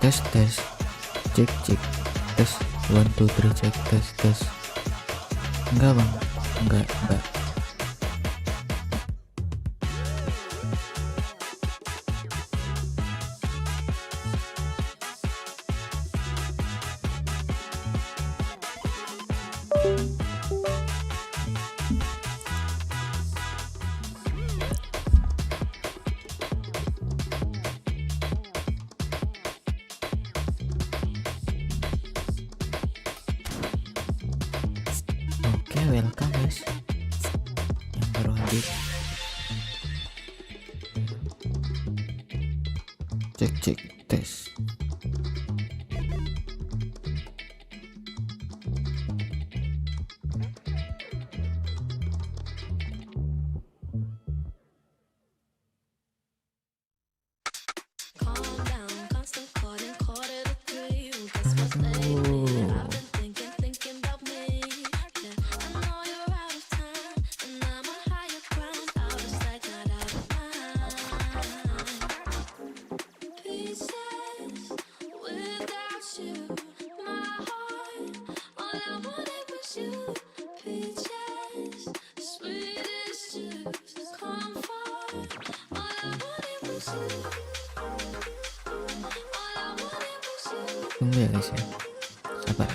tes tes, cek cek, tes 1 2 3 cek tes tes. Enggak bang, enggak. Oke, welcome guys yang baru hadir. Cek cek tes. Tunggu ya guys ya, sabar.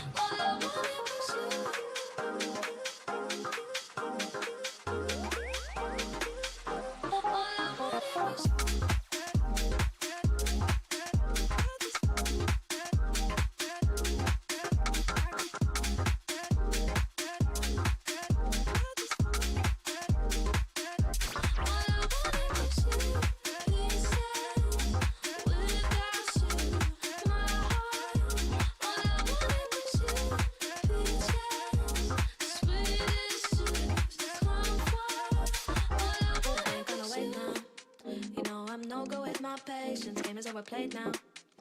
Patience game is overplayed now,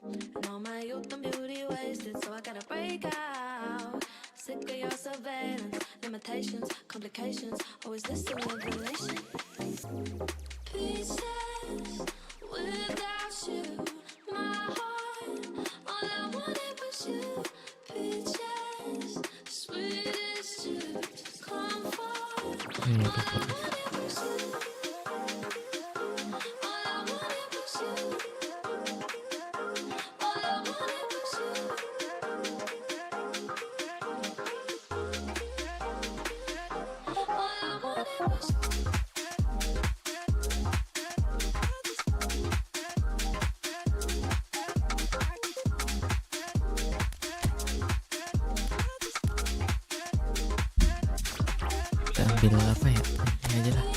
and all my youth and beauty wasted, so I gotta break out. Sick of your surveillance, limitations, complications, always this a revelation. Pieces without you, my heart, all I wanted was you. Peaches, sweet as juice, comfort, all I wanted was you. Kita ambil apa ya? Ini aja lah.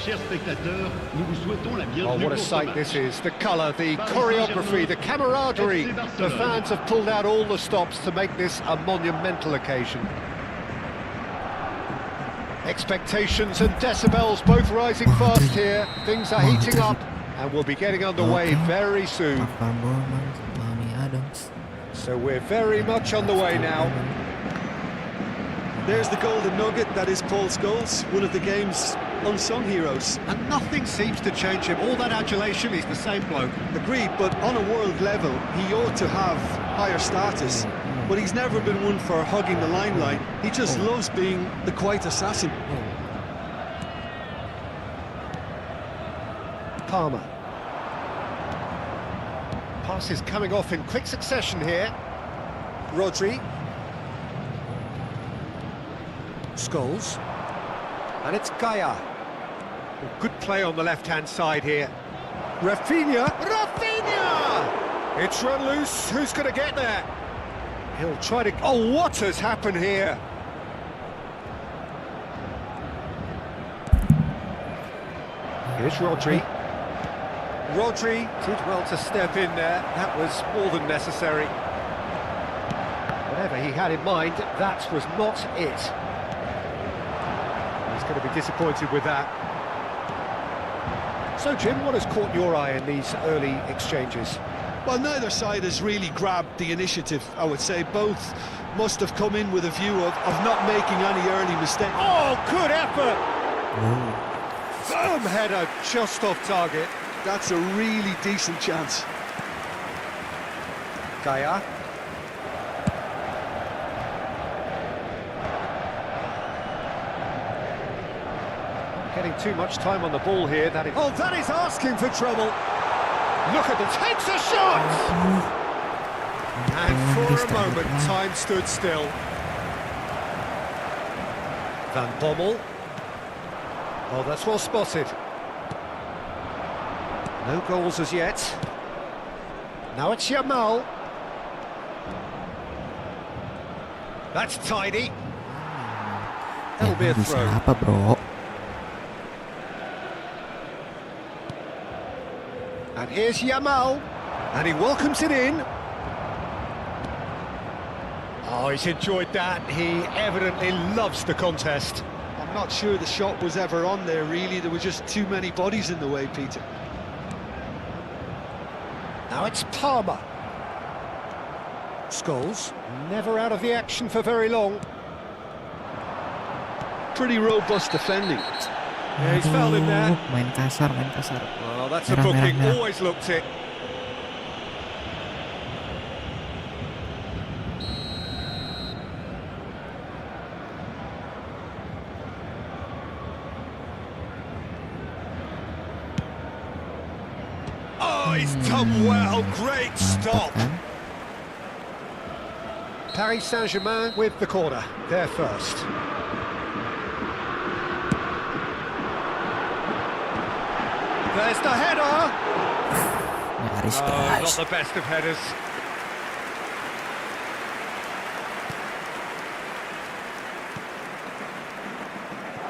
chers spectateurs, nous vous souhaitons la bienvenue. Oh, what a pour ce sight match. this is. The colour, the choreography, the camaraderie. The fans have pulled out all the stops to make this a monumental occasion. Expectations and decibels both rising fast here. Things are heating up and we'll be getting underway very soon. So we're very much on the way now. There's the golden nugget, that is Paul Scholes, one of the game's unsung heroes. And nothing seems to change him. All that adulation, he's the same bloke. Agreed, but on a world level, he ought to have higher status. But he's never been one for hugging the limelight. He just loves being the quiet assassin. Palmer. Pass is coming off in quick succession here. Rodri. Scholes. And it's Gaia. Good play on the left-hand side here. Rafinha! It's run loose. Who's going to get there? He'll try to... Oh, what has happened here? Here's Rodri. Rodri did well to step in there. That was more than necessary. Whatever he had in mind, that was not it. He's going to be disappointed with that. So, Jim, what has caught your eye in these early exchanges? Well, neither side has really grabbed the initiative, I would say. Both must have come in with a view of not making any early mistakes. Oh, good effort! Firm header, just off target. That's a really decent chance. Gaia. Getting too much time on the ball here. That is... Oh, that is asking for trouble. Look at the... Takes a shot! And for a moment, time stood still. Van Bommel. Oh, that's well spotted. No goals as yet. Now it's Yamal. That's tidy. That'll be a throw. Apa, bro? And here's Yamal. And he welcomes it in. Oh, he's enjoyed that. He evidently loves the contest. I'm not sure the shot was ever on there, really. There were just too many bodies in the way, Peter. Now it's Palmer. Scholes, never out of the action for very long. Pretty robust defending. Yeah, he's fouled him there. Main kasar, main kasar. Well, that's a Merah, booking, merah, merah. always looked it. Oh, he's done well, great stop. Paris Saint-Germain with the corner, there first. There's the header! Nyaris, Oh, not guys. the best of headers.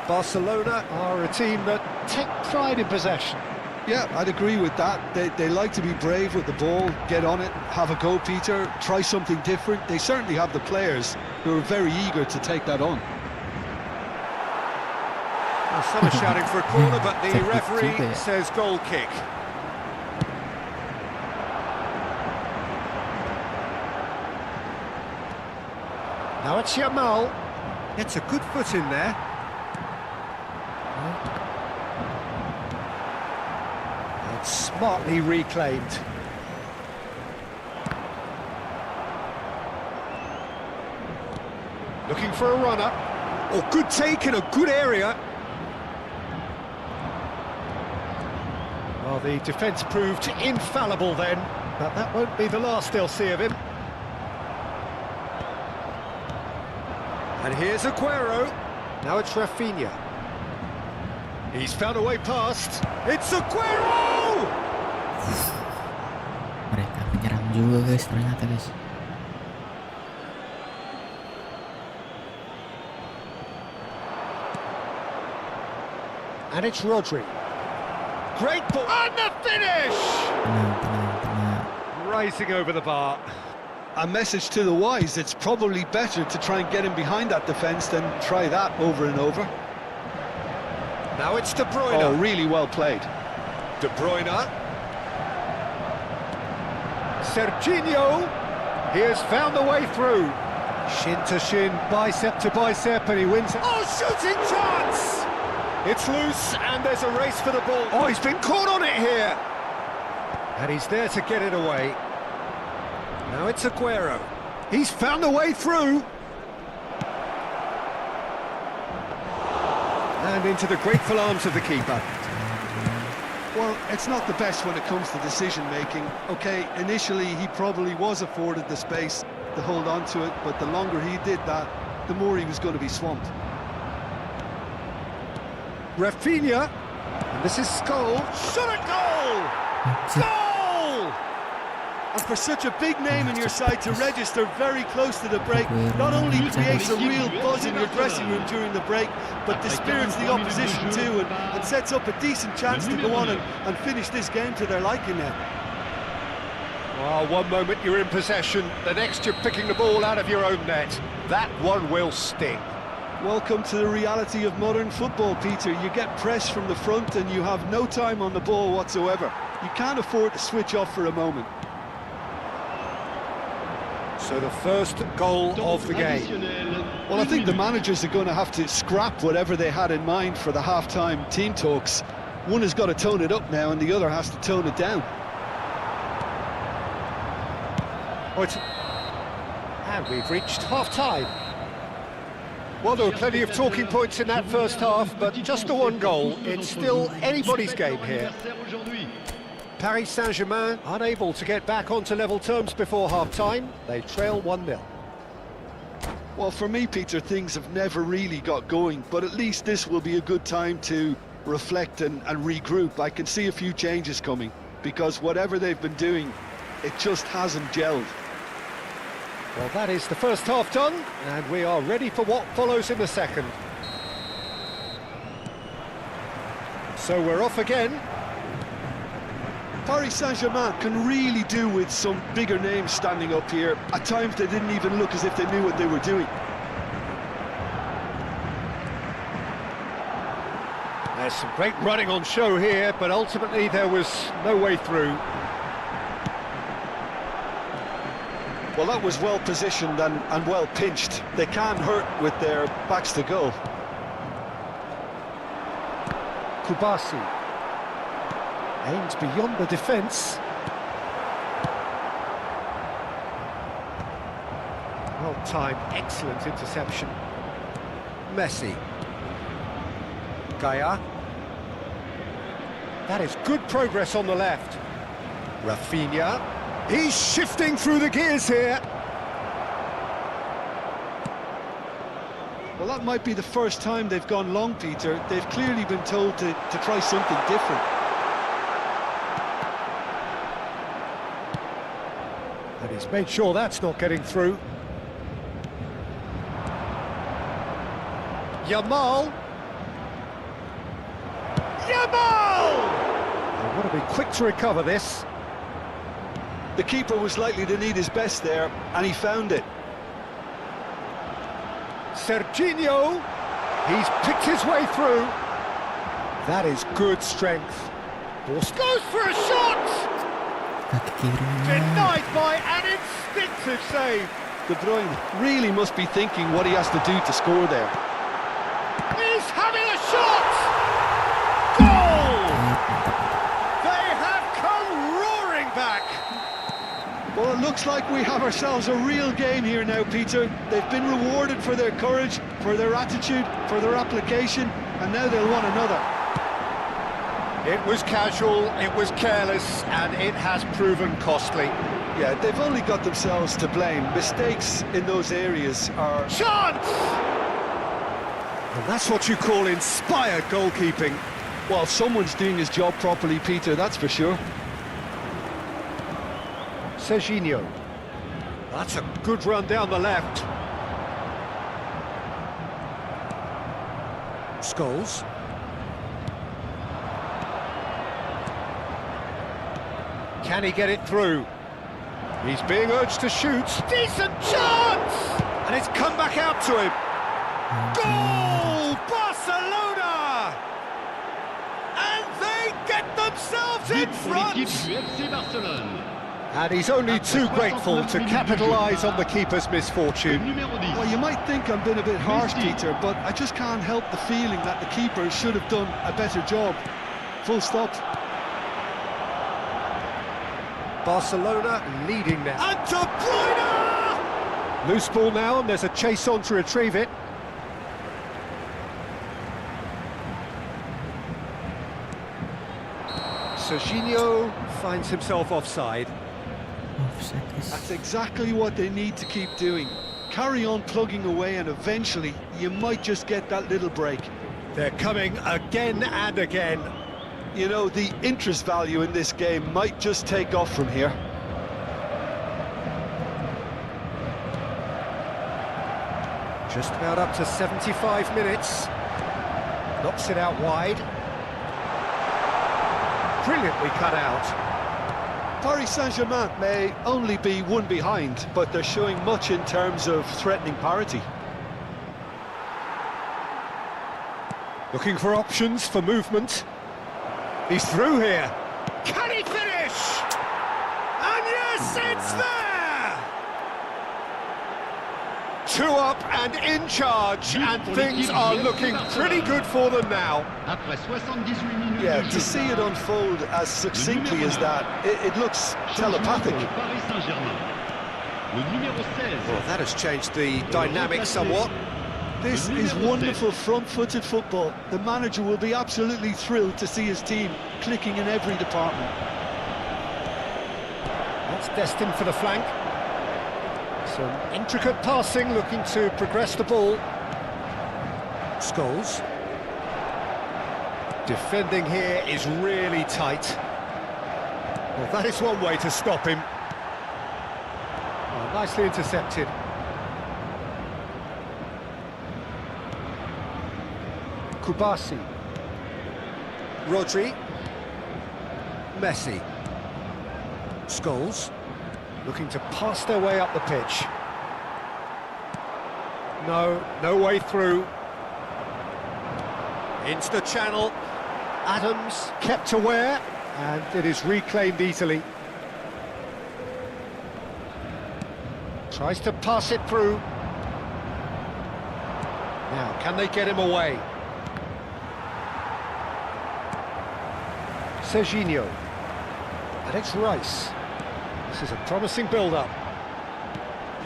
Barcelona are a team that take pride in possession. Yeah, I'd agree with that. They like to be brave with the ball, get on it, have a go, Peter, try something different. They certainly have the players who are very eager to take that on. Well, some are shouting for a corner, but the referee says goal kick. Now it's Yamal. It's a good foot in there. And smartly reclaimed. Looking for a runner. Oh, good take in a good area. Well, the defence proved infallible then, but that won't be the last they'll see of him. And here's Aguero. Now it's Rafinha. He's found a way past. It's Aguero! Mereka menyerang juga, guys, ternyata, guys. And it's Rodri. Great ball. And the finish! Tenang. Rising over the bar. A message to the wise, it's probably better to try and get him behind that defence than try that over and over. Now it's De Bruyne. Oh, really well played. De Bruyne. Serginho. He has found the way through. Shin to shin, bicep to bicep, and he wins. Oh, shooting chance! It's loose, and there's a race for the ball. Oh, he's been caught on it here. And he's there to get it away. Now it's Aguero. He's found a way through. And into the grateful arms of the keeper. Well, it's not the best when it comes to decision-making. OK, initially he probably was afforded the space to hold on to it, but the longer he did that, the more he was going to be swamped. Rafinha. And this is Scholl. Shot a goal! Goal! And for such a big name in your side to register very close to the break, not only creates a real buzz in your dressing room during the break, but dispirits the opposition too, and sets up a decent chance to go on and finish this game to their liking now. Well, one moment you're in possession, the next you're picking the ball out of your own net. That one will sting. Welcome to the reality of modern football, Peter. You get pressed from the front and you have no time on the ball whatsoever. You can't afford to switch off for a moment. So the first goal of the game. Well, I think the managers are going to have to scrap whatever they had in mind for the half-time team talks. One has got to tone it up now and the other has to tone it down. And we've reached half-time. Well, there were plenty of talking points in that first half, but just the one goal. It's still anybody's game here. Paris Saint-Germain unable to get back onto level terms before half-time. They trail 1-0. Well, for me, Peter, things have never really got going, but at least this will be a good time to reflect and regroup. I can see a few changes coming, because whatever they've been doing, it just hasn't gelled. Well, that is the first half done, and we are ready for what follows in the second. So we're off again. Paris Saint-Germain can really do with some bigger names standing up here. At times they didn't even look as if they knew what they were doing. There's some great running on show here, but ultimately there was no way through. Well, that was well positioned and well pinched. They can't hurt with their backs to goal. Kubasi aims beyond the defence. Well timed, excellent interception. Messi. Gaia. That is good progress on the left. Rafinha. He's shifting through the gears here. Well, that might be the first time they've gone long, Peter. They've clearly been told to try something different. And he's made sure that's not getting through. Yamal! They want to be quick to recover this. The keeper was likely to need his best there, and he found it. Serginho! He's picked his way through. That is good strength. Goes for a shot! Kaki kiri. Denied by an instinctive save. De Bruyne really must be thinking what he has to do to score there. He's having a shot! Goal! They have come roaring back. Well, it looks like we have ourselves a real game here now, Peter. They've been rewarded for their courage, for their attitude, for their application, and now they'll want another. It was casual, it was careless, and it has proven costly. Yeah, they've only got themselves to blame. Mistakes in those areas are... Chance! And that's what you call inspired goalkeeping. Well, someone's doing his job properly, Peter, that's for sure. Serginho. That's a good run down the left. Scholes. Can he get it through? He's being urged to shoot. Decent chance! And it's come back out to him. Goal! Barcelona! And they get themselves in front! FC Barcelone. And he's only too grateful to capitalise on the keeper's misfortune. Numéro 10. Well, you might think I'm being a bit harsh, Peter, but I just can't help the feeling that the keeper should have done a better job. Full stop. Barcelona leading now. And De Bruyne! Loose ball now, and there's a chase on to retrieve it. Serginho finds himself offside. Offset is... That's exactly what they need to keep doing. Carry on plugging away and eventually you might just get that little break. They're coming again and again. You know, the interest value in this game might just take off from here. Just about up to 75 minutes. Knocks it out wide. Brilliantly cut out. Paris Saint-Germain may only be one behind, but they're showing much in terms of threatening parity. Looking for options for movement. He's through here. Can he finish? And yes, it's there! 2 up and in charge, and things are looking pretty good for them now. Après 78 minutes Yeah, de to jeu. see it unfold as succinctly as that, it looks telepathic. Changement pour le Paris Saint-Germain. Le numéro 16. Well, that has changed the dynamic somewhat. This is wonderful front-footed football. The manager will be absolutely thrilled to see his team clicking in every department. That's destined for the flank. Some intricate passing, looking to progress the ball. Scholes. Defending here is really tight. Well, that is one way to stop him. Oh, nicely intercepted. Kubasi. Rodri. Messi. Scholes. Looking to pass their way up the pitch. No way through. Into the channel. Adams kept aware, and it is reclaimed easily. Tries to pass it through. Now, can they get him away? Serginho. And it's Rice. This is a promising build-up.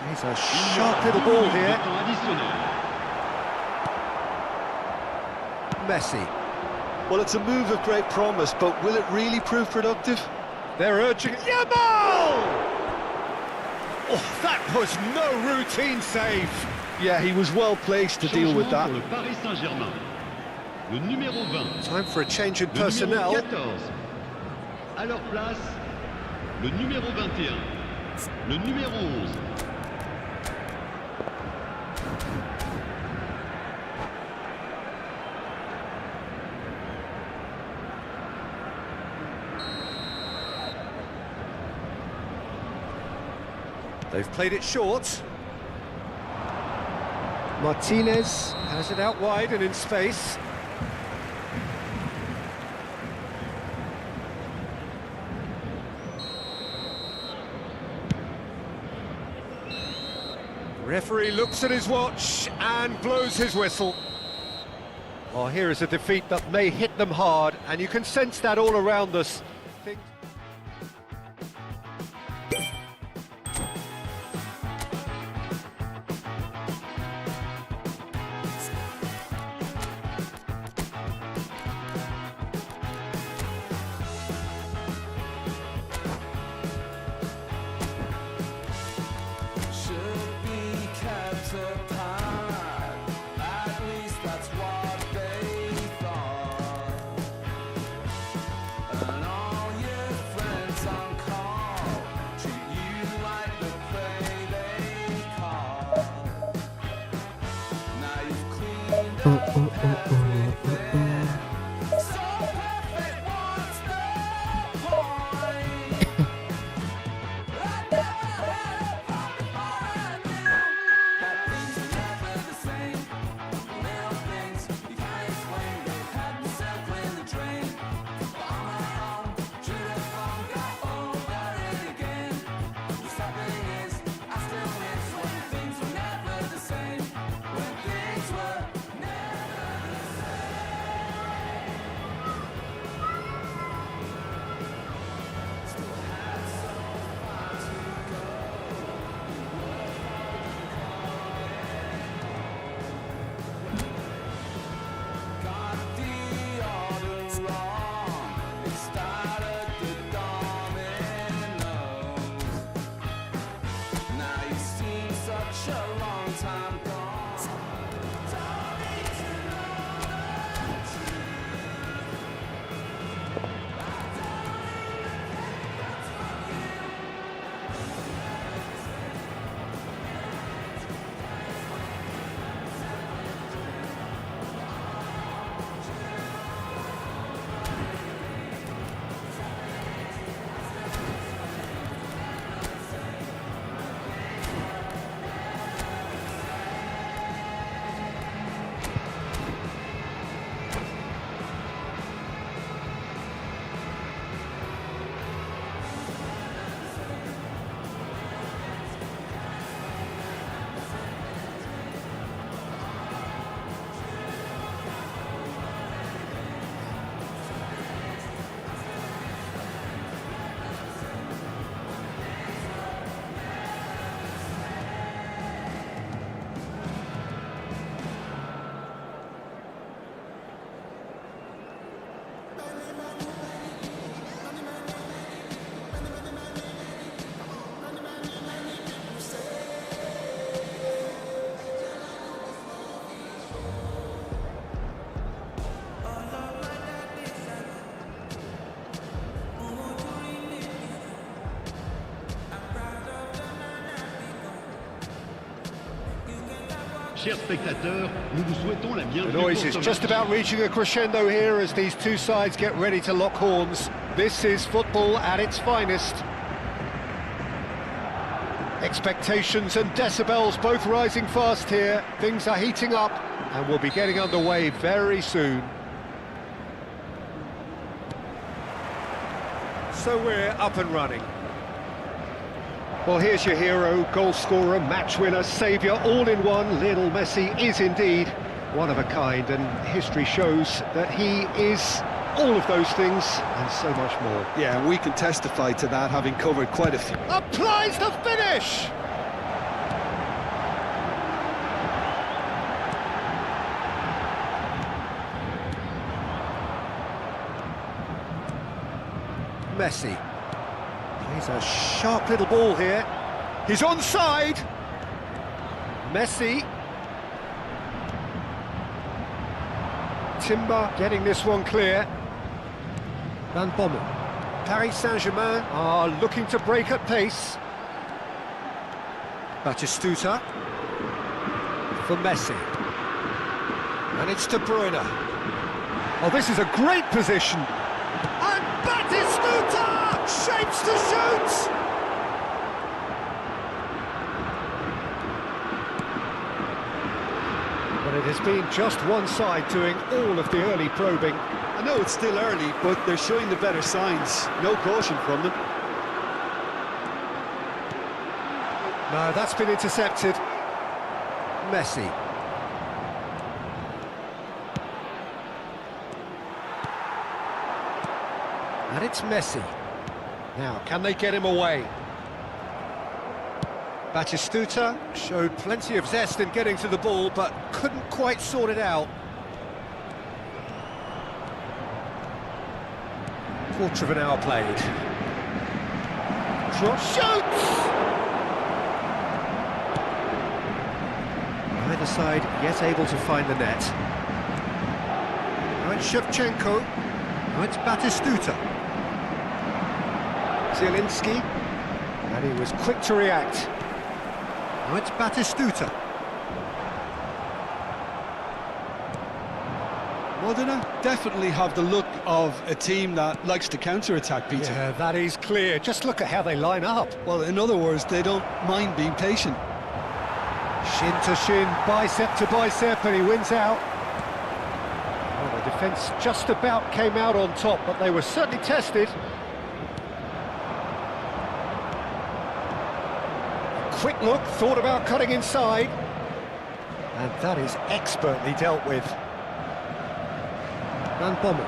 He's a sharp little ball here. Temps additionnel. Messi. Well, it's a move of great promise, but will it really prove productive? They're urging... Yamal! Oh, that was no routine save. Yeah, he was well placed to deal with that. Changement pour le Paris Saint-Germain. Le numéro 20. Time for a change in Le personnel. numéro 14. À leur place, le numéro 21. Le numéro 11. They've played it short. Martinez has it out wide and in space. The referee looks at his watch and blows his whistle. Well, here is a defeat that may hit them hard, and you can sense that all around us. Chers spectateurs, nous vous souhaitons la The bienvenue noise pour is ce just match. about reaching a crescendo here as these two sides get ready to lock horns. This is football at its finest. Expectations and decibels both rising fast here. Things are heating up and we'll be getting underway very soon. So we're up and running. Well, here's your hero, goal scorer, match winner, saviour, all in one. Lionel Messi is indeed one of a kind, and history shows that he is all of those things and so much more. Yeah, we can testify to that, having covered quite a few. Applies the finish! Messi. Plays a sharp little ball here. He's onside! Messi. Timber getting this one clear. Van Bommel. Paris Saint-Germain are looking to break at pace. Batistuta for Messi. And it's De Bruyne. Oh, this is a great position. And Batistuta shapes to shoot! But it has been just one side doing all of the early probing. I know it's still early, but they're showing the better signs. No caution from them. No, that's been intercepted. Messi. And it's Messi. Now, can they get him away? Batistuta showed plenty of zest in getting to the ball, but couldn't quite sort it out. Quarter of an hour played. Shoots! Either side yet able to find the net. Now it's Shevchenko. Now it's Batistuta. Zielinski. And he was quick to react. Now it's Batistuta. Modena definitely have the look of a team that likes to counter-attack, Peter. Yeah, that is clear. Just look at how they line up. Well, in other words, they don't mind being patient. Shin to shin, bicep to bicep, and he wins out. Well, the defence just about came out on top, but they were certainly tested. Quick look, thought about cutting inside. And that is expertly dealt with. Van Bommel.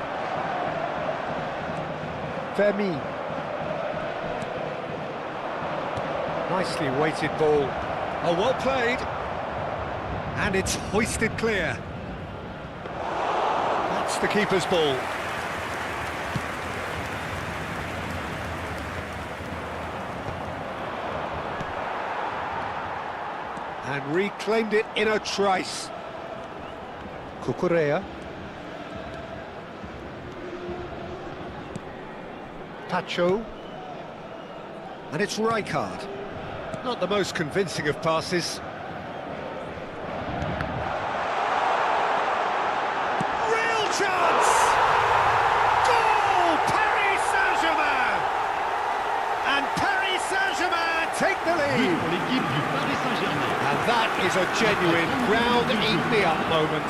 Fermi. Nicely weighted ball. Oh, well played. And it's hoisted clear. That's the keeper's ball. And reclaimed it in a trice. Cucurella. Pacho. And it's Rijkaard. Not the most convincing of passes. Real chance! Goal! Paris Saint-Germain! And Paris Saint-Germain take the But lead. pour l'équipe du Paris Saint-Germain. And that is a genuine round-eat-me-up moment.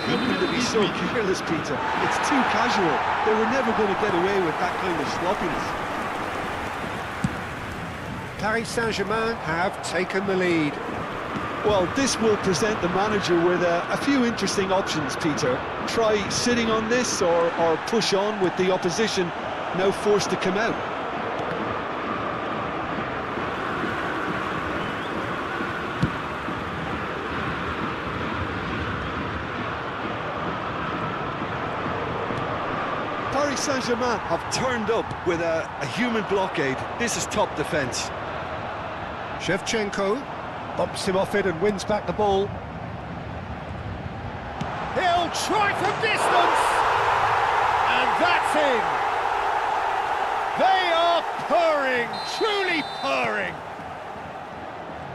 How could it be so careless, Peter? It's too casual. They were never going to get away with that kind of sloppiness. Paris Saint-Germain have taken the lead. Well, this will present the manager with a few interesting options, Peter. Try sitting on this or push on with the opposition now forced to come out. Paris Saint-Germain have turned up with a human blockade. This is top defence. Shevchenko bumps him off it and wins back the ball. He'll try from distance! And that's in! They are purring, truly purring!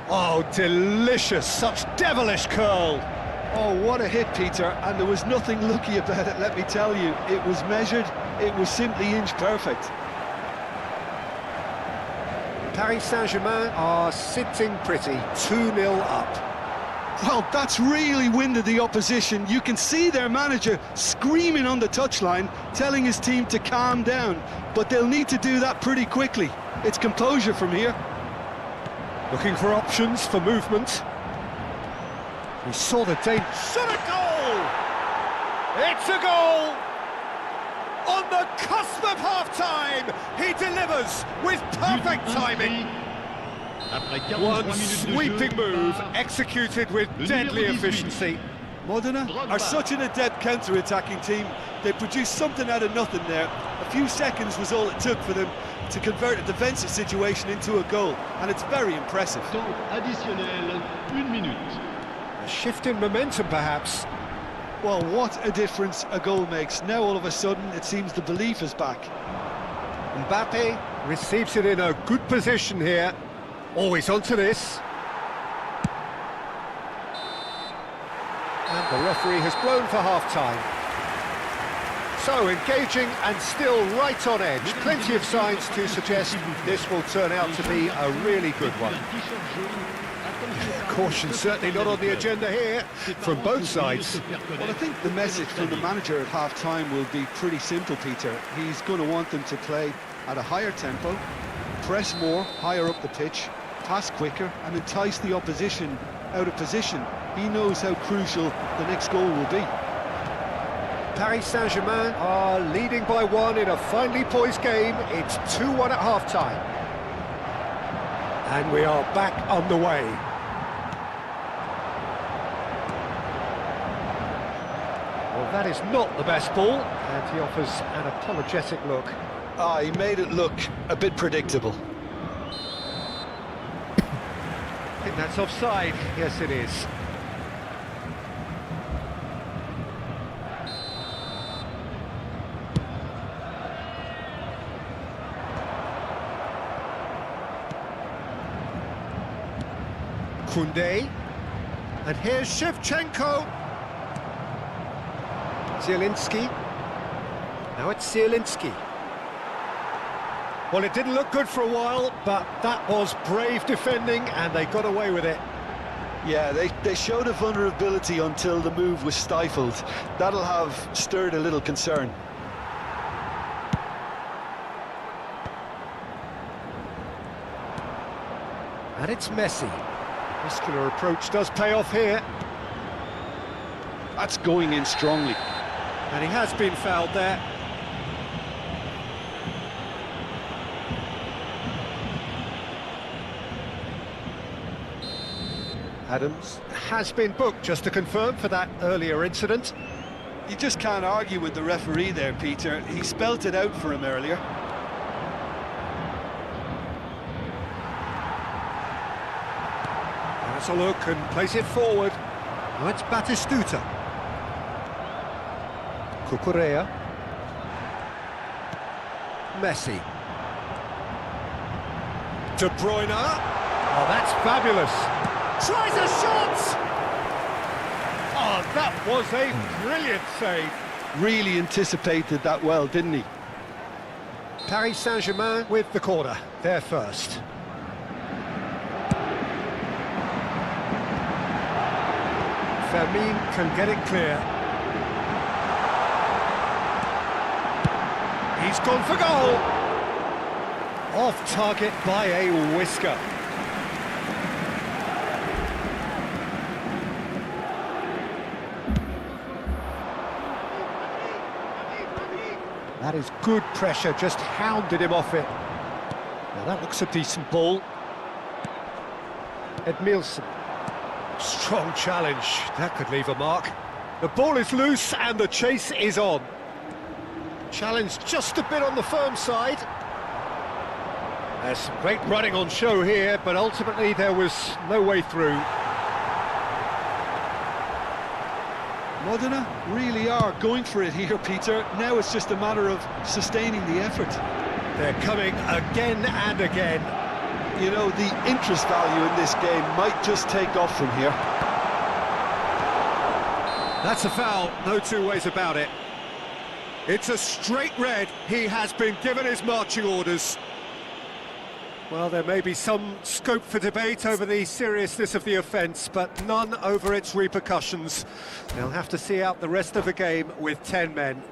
Oh, delicious, such devilish curl. Oh, what a hit, Peter, and there was nothing lucky about it, let me tell you. It was measured, it was simply inch perfect. Paris Saint-Germain are sitting pretty, 2-0 up. Well, that's really winded the opposition. You can see their manager screaming on the touchline, telling his team to calm down, but they'll need to do that pretty quickly. It's composure from here. Looking for options for movement. He saw the danger. Shot a goal! It's a goal! On the cusp of half-time, he delivers with perfect timing. One sweeping move, executed with deadly efficiency. Modena are such an adept counter-attacking team. They produced something out of nothing there. A few seconds was all it took for them to convert a defensive situation into a goal, and it's very impressive. Temps additionnel, 1 minute. A shift in momentum, perhaps. Well, what a difference a goal makes. Now all of a sudden it seems the belief is back. Mbappe receives it in a good position here. Always onto this. And the referee has blown for half-time. So engaging and still right on edge. Plenty of signs to suggest this will turn out to be a really good one. Caution certainly not on the agenda here from both sides. Well, I think the message from the manager at half-time will be pretty simple, Peter. He's going to want them to play at a higher tempo, press more, higher up the pitch, pass quicker, and entice the opposition out of position. He knows how crucial the next goal will be. Paris Saint-Germain are leading by 1 in a finely poised game. It's 2-1 at half-time. And we are back on the way. Well, that is not the best ball, and he offers an apologetic look. He made it look a bit predictable. I think that's offside. Yes, it is. Koundé. And here's Shevchenko. Zielinski. Now it's Zielinski. Well, it didn't look good for a while, but that was brave defending, and they got away with it. Yeah, they showed a vulnerability until the move was stifled. That'll have stirred a little concern. And it's Messi. Muscular approach does pay off here. That's going in strongly. And he has been fouled there. Adams has been booked, just to confirm, for that earlier incident. You just can't argue with the referee there, Peter. He spelt it out for him earlier. Has a look and plays it forward. Now it's Batistuta. Cucurella. Messi. De Bruyne. Oh, that's fabulous. Tries a shot! Oh, that was a brilliant save. Really anticipated that well, didn't he? Paris Saint-Germain with the corner. They're first. Fermin can get it clear. He's gone for goal. Off target by a whisker. That is good pressure, just hounded him off it. Now that looks a decent ball. Edmilson. Strong challenge, that could leave a mark. The ball is loose and the chase is on. Challenge just a bit on the firm side. There's some great running on show here, but ultimately there was no way through. Modena really are going for it here, Peter. Now it's just a matter of sustaining the effort. They're coming again and again. You know, the interest value in this game might just take off from here. That's a foul, no two ways about it. It's a straight red. He has been given his marching orders. Well, there may be some scope for debate over the seriousness of the offence, but none over its repercussions. They'll have to see out the rest of the game with 10 men.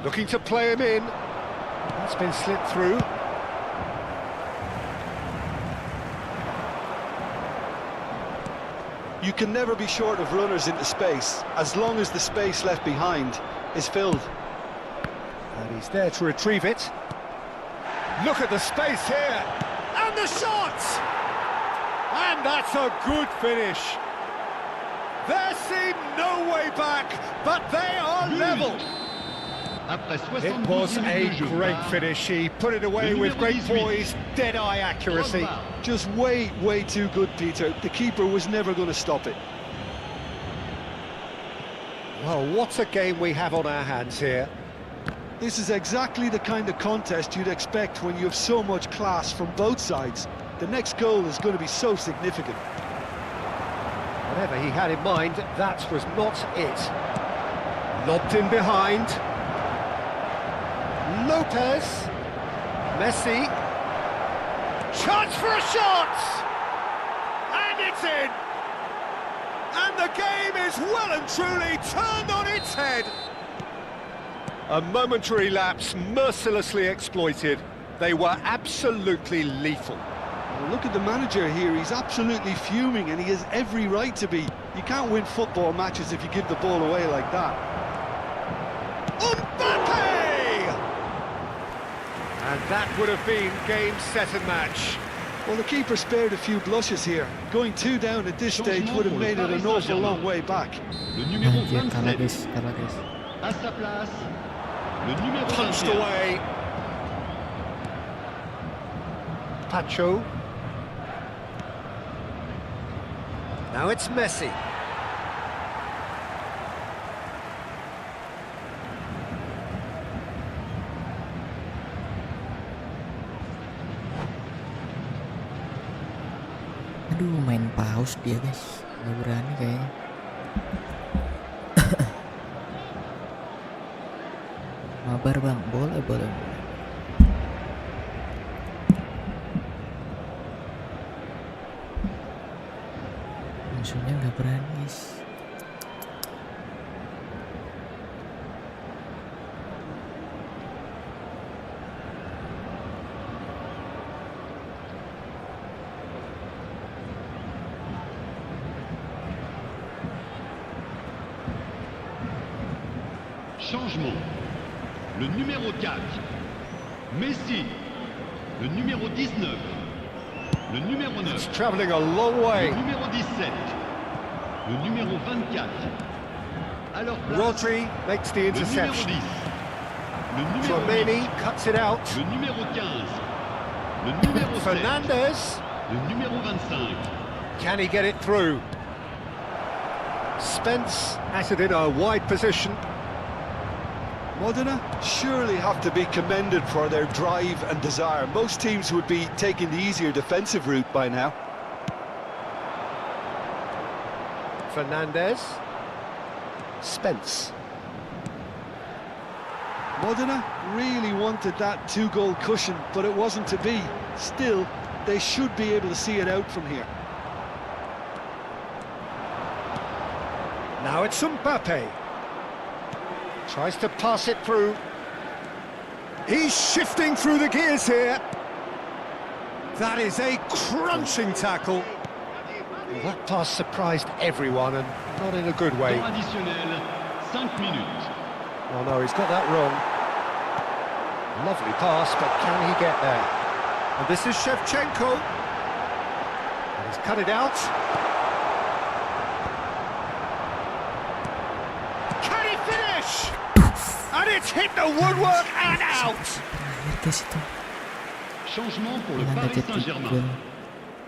Looking to play him in. That's been slipped through. You can never be short of runners into space, as long as the space left behind is filled. And he's there to retrieve it. Look at the space here. And the shot! And that's a good finish. There seemed no way back, but they are level. It was a great finish. He put it away with great poise, dead-eye accuracy. Just way too good, Peter. The keeper was never going to stop it. Well, what a game we have on our hands here. This is exactly the kind of contest you'd expect when you have so much class from both sides. The next goal is going to be so significant. Whatever he had in mind, that was not it. Lobbed in behind. Lopez. Messi. Chance for a shot! And it's in! And the game is well and truly turned on its head. A momentary lapse mercilessly exploited. They were absolutely lethal. Well, look at the manager here. He's absolutely fuming, and he has every right to be. You can't win football matches if you give the ball away like that. Mbappe! And that would have been game, set and match. Well, the keeper spared a few blushes here. Going 2 down at this stage would have made it an awful long way back. Le numéro Anjir, kalah 27. guys, kalah guys. À sa place, le numéro Punched 21. away. Pacho. Now it's Messi. Aduh, main paus dia guys, nggak berani kayaknya. Mabar bang, boleh. Musuhnya nggak berani guys. Changement. Le numéro 4. Messi. Le numéro 19. Le numéro 9. It's travelling a long way. Le numéro 17. Le numéro 24. À leur place, Rodri makes the le numéro 10. interception. Le numéro 8. Chouameni cuts it out. Le numéro 15. Le numéro 7. Fernandez. Le numéro 25. Can he get it through? Spence has it in a wide position. Modena surely have to be commended for their drive and desire. Most teams would be taking the easier defensive route by now. Fernandez. Spence. Modena really wanted that 2-goal cushion, but it wasn't to be. Still, they should be able to see it out from here. Now it's Mbappe. Tries to pass it through. He's shifting through the gears here. That is a crunching tackle. Well, that pass surprised everyone, and not in a good way. Temps additionnel, 5 minutes. Oh no, he's got that wrong. Lovely pass, but can he get there? And this is Shevchenko. And He's cut it out. Can he finish? And it's hit the woodwork and out. Terakhir guys itu. Changement pour le Mana Paris jadi Saint-Germain. gol.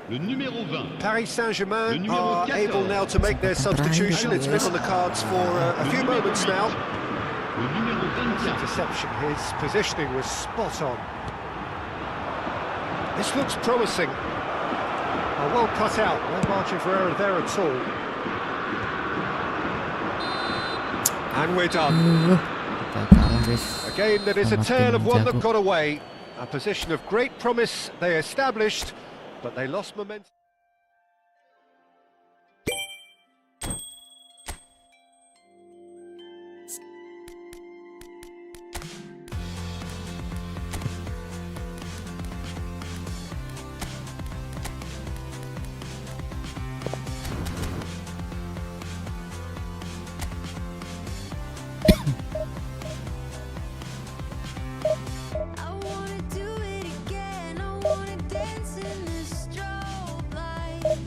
Le numéro 20. Paris Saint-Germain Le numéro are 14. able now to make their substitution. It's been on the cards for a few moments now. Le numéro 24. Interception, his positioning was spot on. This looks promising. Oh, well cut out, no margin for error there at all. And we're done. Kita kalah guys. A game that is a Sama tale of tim one that jago. got away. A position of great promise they established, but they lost momentum. I wanna do it again. I wanna dance in the strobe light.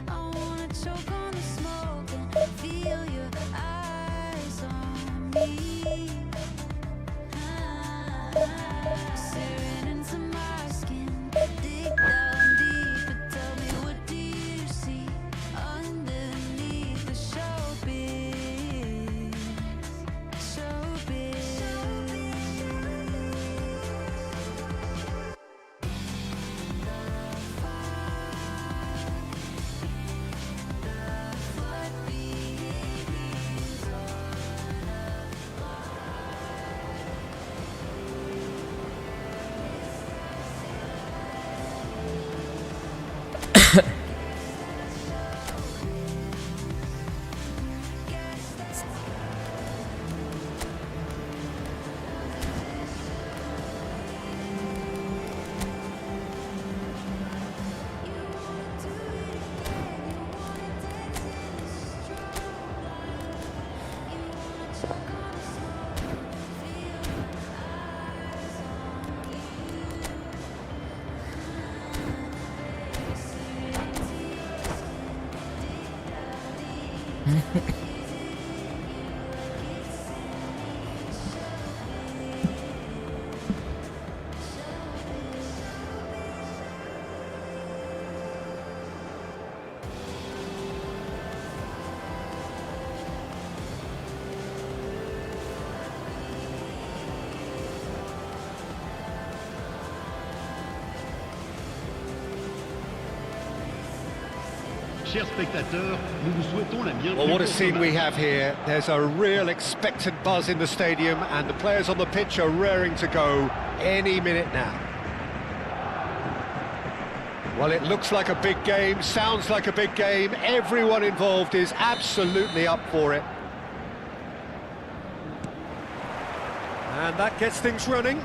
I wanna choke on the smoke and feel your eyes on me. Staring into my skin, dig down deep and tell me, what do you see underneath the showbiz? Showbiz. Chers spectateurs, nous vous souhaitons la bienvenue. Well, what a pour ce scene we match. have here. There's a real expectant buzz in the stadium, and the players on the pitch are raring to go any minute now. Well, it looks like a big game, sounds like a big game. Everyone involved is absolutely up for it. And that gets things running.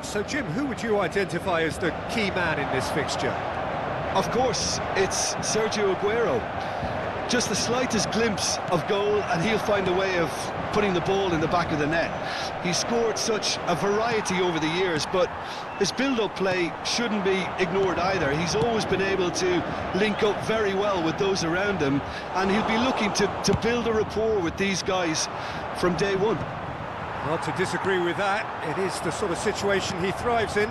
So, Jim, who would you identify as the key man in this fixture? Of course, it's Sergio Aguero. Just the slightest glimpse of goal and he'll find a way of putting the ball in the back of the net. He's scored such a variety over the years, but his build-up play shouldn't be ignored either. He's always been able to link up very well with those around him, and he'll be looking to build a rapport with these guys from day one. Hard to disagree with that. It is the sort of situation he thrives in.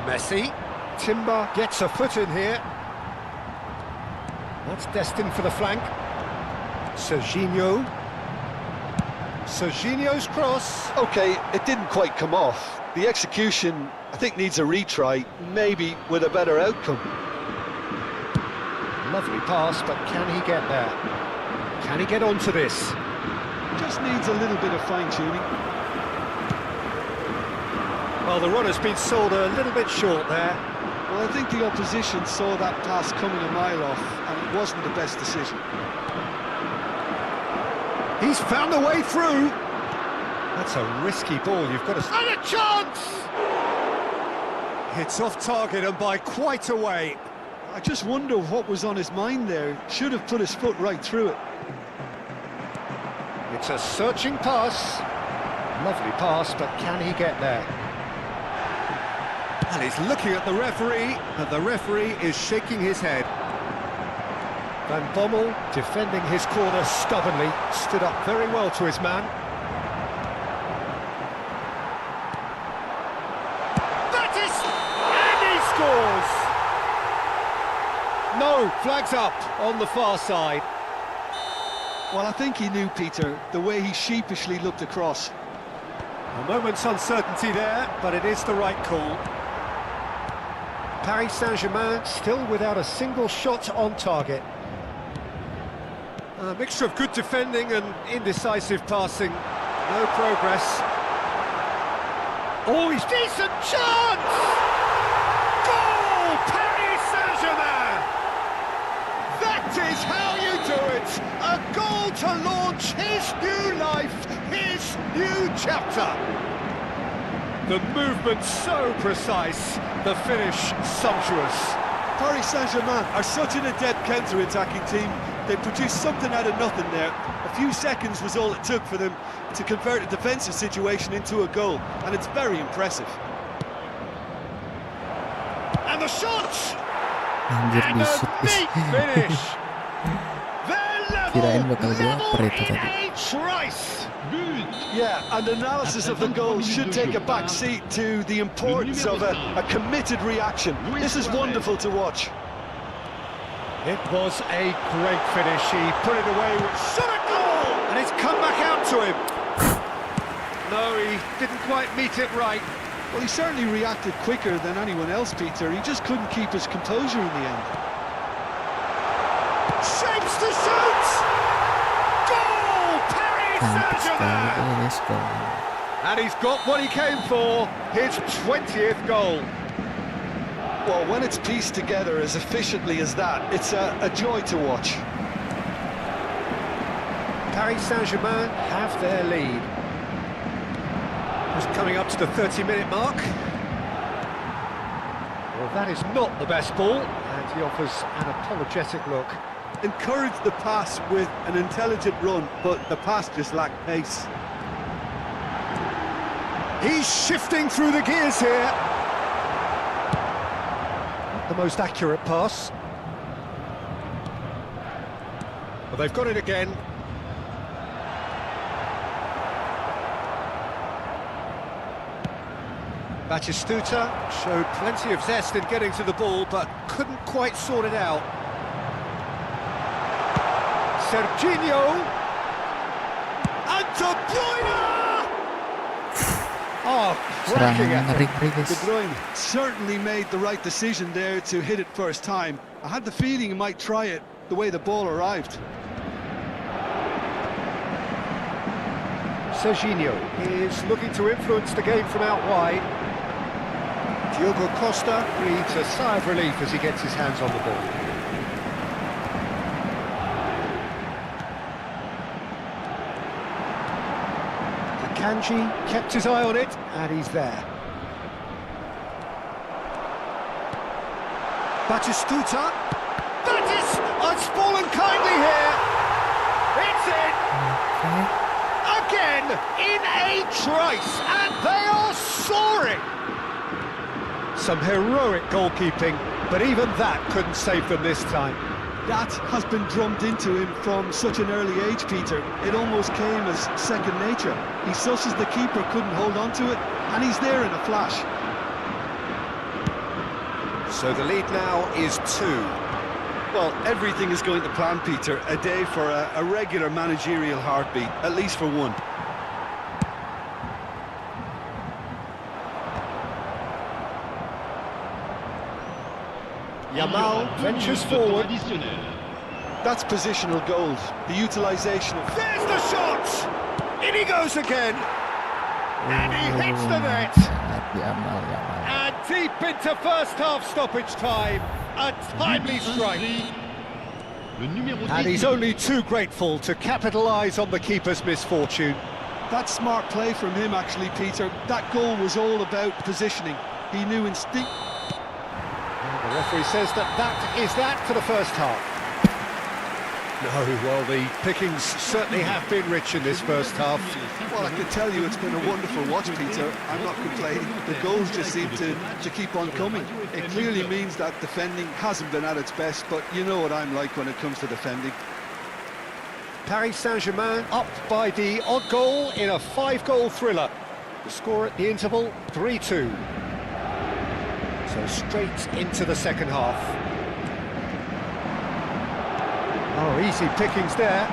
Messi. Timber gets a foot in here. That's destined for the flank. Serginho. Serginho's cross. Okay, it didn't quite come off. The execution, I think, needs a retry, maybe with a better outcome. Lovely pass, but can he get there? Can he get onto this? Just needs a little bit of fine-tuning. Well, the runner's been sold a little bit short there. Well, I think the opposition saw that pass coming a mile off, and it wasn't the best decision. He's found a way through. That's a risky ball, you've got to... And a chance! It's off target and by quite a way. I just wonder what was on his mind there. Should have put his foot right through it. It's a searching pass. Lovely pass, but can he get there? And he's looking at the referee, and the referee is shaking his head. Van Bommel, defending his corner stubbornly, stood up very well to his man. That is... and he scores! No, flags up on the far side. Well, I think he knew, Peter, the way he sheepishly looked across. A moment's uncertainty there, but it is the right call. Paris Saint-Germain still without a single shot on target. A mixture of good defending and indecisive passing. No progress. Oh, he's decent chance! Goal! Paris Saint-Germain! That is how you do it! A goal to launch his new life, his new chapter. The movement so precise, the finish sumptuous. Paris Saint-Germain are such an adept counter-attacking team. They produced something out of nothing there. A few seconds was all it took for them to convert a defensive situation into a goal, and it's very impressive. And the shot! Anjir, And di a shoot. neat finish! They're Kirain level, bakal dia level oper itu in tadi. a trice! Yeah, and analysis of the goal should take a back seat to the importance of a committed reaction. This is wonderful to watch. It was a great finish. He put it away with shot a goal! And it's come back out to him. No, he didn't quite meet it right. Well, he certainly reacted quicker than anyone else, Peter. He just couldn't keep his composure in the end. Shapes to shoot! Goal! Paris Cantik sekali Saint-Germain! dia skor. And he's got what he came for, his 20th goal. Well, when it's pieced together as efficiently as that, it's a joy to watch. Paris Saint-Germain have their lead. Just coming up to the 30-minute mark. Well, that is not the best ball, and he offers an apologetic look. Encouraged the pass with an intelligent run, but the pass just lacked pace. He's shifting through the gears here. Not the most accurate pass. But they've got it again. Batistuta showed plenty of zest in getting to the ball, but couldn't quite sort it out. Serginho! And De Bruyne! Oh, cracking Serangan effort. ngeri-ngeri De guys. Bruyne certainly made the right decision there to hit it first time. I had the feeling he might try it the way the ball arrived. Serginho is looking to influence the game from out wide. Diogo Costa breathes a sigh of relief as he gets his hands on the ball. Kanji kept his eye on it, and he's there. Batistuta. That is... It's fallen kindly here. It's in. Again, in a trice, and they are soaring. Some heroic goalkeeping, but even that couldn't save them this time. That has been drummed into him from such an early age, Peter. It almost came as second nature. He susses the keeper couldn't hold on to it, and he's there in a flash. So the lead now is 2. Well, everything is going to plan, Peter. A day for a regular managerial heartbeat, at least for one. Yamal ventures forward. That's positional gold. The utilisation of... There's the shot! In he goes again! And he hits the net! Yamal. And deep into first half stoppage time. A timely strike. And he's only too grateful to capitalise on the keeper's misfortune. That's smart play from him, actually, Peter. That goal was all about positioning. He knew instinct... The referee says that is that for the first half. No, well, the pickings certainly have been rich in this first half. Well, I can tell you it's been a wonderful watch, Peter. I'm not complaining. The goals just seem to keep on coming. It clearly means that defending hasn't been at its best, but you know what I'm like when it comes to defending. Paris Saint-Germain up by the odd goal in a 5-goal thriller. The score at the interval, 3-2. So straight into the second half. Oh, easy pickings there.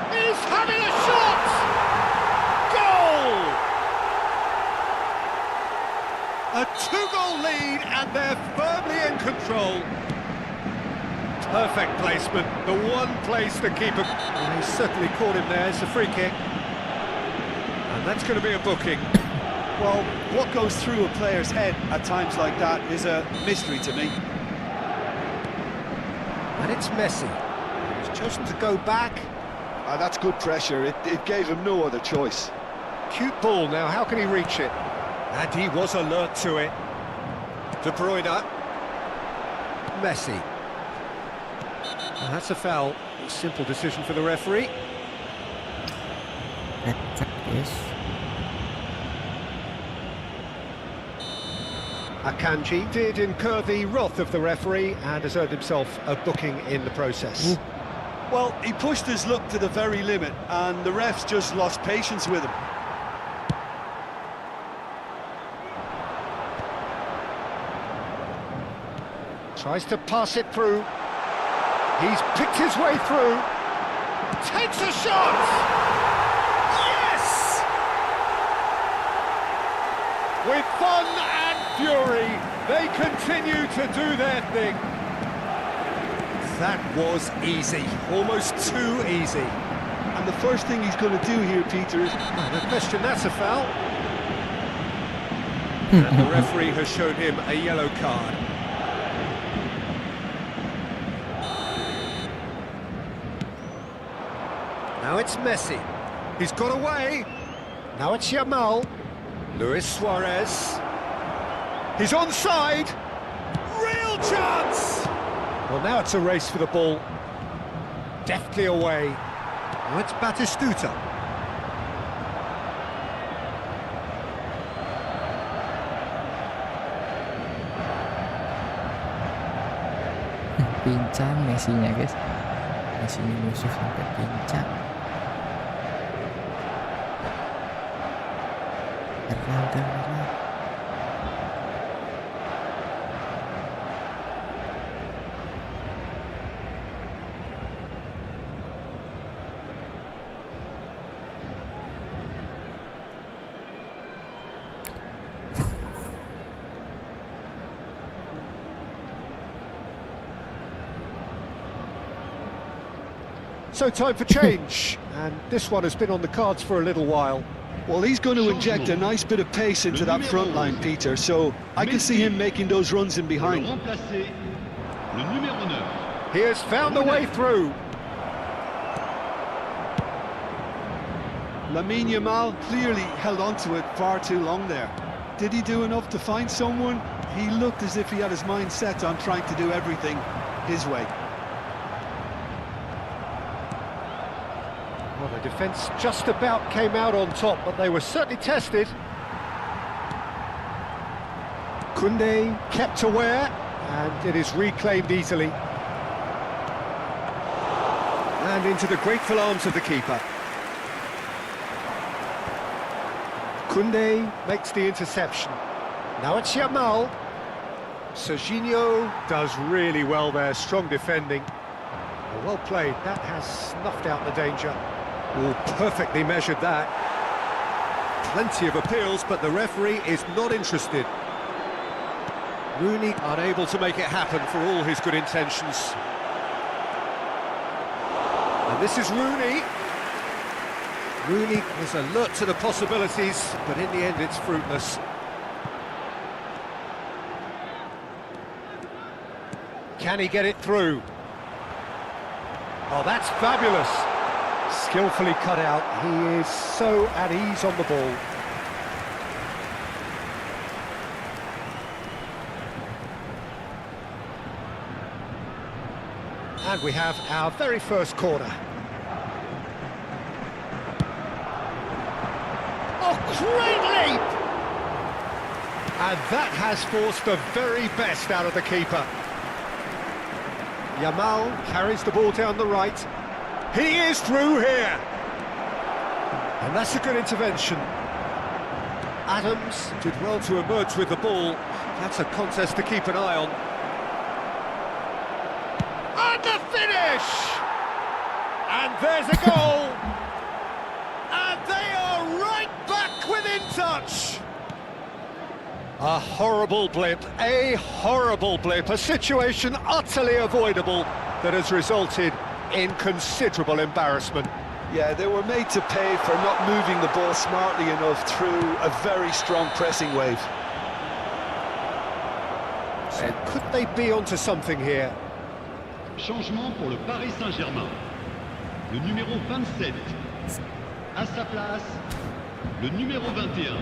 He's having a shot! Goal! A 2-goal lead and they're firmly in control. Perfect placement, the one place the keeper... He certainly caught him there, it's a free kick. And that's going to be a booking. Well, what goes through a player's head at times like that is a mystery to me. And it's Messi. He's chosen to go back. That's good pressure, it gave him no other choice. Cute ball now, how can he reach it? And he was alert to it. De Bruyne. Messi. And that's a foul. A simple decision for the referee. Red card, guys. Akanji did incur the wrath of the referee and has earned himself a booking in the process. Ooh. Well, he pushed his luck to the very limit, and the refs just lost patience with him. Tries to pass it through. He's picked his way through. Takes a shot! Yes! With fun and fury, they continue to do their thing. That was easy, almost too easy. And the first thing he's going to do here, Peter, is... No question, that's a foul. And the referee has shown him a yellow card. Now it's Messi. He's got away. Now it's Yamal. Luis Suarez. He's onside. Real chance! Well, now it's a race for the ball. Deftly away. Now it's Batistuta. Pincang Messi-nya, guys. Messi-nya musuh sampai pincang. Udah. So time for change, and this one has been on the cards for a little while. Well, he's going to inject a nice bit of pace into that front line, Peter, so I can see him making those runs in behind. He has found a way through. Lamine Yamal clearly held on to it far too long there. Did he do enough to find someone? He looked as if he had his mind set on trying to do everything his way. Well, the defence just about came out on top, but they were certainly tested. Koundé kept aware, and it is reclaimed easily. And into the grateful arms of the keeper. Koundé makes the interception. Now it's Yamal. Serginho does really well there, strong defending. Well played, that has snuffed out the danger. Oh, perfectly measured that. Plenty of appeals, but the referee is not interested. Rooney unable to make it happen for all his good intentions. And this is Rooney. Rooney is alert to the possibilities, but in the end it's fruitless. Can he get it through? Oh, that's fabulous. Skillfully cut out. He is so at ease on the ball. And we have our very first corner. Oh, great leap! And that has forced the very best out of the keeper. Yamal carries the ball down the right. He is through here! And that's a good intervention. Adams did well to emerge with the ball. That's a contest to keep an eye on. And the finish! And there's a goal! And they are right back within touch! A horrible blip, a situation utterly avoidable that has resulted in considerable embarrassment. Yeah, they were made to pay for not moving the ball smartly enough through a very strong pressing wave. And could they be onto something here? Changement pour le Paris Saint-Germain. Le numéro 27. À sa place, le numéro 21.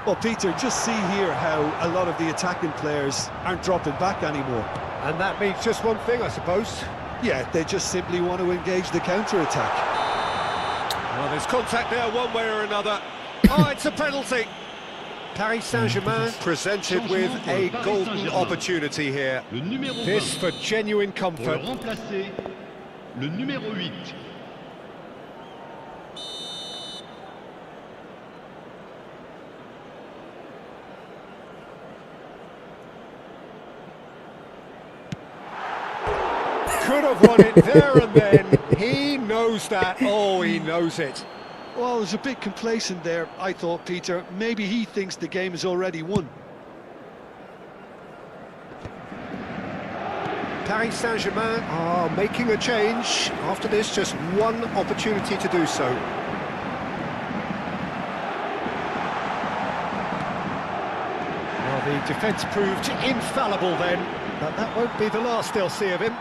Well, Peter, just see here how a lot of the attacking players aren't dropping back anymore. And that means just one thing, I suppose. Yeah, they just simply want to engage the counter-attack. Well, there's contact there one way or another. Oh, it's a penalty. Paris Saint-Germain presented with a golden opportunity here. This for genuine Pour le comfort. remplacer, le numéro 8. Could have won it there and then. He knows that. Oh, he knows it. Well, I was a bit complacent there, I thought, Peter. Maybe he thinks the game is already won. Paris Saint-Germain are making a change. After this, just one opportunity to do so. Well, the defence proved infallible then, but that won't be the last they'll see of him.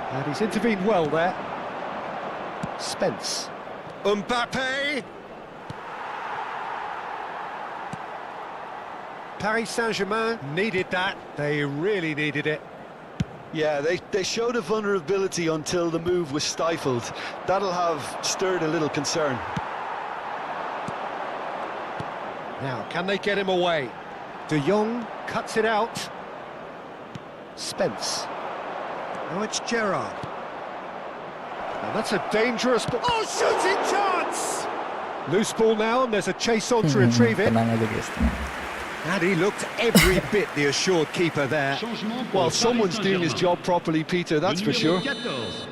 And he's intervened well there. Spence. Mbappe! Paris Saint-Germain needed that. They really needed it. Yeah, they showed a vulnerability until the move was stifled. That'll have stirred a little concern. Now, can they get him away? De Jong cuts it out. Spence. Now it's Gerrard. Now that's a dangerous ball. Oh, shooting chance! Loose ball now, and there's a chase on to retrieve it. Tenang aja guys, tenang. And he looked every bit the assured keeper there. Changement pour Well, le someone's Paris doing his Saint-Germain. job properly, Peter, that's Le for sure. numéro 14.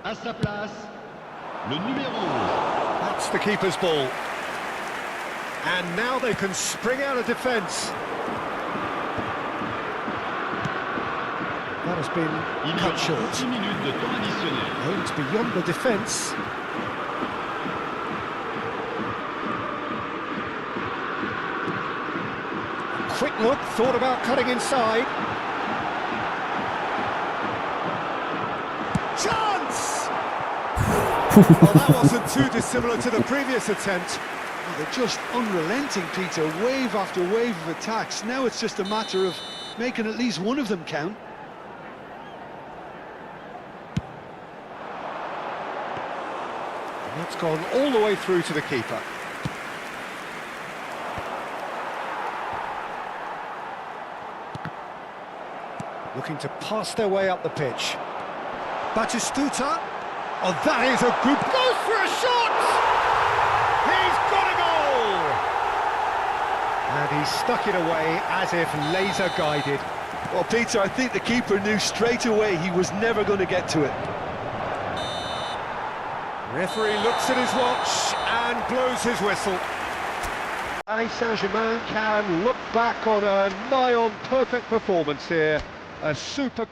À sa place, le numéro 11. That's the keeper's ball. And now they can spring out of defence. That has been Il y cut aura short. 6 minutes de temps additionnel. Oh, it's beyond the defence. Quick look, thought about cutting inside. Chance! Well, that wasn't too dissimilar to the previous attempt. Oh, they're just unrelenting, Peter, wave after wave of attacks. Now it's just a matter of making at least one of them count. And that's gone all the way through to the keeper. Looking to pass their way up the pitch. Batistuta. Oh, that is a good... Goes for a shot! He's got a goal! And he stuck it away as if laser-guided. Well, Peter, I think the keeper knew straight away he was never going to get to it. Referee looks at his watch and blows his whistle. Paris Saint-Germain can look back on a nigh-on perfect performance here. A super...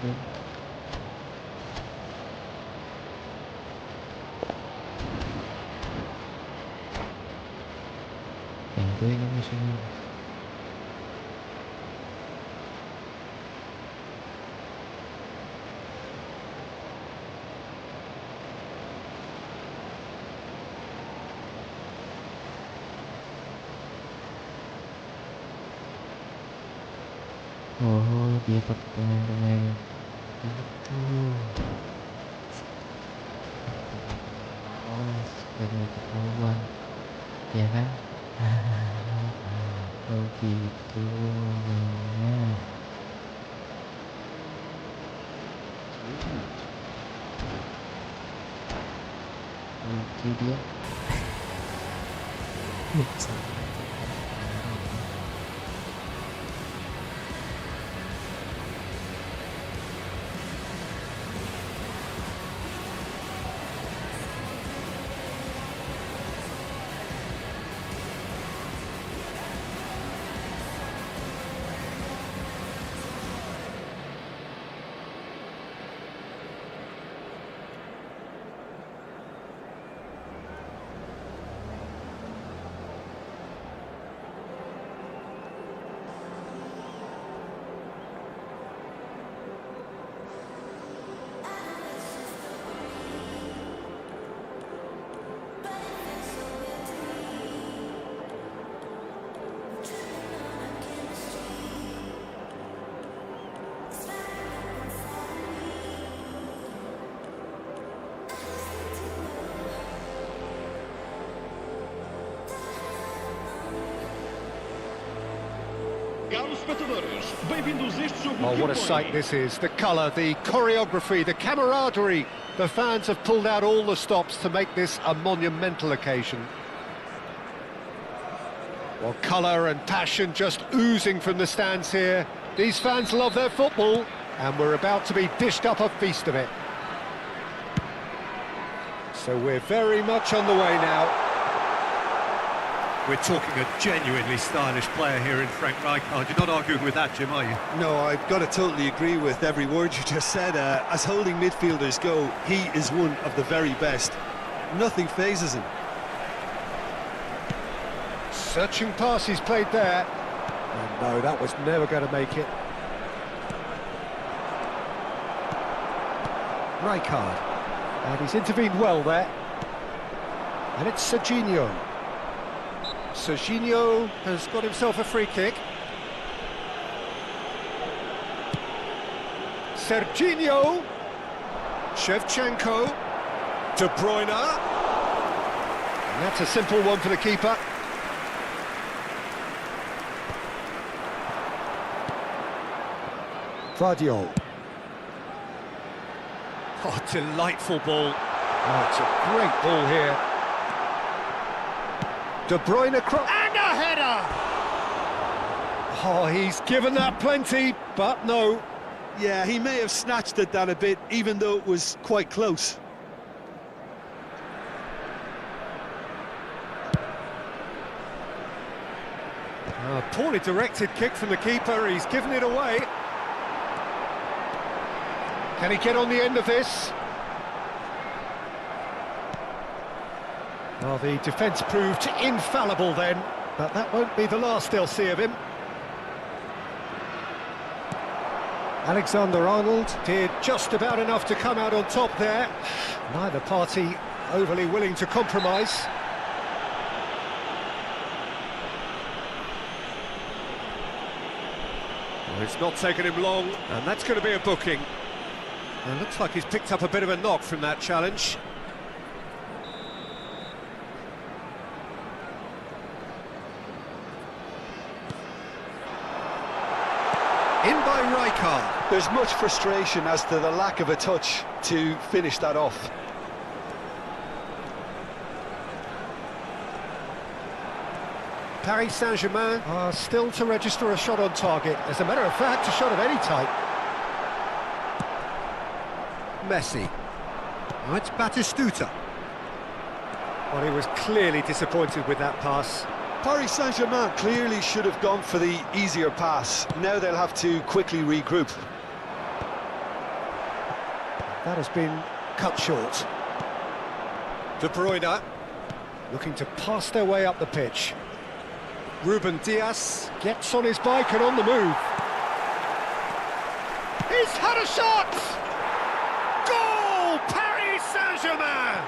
Yang gue ini musuhnya. Oh, dia pakai pemain-pemain itu. Oh, supaya ketahuan, ya kan? Oh gitu mainnya. Oke dia. Caros espectadores, bem-vindos a este jogo. Oh, what a sight this is. The colour, the choreography, the camaraderie. The fans have pulled out all the stops to make this a monumental occasion. Well, colour and passion just oozing from the stands here. These fans love their football, and we're about to be dished up a feast of it. So we're very much on the way now. We're talking a genuinely stylish player here in Frank Rijkaard. You're not arguing with that, Jim, are you? No, I've got to totally agree with every word you just said. As holding midfielders go, he is one of the very best. Nothing phases him. Searching pass he's played there. And no, that was never going to make it. Rijkaard. And he's intervened well there. And it's Serginho. Serginho has got himself a free kick. Serginho. Shevchenko. De Bruyne. And that's a simple one for the keeper. Vardiol. Oh, delightful ball. Oh, it's a great ball here. De Bruyne cross and a header! Oh, he's given that plenty, but no. Yeah, he may have snatched at that a bit, even though it was quite close. A poorly directed kick from the keeper, he's given it away. Can he get on the end of this? Well, the defence proved infallible then, but that won't be the last they'll see of him. Alexander-Arnold did just about enough to come out on top there. Neither party overly willing to compromise. Well, it's not taken him long, and that's going to be a booking. It looks like he's picked up a bit of a knock from that challenge. In by Rijkaard. There's much frustration as to the lack of a touch to finish that off. Paris Saint-Germain are still to register a shot on target. As a matter of fact, a shot of any type. Messi. Oh, it's Batistuta. Well, he was clearly disappointed with that pass. Paris Saint-Germain clearly should have gone for the easier pass. Now they'll have to quickly regroup. That has been cut short. De Bruyne looking to pass their way up the pitch. Ruben Dias gets on his bike and on the move. He's had a shot! Goal! Paris Saint-Germain!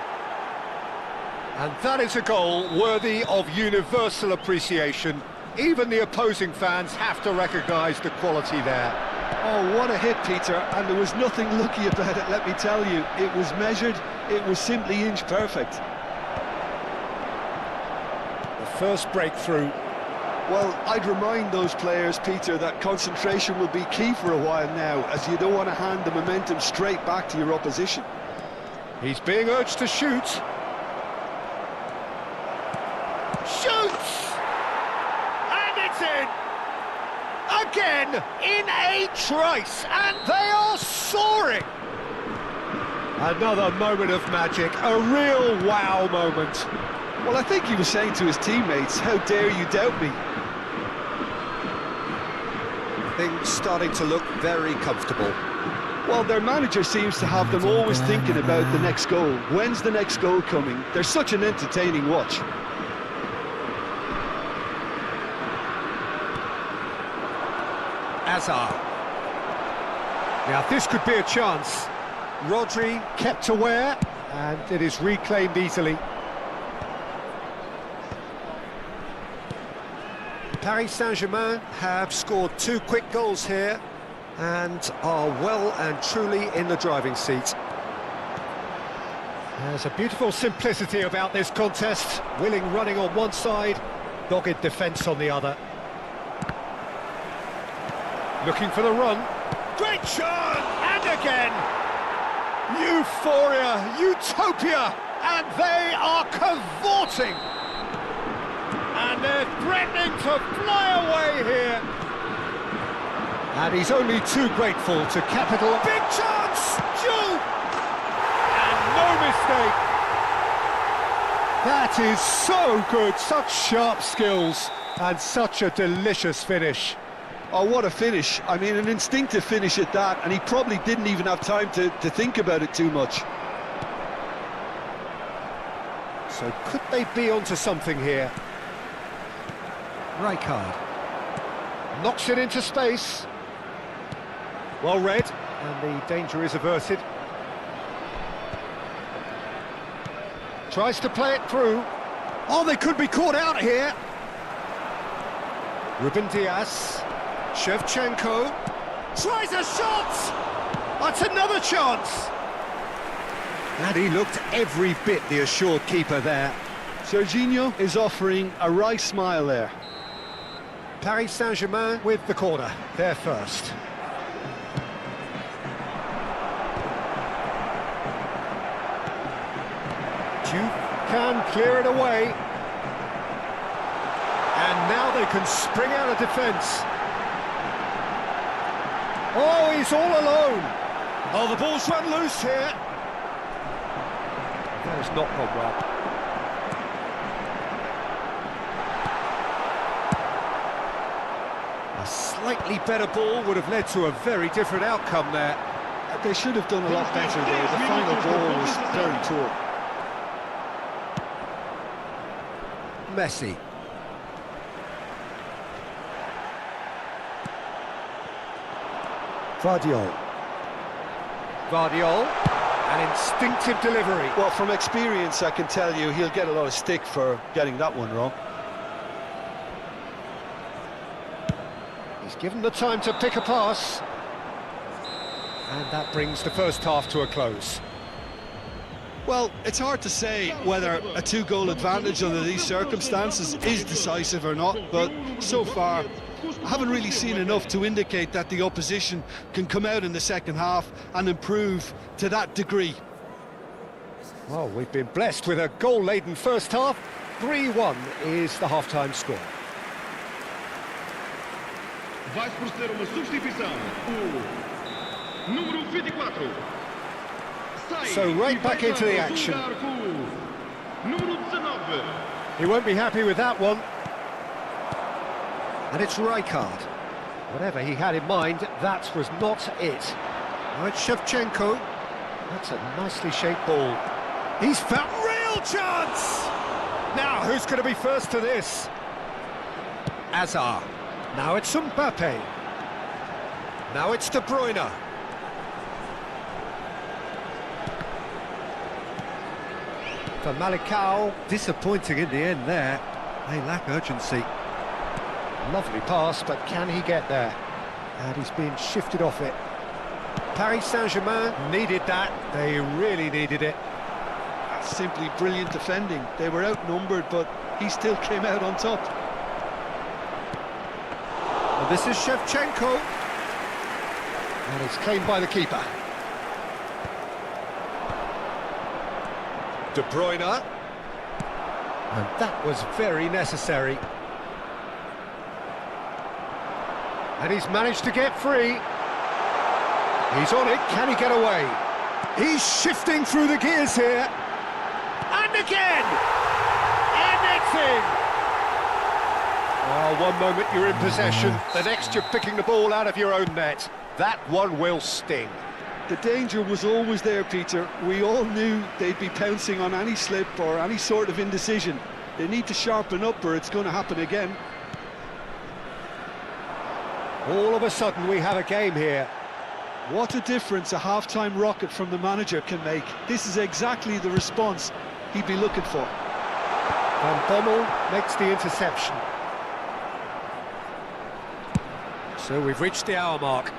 And that is a goal worthy of universal appreciation. Even the opposing fans have to recognise the quality there. Oh, what a hit, Peter, and there was nothing lucky about it, let me tell you. It was measured, it was simply inch perfect. The first breakthrough. Well, I'd remind those players, Peter, that concentration will be key for a while now, as you don't want to hand the momentum straight back to your opposition. He's being urged to shoot. Shoots! And it's in! Again, in a trice, and they are soaring! Another moment of magic, a real wow moment. Well, I think he was saying to his teammates, how dare you doubt me? Things starting to look very comfortable. Well, their manager seems to have them always thinking about the next goal. When's the next goal coming? They're such an entertaining watch. Hazard. Now this could be a chance. Rodri kept aware, and it is reclaimed easily. Paris Saint-Germain have scored 2 quick goals here and are well and truly in the driving seat. There's a beautiful simplicity about this contest. Willing running on one side, dogged defence on the other. Looking for the run. Great shot! And again! Euphoria, utopia! And they are cavorting! And they're threatening to fly away here. And he's only too grateful to capital. Big chance! Shoot! And no mistake! That is so good, such sharp skills, and such a delicious finish. Oh, what a finish. I mean, an instinctive finish at that, and he probably didn't even have time to think about it too much. So could they be onto something here? Rijkaard knocks it into space. Well read, and the danger is averted. Tries to play it through. Oh, they could be caught out here. Ruben Dias. Shevchenko tries a shot! That's another chance! And he looked every bit the assured keeper there. Serginho is offering a wry smile there. Paris Saint-Germain with the corner, they're first. Duke can clear it away. And now they can spring out of defence. Oh, he's all alone. Oh, the ball's run loose here. That has not gone well. A slightly better ball would have led to a very different outcome there. They should have done a lot better there. The final ball was very poor. Messi. Vardiol, an instinctive delivery. Well, from experience, I can tell you he'll get a lot of stick for getting that one wrong. He's given the time to pick a pass. And that brings the first half to a close. Well, it's hard to say whether a 2-goal advantage under these circumstances is decisive or not, but so far I haven't really seen enough to indicate that the opposition can come out in the second half and improve to that degree. Well, we've been blessed with a goal-laden first half. 3-1 is the half-time score. Vai proceder uma substituição. O número 24. So right back into the action. Número 19. He won't be happy with that one. And it's Rijkaard. Whatever he had in mind, that was not it. Right, Shevchenko. That's a nicely shaped ball. He's found real chance! Now, who's going to be first to this? Hazard. Now it's Mbappe. Now it's De Bruyne. For Malicao, disappointing in the end there. They lack urgency. Lovely pass, but can he get there? And he's being shifted off it. Paris Saint-Germain needed that. They really needed it. That's simply brilliant defending. They were outnumbered, but he still came out on top. And this is Shevchenko. And it's claimed by the keeper. De Bruyne. And that was very necessary. And he's managed to get free. He's on it, can he get away? He's shifting through the gears here. And again! And it's in! Oh, one moment you're in possession, the next you're picking the ball out of your own net. That one will sting. The danger was always there, Peter. We all knew they'd be pouncing on any slip or any sort of indecision. They need to sharpen up or it's going to happen again. All of a sudden we have a game here. What a difference a half-time rocket from the manager can make. This is exactly the response he'd be looking for. Van Bommel makes the interception. So we've reached the hour mark.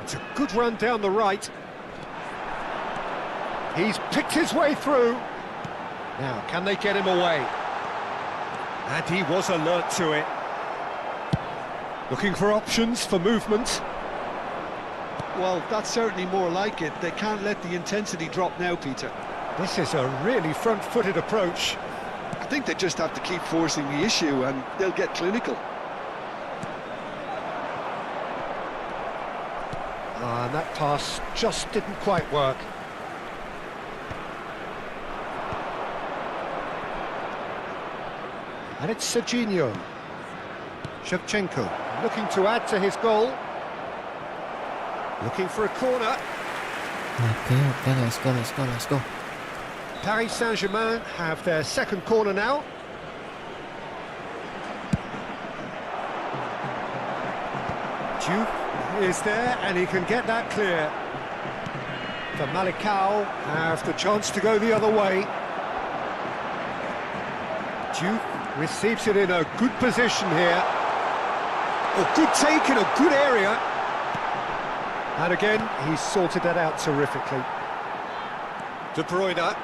It's a good run down the right. He's picked his way through. Now, can they get him away? And he was alert to it. Looking for options for movement. Well, that's certainly more like it. They can't let the intensity drop now, Peter. This is a really front-footed approach. I think they just have to keep forcing the issue and they'll get clinical. And that pass just didn't quite work. And it's Serginho. Shevchenko looking to add to his goal. Looking for a corner. Okay, let's go. Paris Saint-Germain have their second corner now. Duke is there and he can get that clear. The Malicao have the chance to go the other way. Duke receives it in a good position here. A good take in a good area. And again, he's sorted that out terrifically. De Bruyne.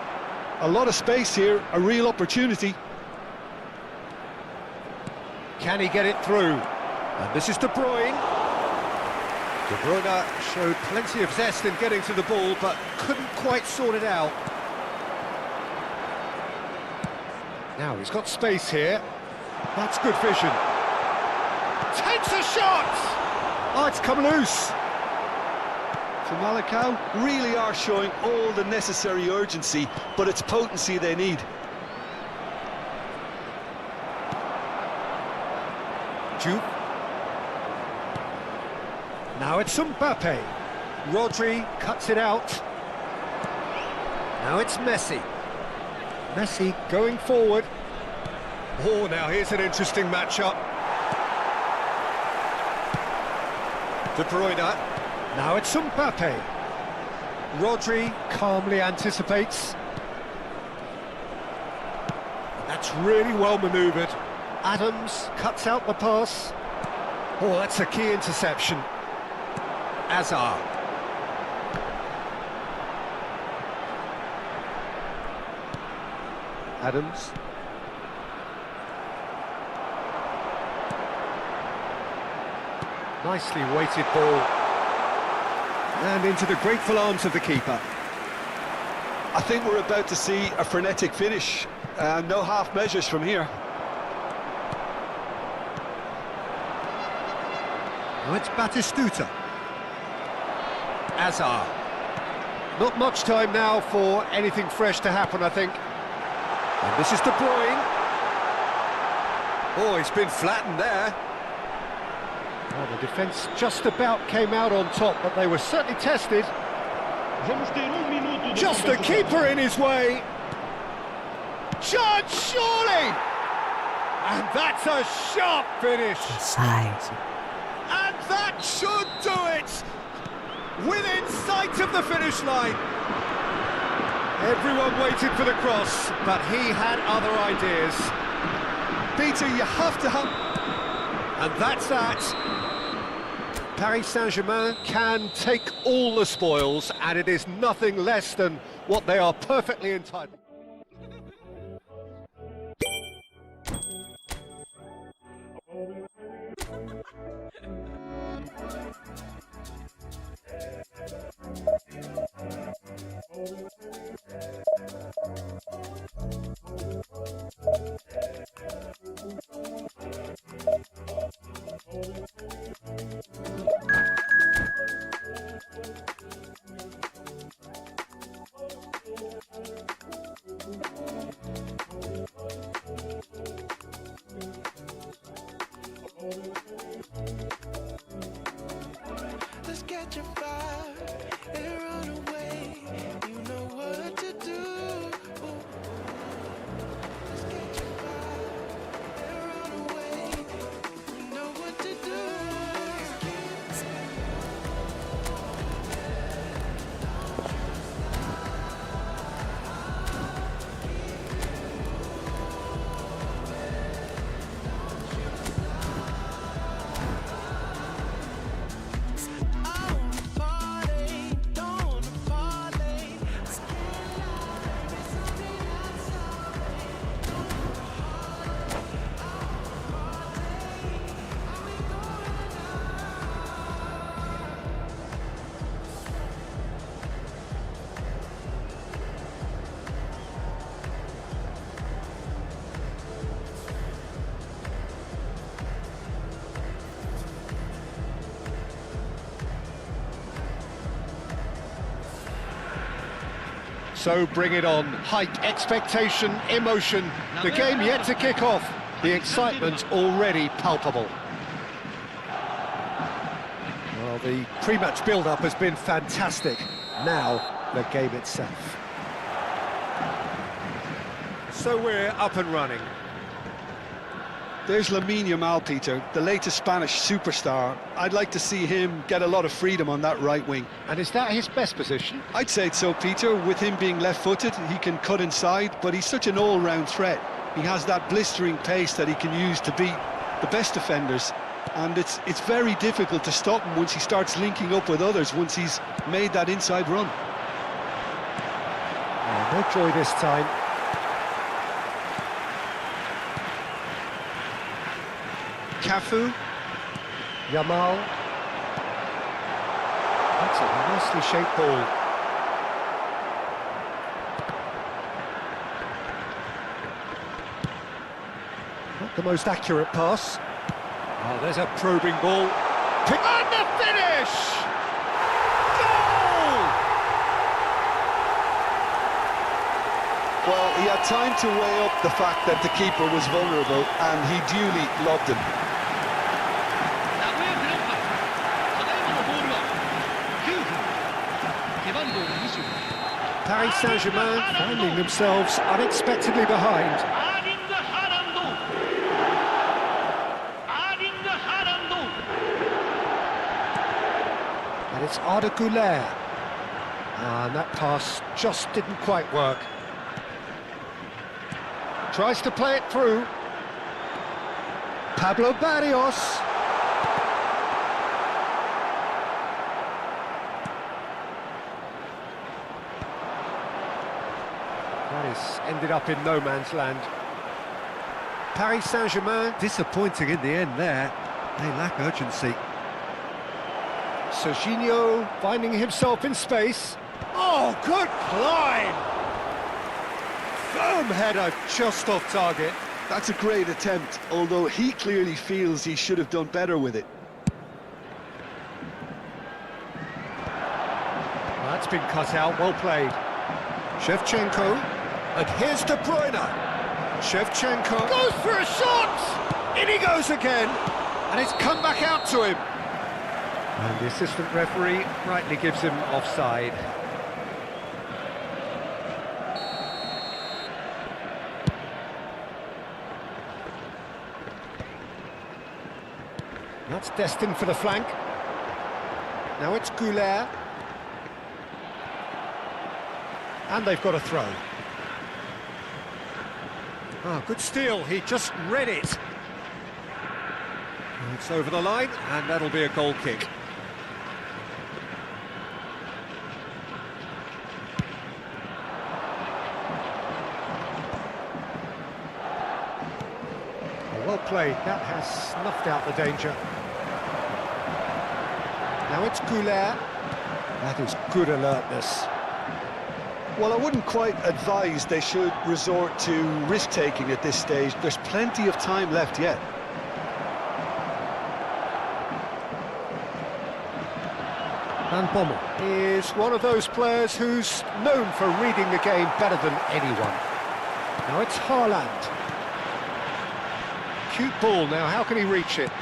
A lot of space here, a real opportunity. Can he get it through? And this is De Bruyne. De Bruyne showed plenty of zest in getting to the ball, but couldn't quite sort it out. Now he's got space here. That's good vision. Takes a shot! Oh, it's come loose. For Malicao, really are showing all the necessary urgency, but it's potency they need. Duke. Now it's Mbappe. Rodri cuts it out. Now it's Messi. Messi going forward. Oh, now here's an interesting matchup. De Bruyne. Now it's Mbappe. Rodri calmly anticipates. That's really well manoeuvred. Adams cuts out the pass. Oh, that's a key interception. Hazard. Adams. Nicely weighted ball. And into the grateful arms of the keeper. I think we're about to see a frenetic finish. No half measures from here. Now it's Batistuta. Hazard. Not much time now for anything fresh to happen, I think. And this is De Bruyne. Oh, he's been flattened there. Well, the defence just about came out on top, but they were certainly tested. Just a keeper in his way. Chance, surely! And that's a sharp finish. Size. And that should do it! Within sight of the finish line. Everyone waited for the cross, but he had other ideas. Peter, you have to have... And that's that. Paris Saint-Germain can take all the spoils, and it is nothing less than what they are perfectly entitled. Let's catch a fire and run away. You know what to do. Let's catch a fire and run away. You know what to do. So bring it on. Hype, expectation, emotion. The game yet to kick off. The excitement already palpable. Well, the pre-match build-up has been fantastic. Now, the game itself. So we're up and running. There's Lamine Yamal, Peter, the latest Spanish superstar. I'd like to see him get a lot of freedom on that right wing. And is that his best position? I'd say so, Peter. With him being left-footed, he can cut inside, but he's such an all-round threat. He has that blistering pace that he can use to beat the best defenders, and it's very difficult to stop him once he starts linking up with others, once he's made that inside run. Oh, no joy this time. Cafu, Yamal. That's a nicely shaped ball. Not the most accurate pass. Oh, there's a probing ball. And the finish! Goal! Well, he had time to weigh up the fact that the keeper was vulnerable, and he duly lobbed him. Paris Saint-Germain finding themselves unexpectedly behind. And it's Arda Güler. And that pass just didn't quite work. Tries to play it through. Pablo Barrios. That is ended up in no man's land. Paris Saint-Germain disappointing in the end there. They lack urgency. Serginho finding himself in space. Oh, good climb! Firm header just off target. That's a great attempt, although he clearly feels he should have done better with it. That's been cut out, well played. Shevchenko, and here's De Bruyne. Shevchenko goes for a shot! In he goes again, and it's come back out to him. And the assistant referee rightly gives him offside. That's destined for the flank. Now it's Goulet. And they've got a throw. Oh, good steal, he just read it. It's over the line, and that'll be a goal kick. Well played, that has snuffed out the danger. Now it's Goulet. That is good alertness. Well, I wouldn't quite advise they should resort to risk-taking at this stage. There's plenty of time left yet. Tanpa is one of those players who's known for reading the game better than anyone. Now it's Haaland. Cute ball now, how can he reach it?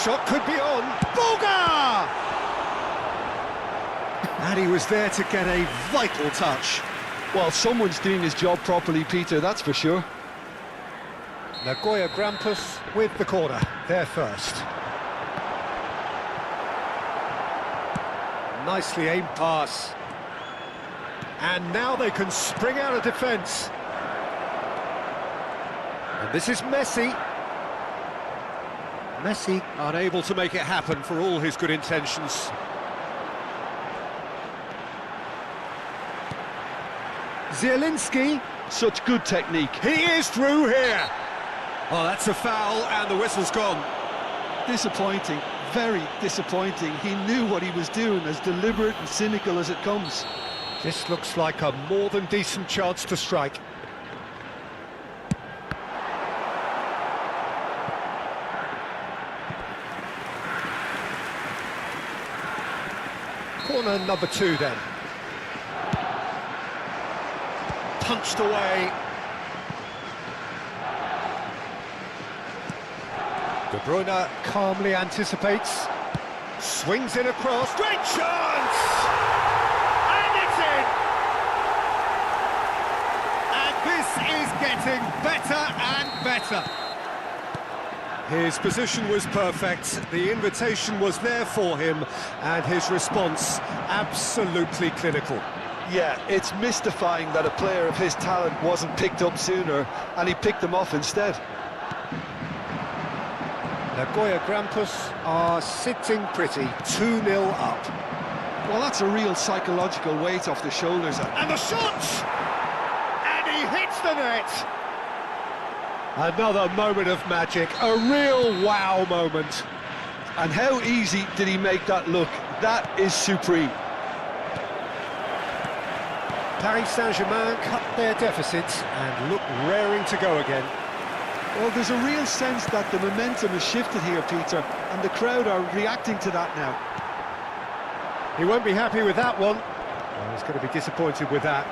Shot could be on. Boga! And he was there to get a vital touch. Well, someone's doing his job properly, Peter, that's for sure. Nagoya Grampus with the corner, there first. Nicely aimed pass. And now they can spring out of defence. And this is Messi. Messi unable to make it happen for all his good intentions. Zielinski. Such good technique. He is through here. Oh, that's a foul, and the whistle's gone. Disappointing, very disappointing. He knew what he was doing, as deliberate and cynical as it comes. This looks like a more than decent chance to strike. Corner number 2 then. Punched away. De Bruyne calmly anticipates. Swings in across. Great chance! And it's in! And this is getting better and better. His position was perfect, the invitation was there for him, and his response absolutely clinical. Yeah, it's mystifying that a player of his talent wasn't picked up sooner, and he picked them off instead. Nagoya Grampus are sitting pretty, 2-0 up. Well, that's a real psychological weight off the shoulders. And the shot! And he hits the net! Another moment of magic, a real wow moment. And how easy did he make that look? That is supreme. Paris Saint-Germain cut their deficit and look raring to go again. Well, there's a real sense that the momentum has shifted here, Peter, and the crowd are reacting to that now. He won't be happy with that one. Well, he's going to be disappointed with that.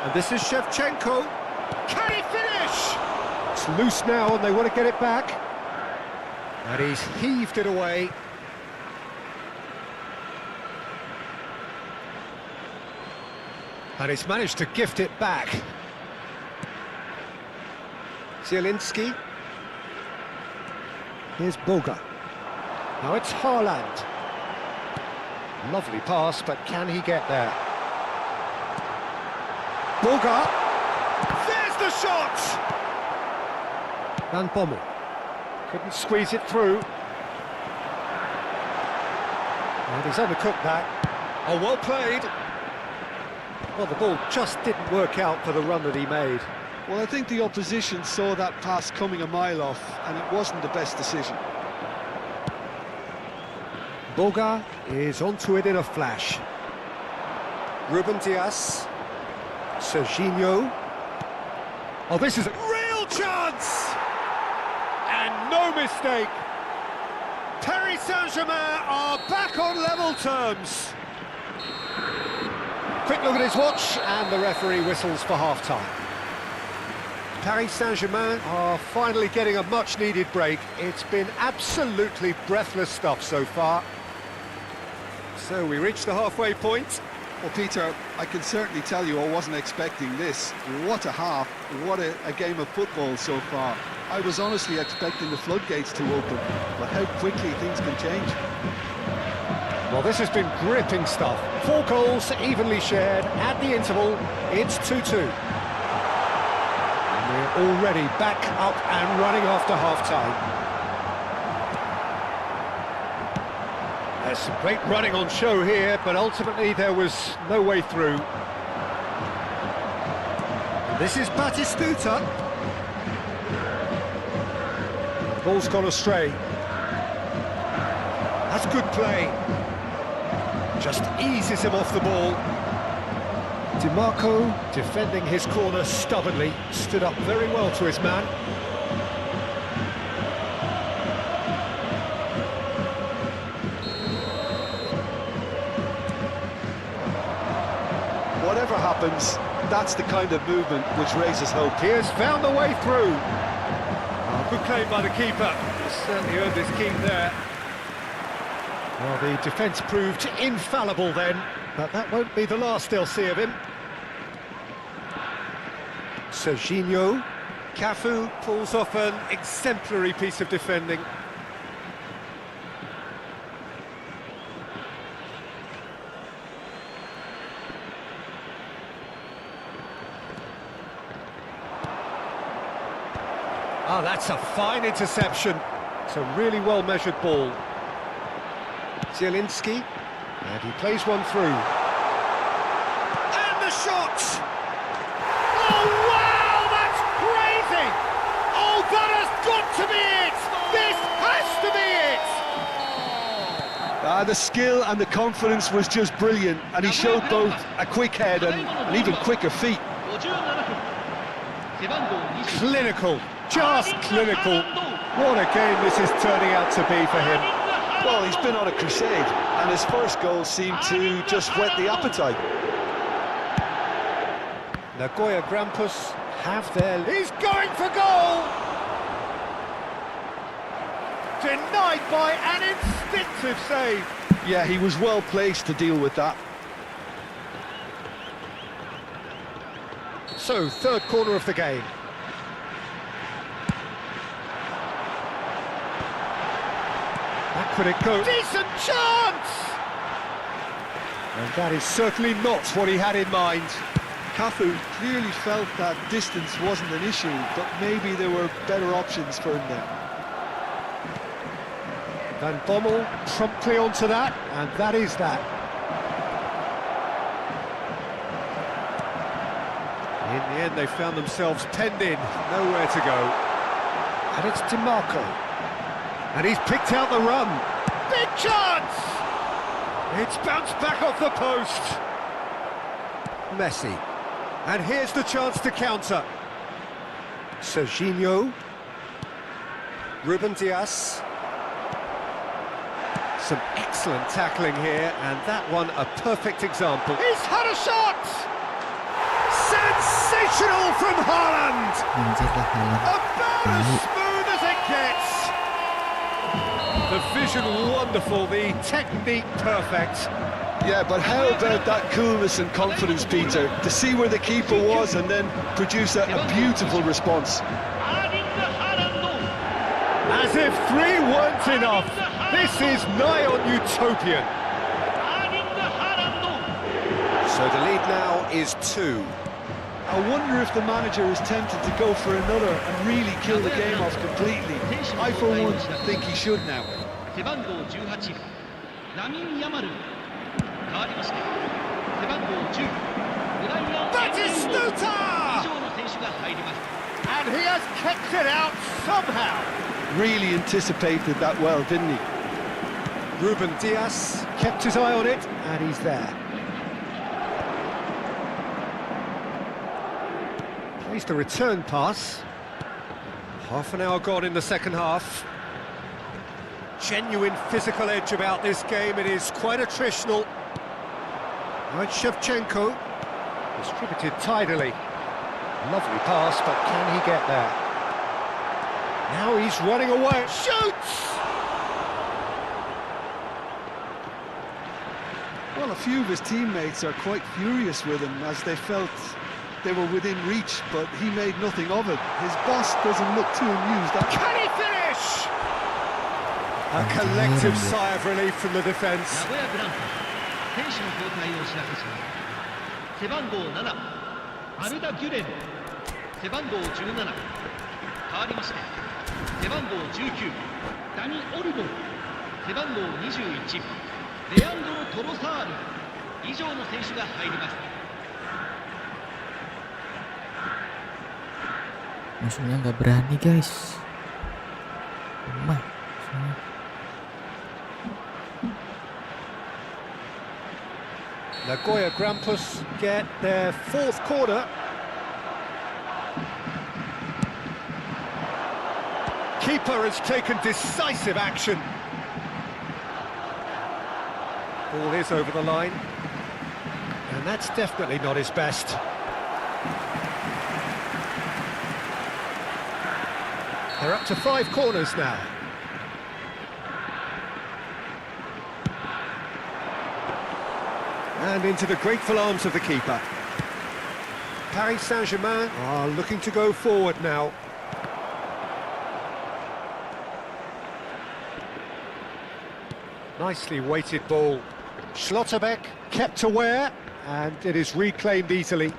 And this is Shevchenko. Can he finish? It's loose now and they want to get it back. And he's heaved it away. And he's managed to gift it back. Zielinski. Here's Boga. Now it's Haaland. Lovely pass, but can he get there? Boga. There's the shot! Van Bommel. Couldn't squeeze it through. And he's undercooked that. Oh, well played. Well, the ball just didn't work out for the run that he made. Well, I think the opposition saw that pass coming a mile off, and it wasn't the best decision. Boga is onto it in a flash. Ruben Dias. Serginho. Oh, this is a real chance! And no mistake. Paris Saint-Germain are back on level terms. Quick look at his watch, and the referee whistles for half-time. Paris Saint-Germain are finally getting a much-needed break. It's been absolutely breathless stuff so far. So we reach the halfway point. Well, Peter, I can certainly tell you I wasn't expecting this. What a half, what a game of football so far. I was honestly expecting the floodgates to open, but how quickly things can change. Well, this has been gripping stuff. 4 goals evenly shared at the interval. It's 2-2. And we're already back up and running after half-time. There's some great running on show here, but ultimately there was no way through. This is Batistuta. Ball's gone astray. That's good play. Just eases him off the ball. DiMarco, defending his corner stubbornly, stood up very well to his man. Whatever happens, that's the kind of movement which raises hope. He has found the way through. Oh, good play by the keeper. He's certainly earned his keep there. Well, the defence proved infallible then, but that won't be the last they'll see of him. Serginho. Cafu pulls off an exemplary piece of defending. Oh, that's a fine interception. It's a really well-measured ball. Zielinski, and he plays one through. And the shot! Oh, wow, that's crazy! Oh, that has got to be it! This has to be it! The skill and the confidence was just brilliant, and he showed both a quick head and even quicker feet. Clinical, just clinical. What a game this is turning out to be for him. Well, he's been on a crusade, and his first goal seemed to just whet the appetite. Nagoya Grampus have their... He's going for goal! Denied by an instinctive save. Yeah, he was well placed to deal with that. So, third corner of the game. Back would it go? Decent chance! And that is certainly not what he had in mind. Cafu clearly felt that distance wasn't an issue, but maybe there were better options for him there. Van Bommel promptly onto that, and that is that. In the end, they found themselves penned in, nowhere to go. And it's DiMarco. And he's picked out the run. Big chance! It's bounced back off the post. Messi. And here's the chance to counter. Serginho. Ruben Dias. Some excellent tackling here, and that one a perfect example. He's had a shot! Sensational from Haaland! Anjir lah Haaland. About as smooth as it gets! The vision wonderful, the technique perfect. Yeah, but how about that coolness and confidence, Peter, to see where the keeper was and then produce a beautiful response. As if 3 weren't enough, this is nigh on utopian. So the lead now is 2. I wonder if the manager is tempted to go for another and really kill the game off completely. I, for one, think he should now. Batistuta! And he has kept it out somehow. Really anticipated that well, didn't he? Ruben Dias kept his eye on it, and he's there. Plays the return pass. Half an hour gone in the second half. Genuine physical edge about this game. It is quite attritional. Right, Shevchenko distributed tidily. Lovely pass, but can he get there? Now he's running away. Shoots! Well, a few of his teammates are quite furious with him as they felt they were within reach, but he made nothing of it. His boss doesn't look too amused. Can he finish? A collective sigh of relief from the defence. 名古屋グランパ選手の交代を知らせします。背番号7アルダ・ギュレン、背番号17変わりまして背番号19ダニ・オルボン、背番号21レアンドロ・トロサール、以上の選手が入ります。 Musuhnya nggak berani guys, lemah musuhnya. Nagoya Grampus get their fourth corner. Keeper has taken decisive action. Ball is over the line, and that's definitely not his best. They're up to 5 corners now. And into the grateful arms of the keeper. Paris Saint-Germain are looking to go forward now. Nicely weighted ball. Schlotterbeck kept aware, and it is reclaimed easily.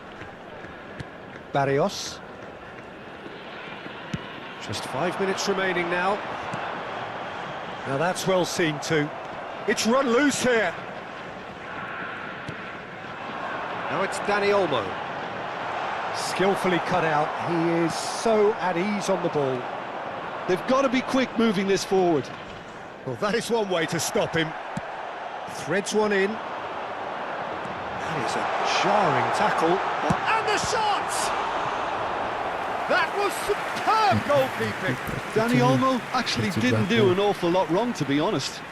Barrios. Just 5 minutes remaining now. Now that's well seen too. It's run loose here. Now it's Dani Olmo. Skillfully cut out. He is so at ease on the ball. They've got to be quick moving this forward. Well, that is one way to stop him. Threads one in. That is a jarring tackle. And the shot! That was superb goalkeeping. Dani Olmo actually didn't do an awful lot wrong, to be honest.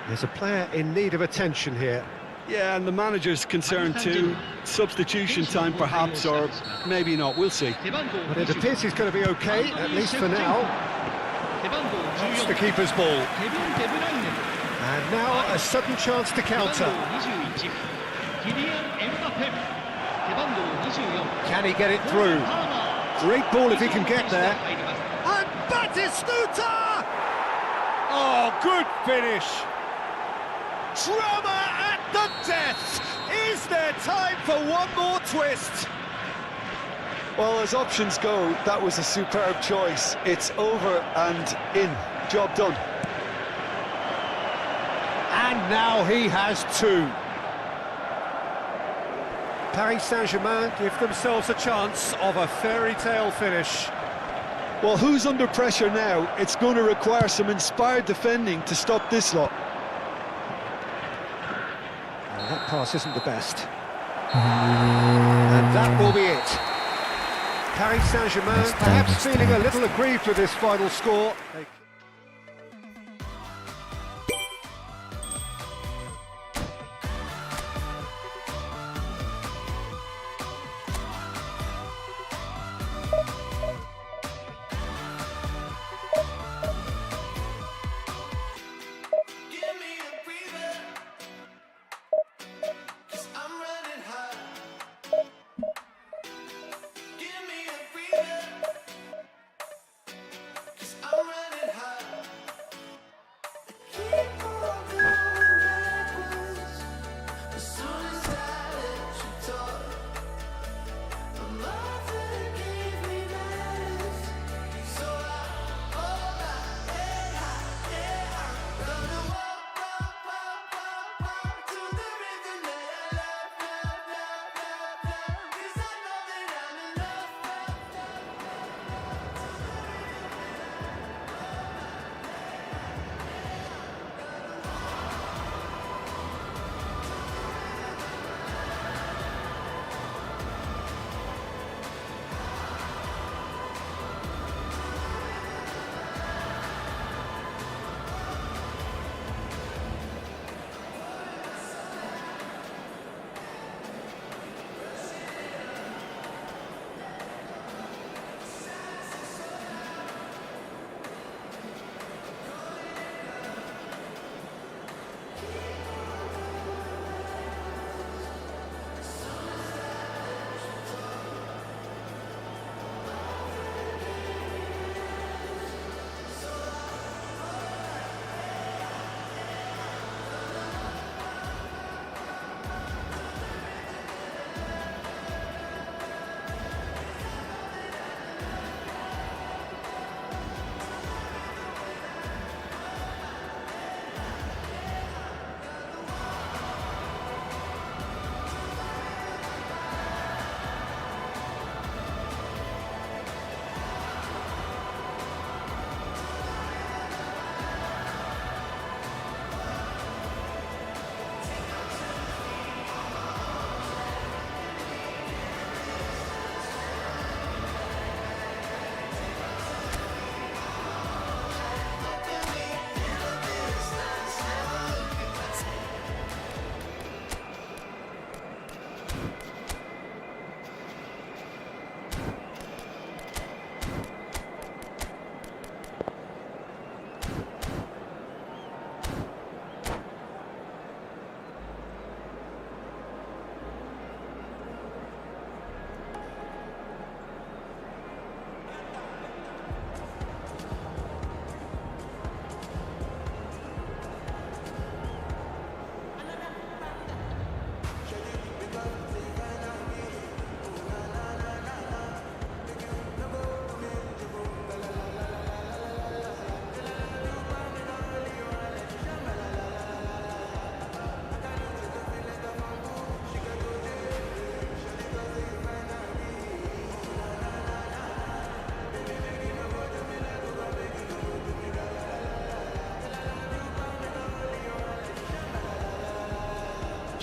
There's a player in need of attention here. Yeah, and the manager's concerned too. Substitution time perhaps, or maybe not, we'll see. But it appears he's going to be okay, at least for now. That's the keeper's ball. And now a sudden chance to counter. Can he get it through? Great ball if he can get there. And Batistuta! Oh, good finish. Drama at the death! Is there time for one more twist? Well, as options go, that was a superb choice. It's over and in. Job done. And now he has 2. Paris Saint-Germain give themselves a chance of a fairy tale finish. Well, who's under pressure now? It's going to require some inspired defending to stop this lot. Well, that pass isn't the best. And that will be it. Paris Saint-Germain perhaps feeling a little aggrieved with this final score. Give me a breather, 'cause I'm running hot. Give me a breather, 'cause I'm running hot.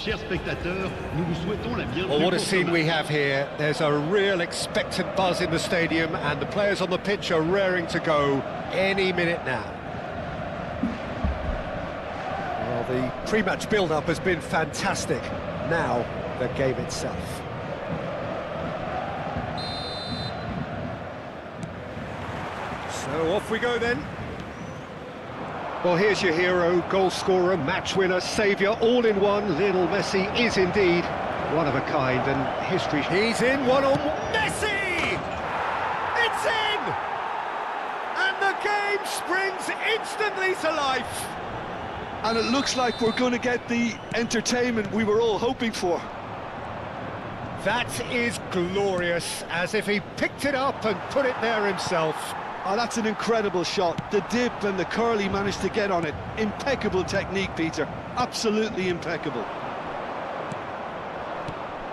Chers spectateurs, nous vous souhaitons la bienvenue. Well, what a pour ce scene we match. have here. There's a real expectant buzz in the stadium, and the players on the pitch are raring to go any minute now. Well, the pre-match build-up has been fantastic. Now, the game itself. So off we go then. Well, here's your hero, goal scorer, match winner, saviour, all in one. Lionel Messi is indeed one of a kind, and history. He's in, one on Messi! It's in! And the game springs instantly to life. And it looks like we're going to get the entertainment we were all hoping for. That is glorious, as if he picked it up and put it there himself. Oh, that's an incredible shot. The dip and the curl he managed to get on it. Impeccable technique, Peter. Absolutely impeccable.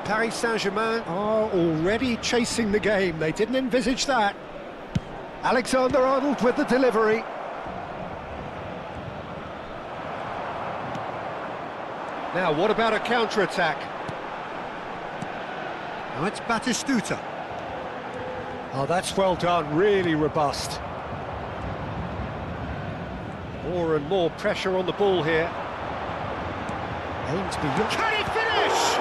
Paris Saint-Germain are already chasing the game. They didn't envisage that. Alexander-Arnold with the delivery. Now, what about a counter-attack? Now it's Batistuta. Oh, that's well done, really robust. More and more pressure on the ball here. Aims beyond. Can he finish?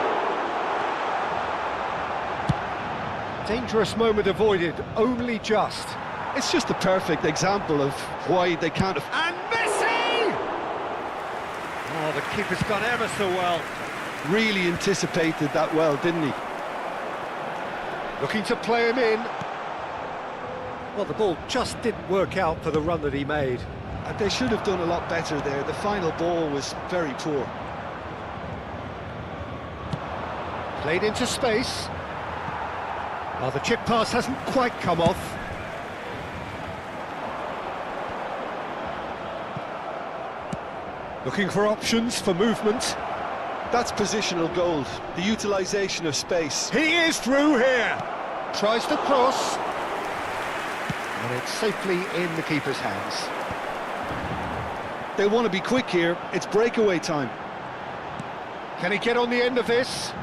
Dangerous moment avoided, only just. It's just a perfect example of why they can't... And Messi! Oh, the keeper's done ever so well. Really anticipated that well, didn't he? Looking to play him in. Well, the ball just didn't work out for the run that he made. They should have done a lot better there. The final ball was very poor. Played into space. Oh, the chip pass hasn't quite come off. Looking for options for movement. That's positional gold, the utilisation of space. He is through here. Tries to cross. And it's safely in the keeper's hands. They want to be quick here. It's breakaway time. Can he get on the end of this?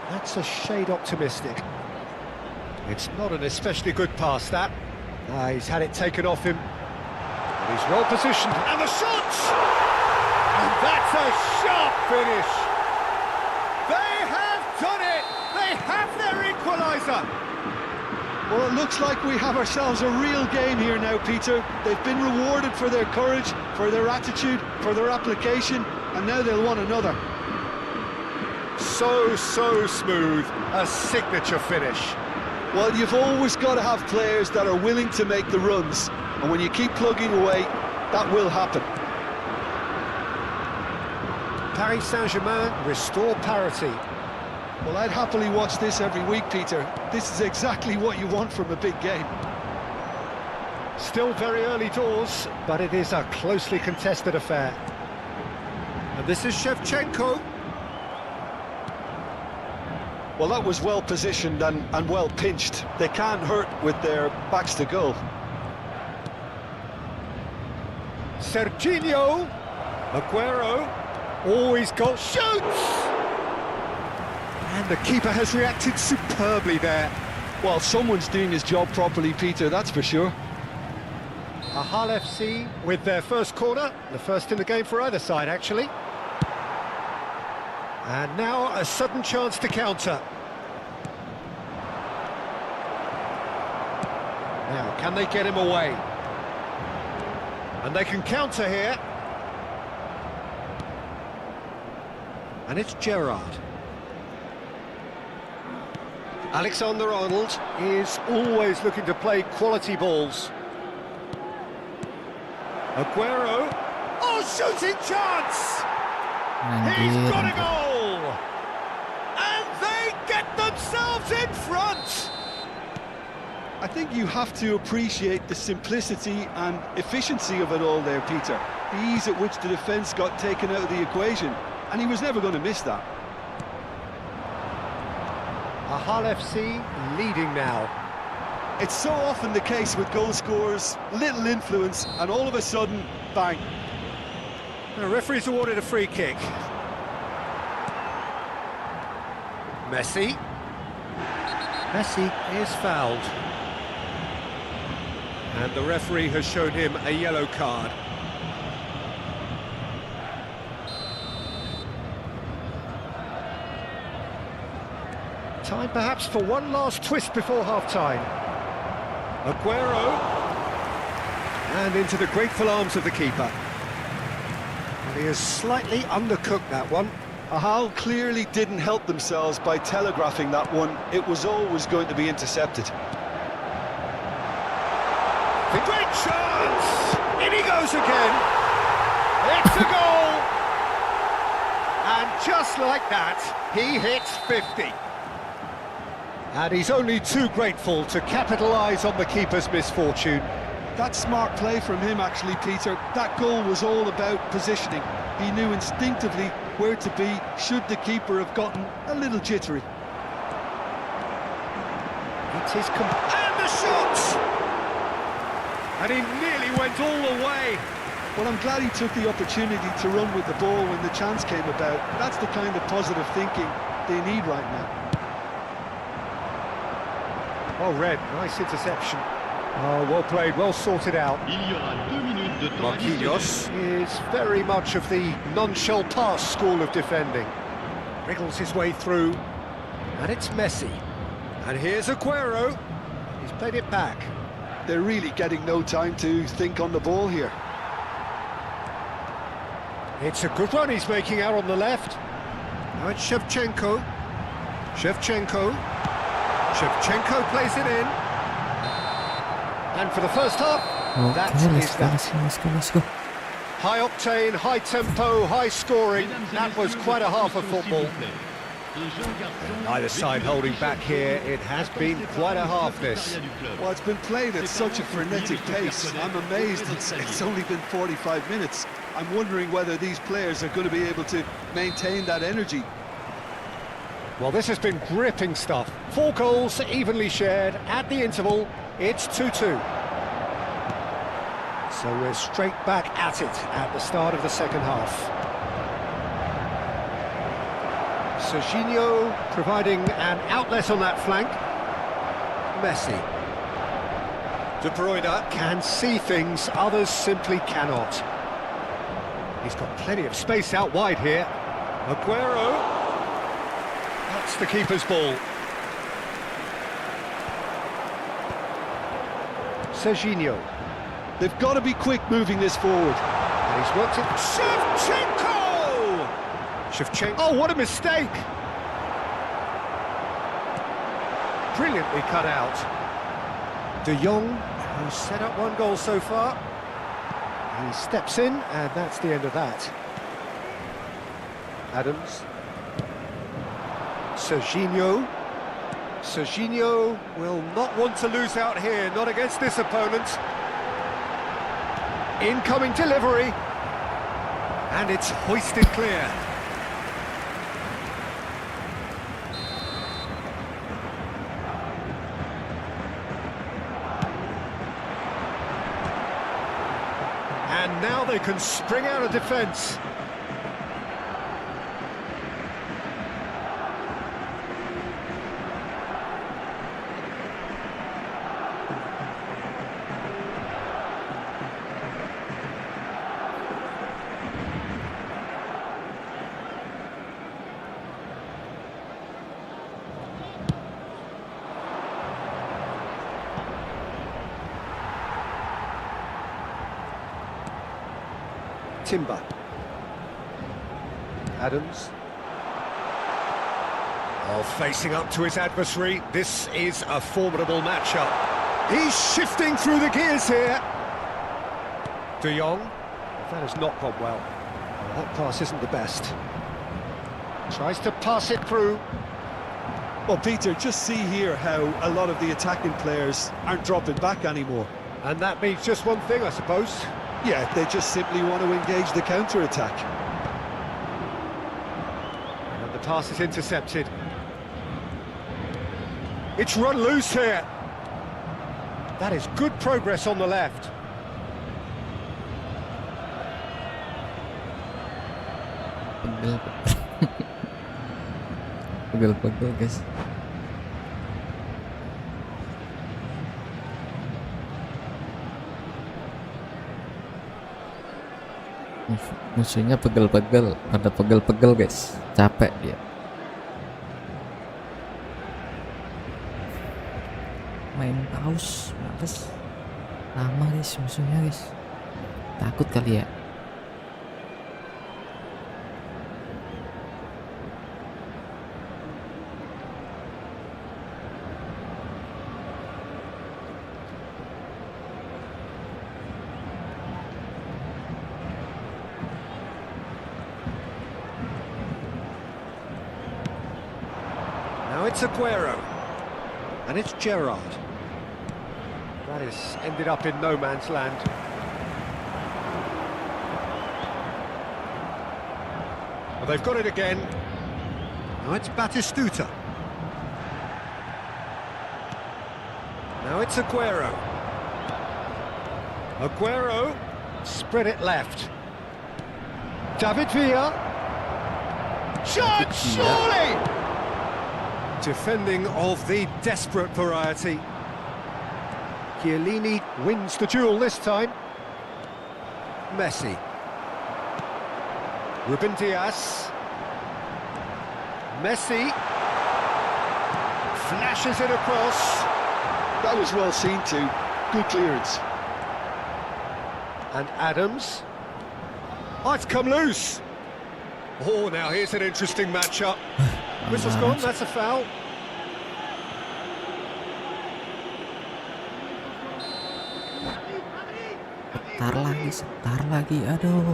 That's a shade optimistic. It's not an especially good pass, that. He's had it taken off him. But he's well positioned. And the shot! And that's a sharp finish. They have done it! They have their equaliser! Well, it looks like we have ourselves a real game here now, Peter. They've been rewarded for their courage, for their attitude, for their application, and now they'll want another. So smooth, a signature finish. Well, you've always got to have players that are willing to make the runs, and when you keep plugging away, that will happen. Paris Saint-Germain restore parity. Well, I'd happily watch this every week, Peter. This is exactly what you want from a big game. Still very early doors, but it is a closely contested affair. And this is Shevchenko. Well, that was well positioned and well pinched. They can't hurt with their backs to goal. Serginho. Aguero. Always got shoots! And the keeper has reacted superbly there. Well, someone's doing his job properly, Peter, that's for sure. Ahal FC with their first corner, the first in the game for either side, actually. And now a sudden chance to counter. Now, can they get him away? And they can counter here. And it's Gerrard. Alexander-Arnold is always looking to play quality balls. Aguero. Oh, shooting chance! He's got a goal! And they get themselves in front! I think you have to appreciate the simplicity and efficiency of it all there, Peter. The ease at which the defence got taken out of the equation, and he was never going to miss that. Ahal FC leading now. It's so often the case with goal scorers, little influence, and all of a sudden, bang. The referee's awarded a free kick. Messi. Messi is fouled. And the referee has shown him a yellow card. Time perhaps for one last twist before half-time. Aguero. And into the grateful arms of the keeper. And he has slightly undercooked that one. Hull clearly didn't help themselves by telegraphing that one. It was always going to be intercepted. The great chance! In he goes again. It's a goal! And just like that, he hits 50. And he's only too grateful to capitalise on the keeper's misfortune. That's smart play from him, actually, Peter. That goal was all about positioning. He knew instinctively where to be should the keeper have gotten a little jittery. It is and the shot! And he nearly went all the way. Well, I'm glad he took the opportunity to run with the ball when the chance came about. That's the kind of positive thinking they need right now. Oh, Red, nice interception. Oh, well played, well sorted out. Il y aura 2 minutes de temps Marquinhos additionnel. is very much of the non-shell pass school of defending. Wriggles his way through, and it's Messi. And here's Aguero. He's played it back. They're really getting no time to think on the ball here. It's a good run he's making out on the left. Now it's Shevchenko. Shevchenko plays it in. And for the first half, that is that. Let's go. High octane, high tempo, high scoring. That was quite a half of football. Neither side holding back here. It has been quite a half this. Well, it's been played at such a frenetic pace. I'm amazed it's only been 45 minutes. I'm wondering whether these players are going to be able to maintain that energy. Well, this has been gripping stuff. 4 goals evenly shared at the interval. It's 2-2. So we're straight back at it at the start of the second half. Serginho providing an outlet on that flank. Messi. De Bruyne can see things others simply cannot. He's got plenty of space out wide here. Aguero. That's the keeper's ball. Serginho. They've got to be quick moving this forward. And he's worked it. Shevchenko! Oh, what a mistake! Brilliantly cut out. De Jong, who's set up 1 goal so far. He steps in, and that's the end of that. Adams. Serginho. Serginho will not want to lose out here, not against this opponent. Incoming delivery. And it's hoisted clear. And now they can spring out of defence. Timber. Adams. Oh, facing up to his adversary. This is a formidable matchup. He's shifting through the gears here. De Jong. That has not gone well. That pass isn't the best. Tries to pass it through. Well, Peter, just see here how a lot of the attacking players aren't dropping back anymore. And that means just one thing, I suppose. Yeah, they just simply want to engage the counter-attack. And the pass is intercepted. It's run loose here. That is good progress on the left. Pegel-pegel guys. Musuhnya pegel-pegel, pada pegel-pegel guys, capek dia. Main paus, males. Lama guys musuhnya guys. Takut kali ya. Now it's Aguero. And it's Gerrard. That has ended up in no man's land. Well, they've got it again. Now it's Batistuta. Now it's Aguero. Aguero spread it left. David Villa. Shot, surely! Defending of the desperate variety. Chiellini wins the duel this time. Messi. Ruben Diaz. Messi. Flashes it across. That was well seen too. Good clearance. And Adams. Oh, it's come loose. Oh, now here's an interesting matchup. Whistle's gone, that's a foul. Sebentar lagi, aduh.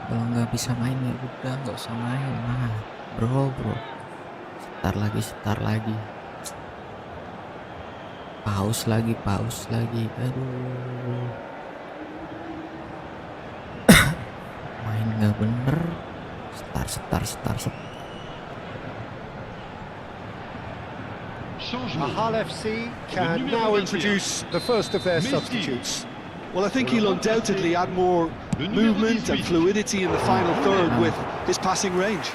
Kalau nggak bisa main ya udah nggak usah main. Nah, bro. Sebentar lagi. Paus lagi. Aduh. Main nggak bener. Sebentar. Ahal FC can now introduce the first of their substitutes. Well, I think he'll undoubtedly add more movement and fluidity in the final third with his passing range.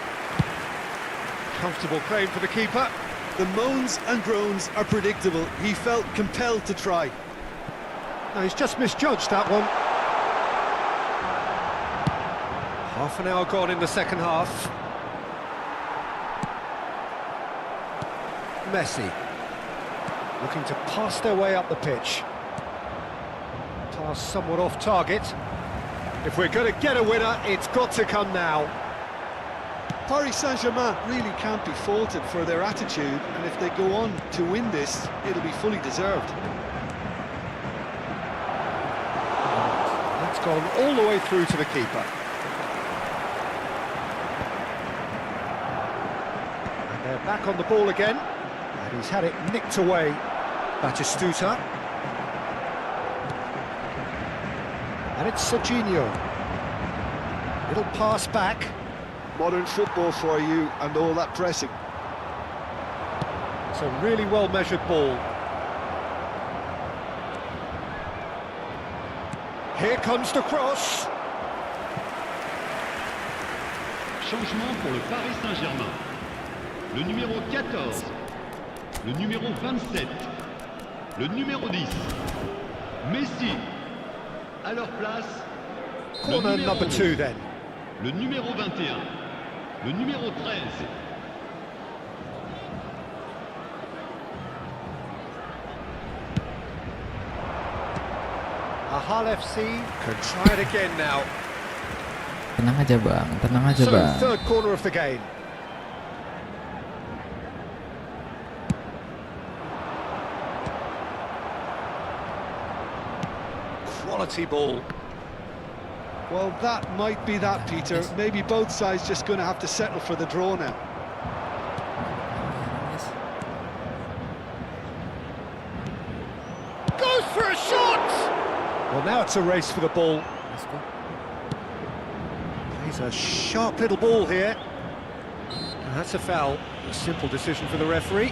Comfortable claim for the keeper. The moans and groans are predictable. He felt compelled to try. No, he's just misjudged that one. Half an hour gone in the second half. Messi looking to pass their way up the pitch. Pass somewhat off target. If we're going to get a winner, it's got to come now. Paris Saint-Germain really can't be faulted for their attitude, and if they go on to win this, it'll be fully deserved. That's gone all the way through to the keeper. And they're back on the ball again. And he's had it nicked away. Batistuta. And it's Serginho. Little pass back. Modern football for you and all that pressing. It's a really well-measured ball. Here comes the cross. Changement pour le Paris Saint-Germain. Le numéro 14, le numéro 27, le numéro 10. Messi. À leur place, Corner number 2 then. le numéro 21, le numéro 13. Ahal FC can try it again now. Tenang aja So, bang. third corner of the game. Quality ball. Well, that might be that, Peter. Maybe both sides just going to have to settle for the draw now. Goes for a shot! Well, now it's a race for the ball. Plays a sharp little ball here. And that's a foul. A simple decision for the referee.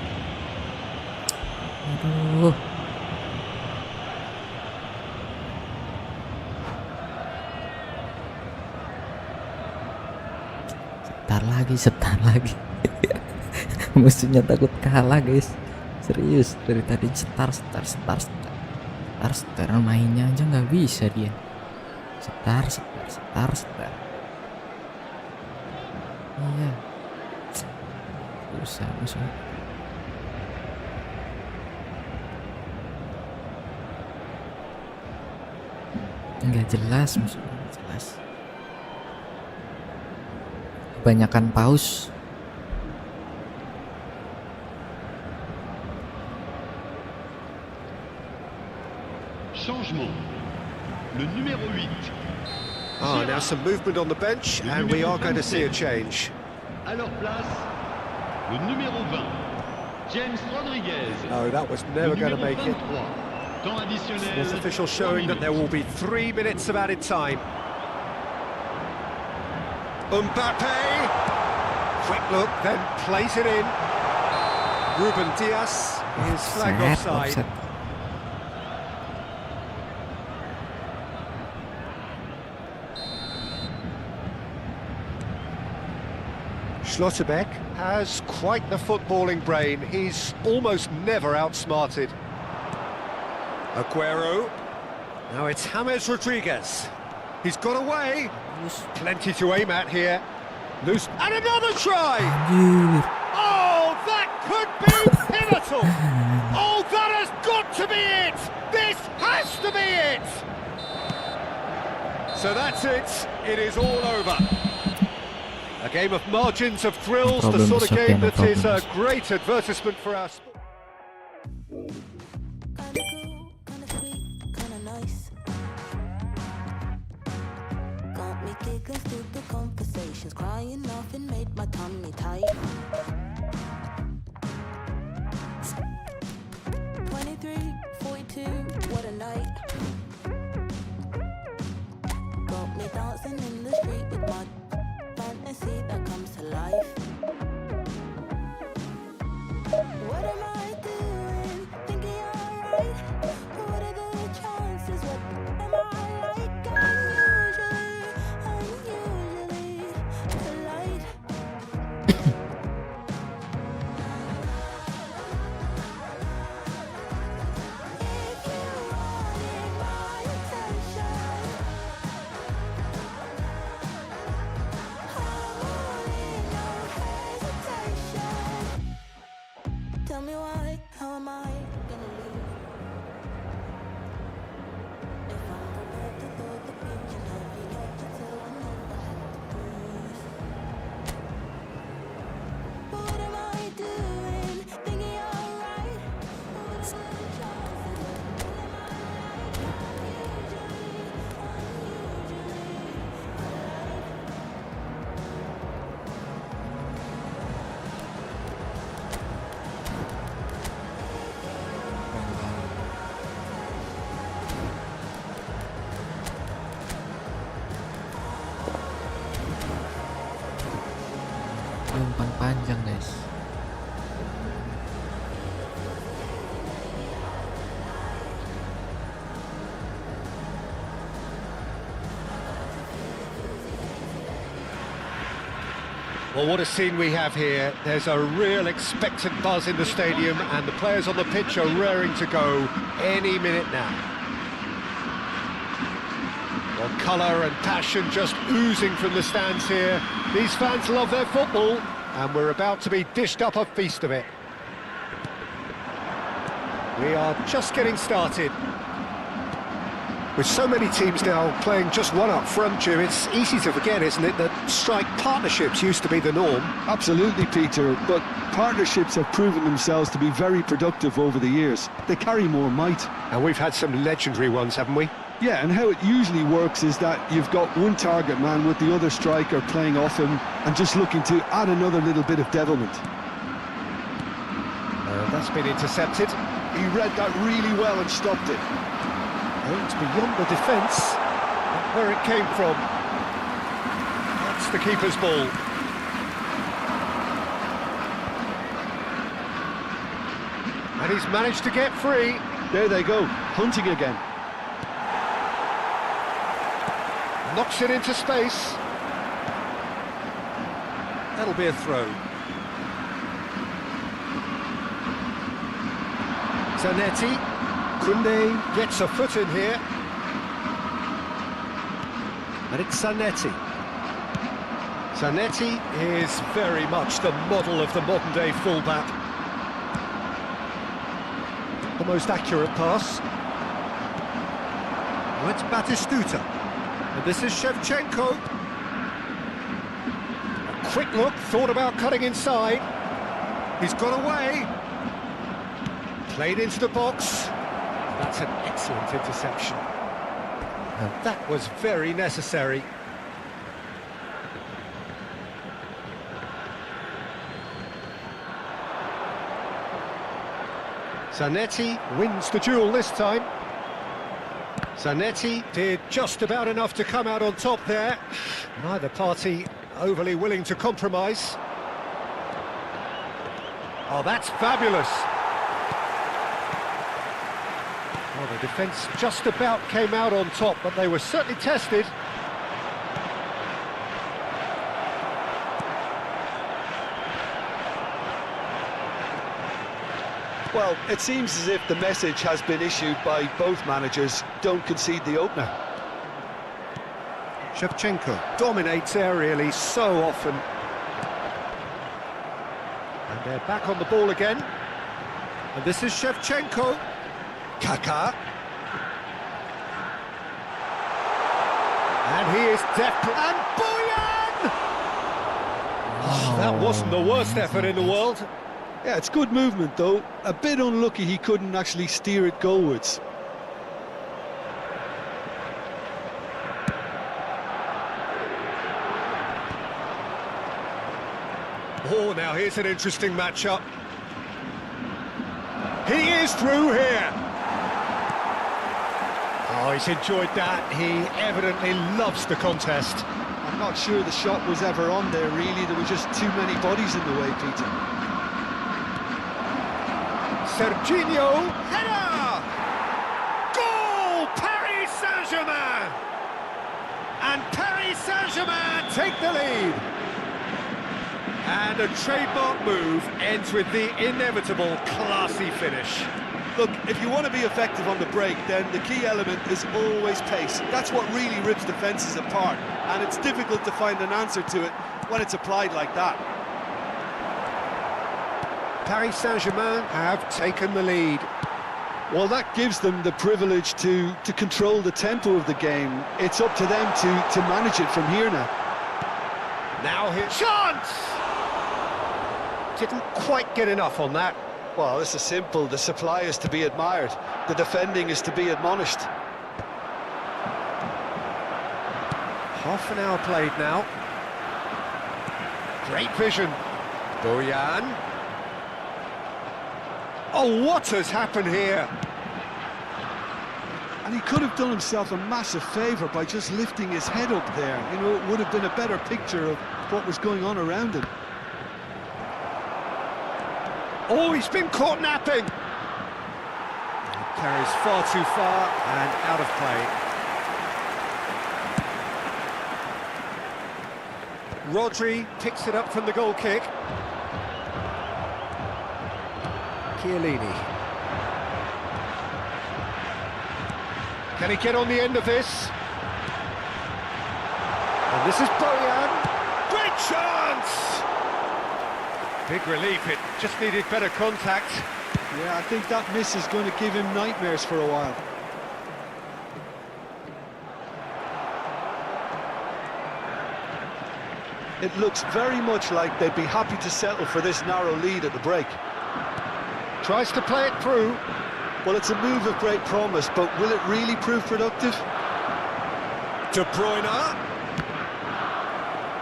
Aduh. Sebentar lagi. Musuhnya takut kalah guys, serius. Dari tadi setar mainnya aja nggak bisa dia. Setar. Iya, susah musuhnya. Nggak jelas musuhnya, nggak jelas. Kebanyakan paus. Changement. Le numéro 8. Ah, now some movement on the bench, and we are going to see a change. À leur place, le numéro 20. James Rodriguez. No, that was Le never going to numéro make it. 23. Temps additionnel. This official 3 showing that there will minutes. be 3 minutes of added time. Mbappe, quick look, then plays it in. Ruben Diaz is flagged offside. Schlotterbeck has quite the footballing brain. He's almost never outsmarted. Aguero. Now it's James Rodriguez. He's got away. Plenty to aim at here. Loose. And another try! Anjir. Oh, that could be pivotal! Oh, that has got to be it! This has to be it! So that's it. It is all over. A game of margins of thrills, the sort of game that is a great advertisement for us. Kinda cool, kinda sweet, kinda nice. Got me giggling, stupid conversations, crying, laughing, made my tummy tight. 23, 42, what a night. Got me dancing in the street with my fantasy that comes to life. What am I doing? Thinking alright. What are the chances? What am I like? Unusually polite. If you wanted my attention, I'm all in, no hesitation. Tell me why, how am I gonna lose? If I'm prepared to throw the pitch and heavy left it so I never had to bruise. But what am I doing? Thinking alright. What are the chances? What am I like? Unusually polite. Umpan panjang guys. Well, what a scene we have here. There's a real expectant buzz in the stadium, and the players on the pitch are raring to go any minute now. Well, colour and passion just oozing from the stands here. These fans love their football, and we're about to be dished up a feast of it. We are just getting started. With so many teams now playing just one up front, Jim, it's easy to forget, isn't it, that strike partnerships used to be the norm. Absolutely, Peter, but partnerships have proven themselves to be very productive over the years. They carry more might. And we've had some legendary ones, haven't we? Yeah, and how it usually works is that you've got one target man with the other striker playing off him and just looking to add another little bit of devilment. That's been intercepted. He read that really well and stopped it. Oh, it's beyond the defence. Not where it came from. That's the keeper's ball. And he's managed to get free. There they go, hunting again. Knocks it into space. That'll be a throw. Zanetti. Kunde gets a foot in here. And it's Zanetti. Zanetti is very much the model of the modern-day fullback. The most accurate pass. Now it's Batistuta. And this is Shevchenko. A quick look, thought about cutting inside. He's gone away. Played into the box. That's an excellent interception. And that was very necessary. Zanetti wins the duel this time. Zanetti did just about enough to come out on top there. Neither party overly willing to compromise. Oh, that's fabulous. Well, the defence just about came out on top, but they were certainly tested. Well, it seems as if the message has been issued by both managers: don't concede the opener. Shevchenko dominates aerially so often. And they're back on the ball again. And this is Shevchenko. Kaká. And he is deft. And Boyan! Oh, that wasn't the worst effort in the world. Yeah, it's good movement though. A bit unlucky he couldn't actually steer it goalwards. Oh, now here's an interesting matchup. He is through here. Oh, he's enjoyed that. He evidently loves the contest. I'm not sure the shot was ever on there, really. There were just too many bodies in the way, Peter. Serginho, header! Goal! Paris Saint-Germain! And Paris Saint-Germain take the lead. And a trademark move ends with the inevitable classy finish. Look, if you want to be effective on the break, then the key element is always pace. That's what really rips defences apart, and it's difficult to find an answer to it when it's applied like that. Paris Saint-Germain have taken the lead. Well, that gives them the privilege to control the tempo of the game. It's up to them to manage it from here now. Now here's chance! Didn't quite get enough on that. Well, this is simple. The supply is to be admired. The defending is to be admonished. Half an hour played now. Great vision. Boyan. Oh, what has happened here? And he could have done himself a massive favour by just lifting his head up there. You know, it would have been a better picture of what was going on around him. Oh, he's been caught napping. He carries far too far and out of play. Rodri picks it up from the goal kick. Chiellini. Can he get on the end of this? And this is Boyan. Great chance! Big relief, it just needed better contact. Yeah, I think that miss is going to give him nightmares for a while. It looks very much like they'd be happy to settle for this narrow lead at the break. Tries to play it through. Well, it's a move of great promise, but will it really prove productive? De Bruyne.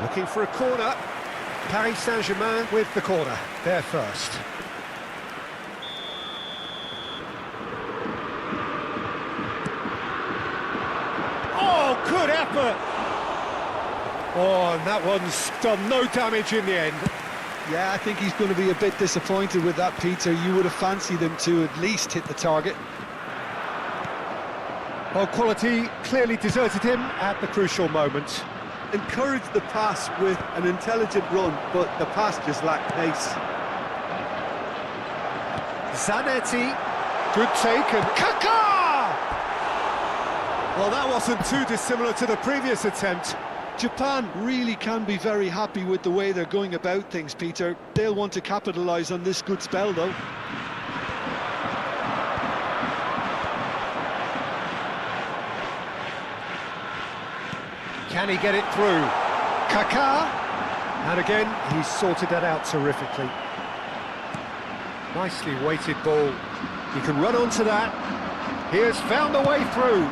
Looking for a corner. Paris Saint-Germain with the corner. They're first. Oh, good effort! Oh, and that one's done no damage in the end. Yeah, I think he's going to be a bit disappointed with that, Peter. You would have fancied him to at least hit the target. Well, quality clearly deserted him at the crucial moment. Encouraged the pass with an intelligent run, but the pass just lacked pace. Zanetti, Good take, and Kaká! Well, that wasn't too dissimilar to the previous attempt. Japan really can be very happy with the way they're going about things, Peter. They'll want to capitalise on this good spell, though. Can he get it through? Kaká! And again, he's sorted that out terrifically. Nicely weighted ball. He can run onto that. He has found a way through.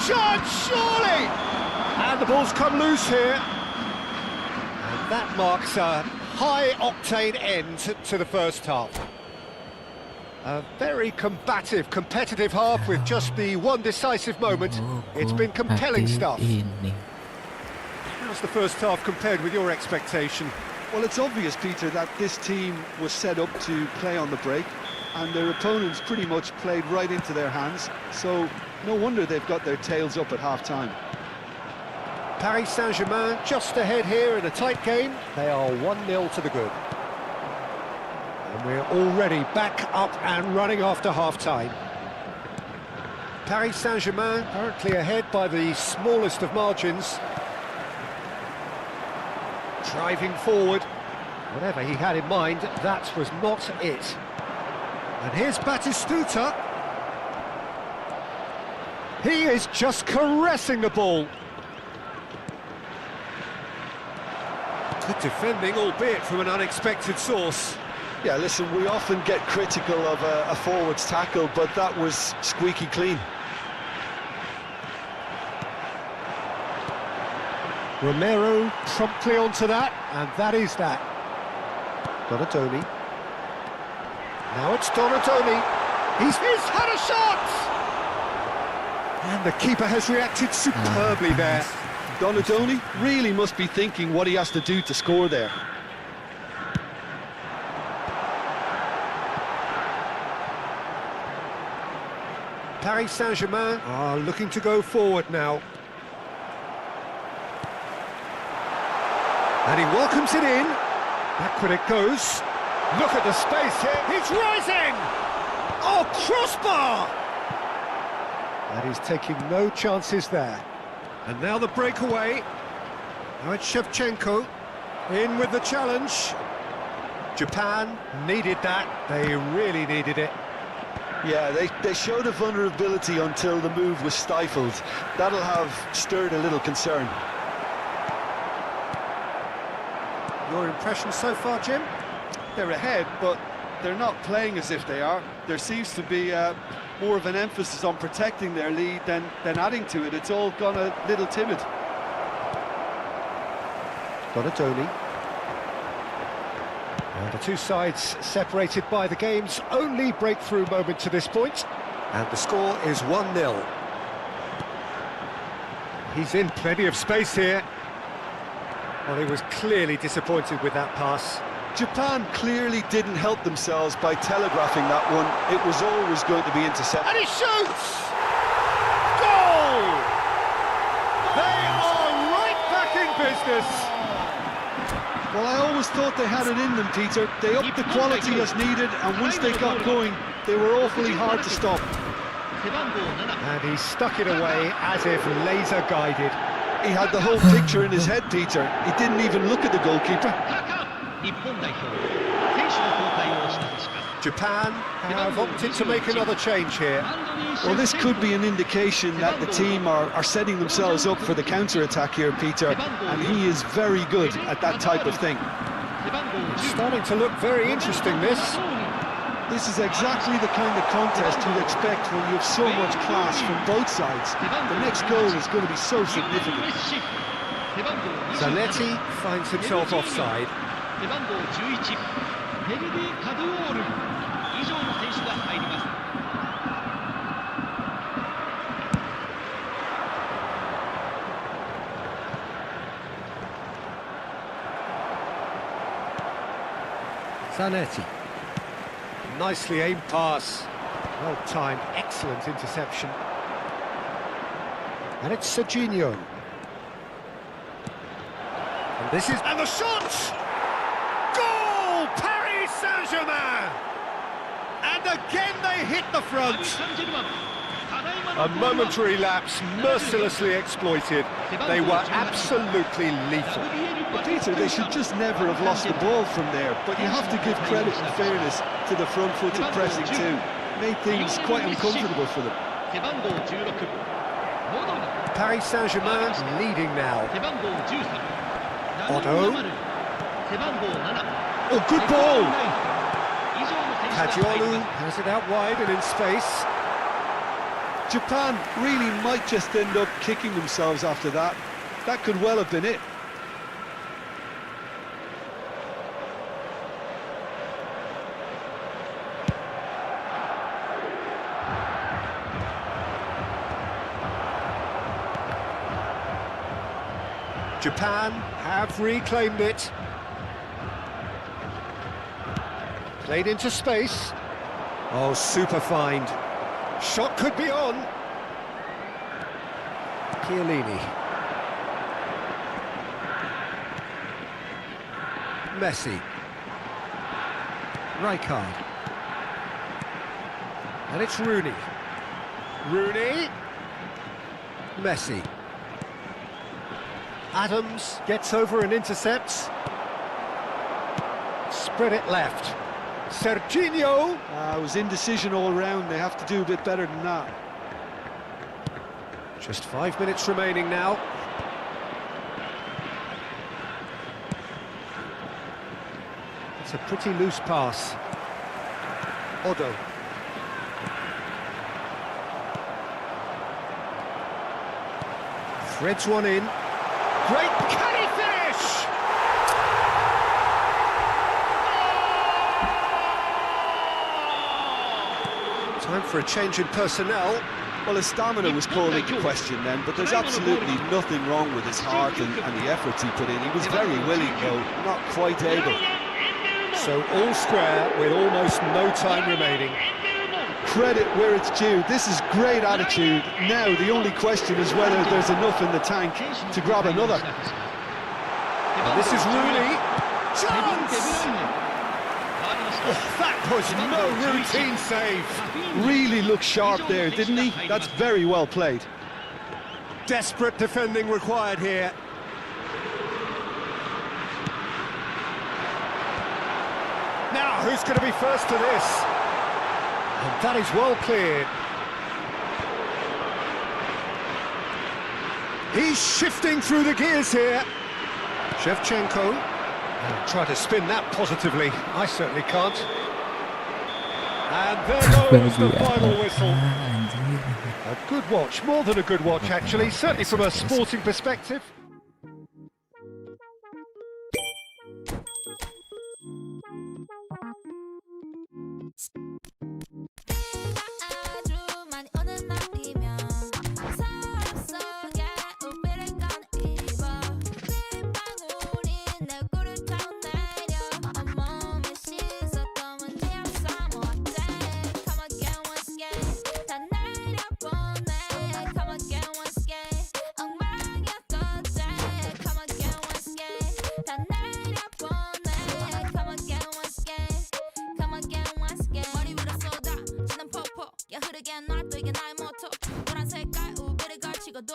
Chance, surely! And the ball's come loose here. And that marks a high-octane end to the first half. A very combative, competitive half with just the one decisive moment. It's been compelling stuff. How's the first half compared with your expectation? Well, it's obvious, Peter, that this team was set up to play on the break, and their opponents pretty much played right into their hands, so no wonder they've got their tails up at half-time. Paris Saint-Germain just ahead here in a tight game. They are 1-0 to the good. And we're already back up and running after half-time. Paris Saint-Germain currently ahead by the smallest of margins. Driving forward. Whatever he had in mind, that was not it. And here's Batistuta. He is just caressing the ball. Good defending, albeit from an unexpected source. Yeah, listen, we often get critical of a forward's tackle, but that was squeaky clean. Romero promptly onto that, and that is that. Donatoni. Now it's Donatoni. He's had a shot! And the keeper has reacted superbly there. Donatoni really must be thinking what he has to do to score there. Paris Saint-Germain are looking to go forward now. And he welcomes it in. Backward it goes. Look at the space here. He's rising! Oh, crossbar! And he's taking no chances there. And now the breakaway. Now it's Shevchenko. In with the challenge. Japan needed that. They really needed it. Yeah, they showed a vulnerability until the move was stifled. That'll have stirred a little concern. Your impression so far, Jim? They're ahead, but they're not playing as if they are. There seems to be more of an emphasis on protecting their lead than adding to it. It's all gone a little timid. Donatoni. And the two sides separated by the game's only breakthrough moment to this point. And the score is 1-0. He's in plenty of space here. Well, he was clearly disappointed with that pass. Japan clearly didn't help themselves by telegraphing that one. It was always going to be intercepted. And he shoots! Goal! They are right back in business. Well, I always thought they had it in them, Peter. They upped the quality as needed, and once they got going, they were awfully hard to stop. And he stuck it away as if laser-guided. He had the whole picture in his head, Peter. He didn't even look at the goalkeeper. Japan have opted to make another change here. Well, this could be an indication that the team are setting themselves up for the counter-attack here, Peter, and he is very good at that type of thing. It's starting to look very interesting, this. This is exactly the kind of contest you'd expect when you have so much class from both sides. The next goal is going to be so significant. Zanetti finds himself offside. Zanetti. Nicely aimed pass. Well timed, excellent interception. And it's Serginho. And the shot! Goal! Paris Saint-Germain! again they hit the パ front. リ・サンジェルマンただいま A のボールは momentary lapse, mercilessly exploited. They were absolutely lethal. Peter, they should just never have lost the ball from there, but you have to give credit and fairness to the front-footed pressing too. Made things quite uncomfortable for them. 背番号16モドリ Paris Saint-Germain leading now. 背番号13 Otto. 背番号7 Oh, good ball. 以上の選手が入り Kadiolu ます has it out wide and in space. Japan really might just end up kicking themselves after that. That could well have been it. Japan have reclaimed it. Played into space. Oh, super find. Shot could be on. Chiellini. Messi. Rijkaard. And it's Rooney. Rooney. Messi. Adams gets over and intercepts. Spread it left. Serginho. It was indecision all round. They have to do a bit better than that. Just 5 minutes remaining now. It's a pretty loose pass. Otto. Threads one in. Great, can he finish? Time for a change in personnel. Well, his stamina was called into question then, but there's absolutely nothing wrong with his heart and the efforts he put in. He was very willing, though, not quite able. So all square with almost no time remaining. Credit where it's due. This is great attitude. Now the only question is whether there's enough in the tank to grab another. And this is Rooney. Chance! Oh, that was no routine save. Really looked sharp there, didn't he? That's very well played. Desperate defending required here. Now, who's going to be first to this? And that is well cleared. He's shifting through the gears here. Shevchenko. Try to spin that positively. I certainly can't. And there goes the final whistle. A good watch, more than a good watch actually, certainly from a sporting perspective.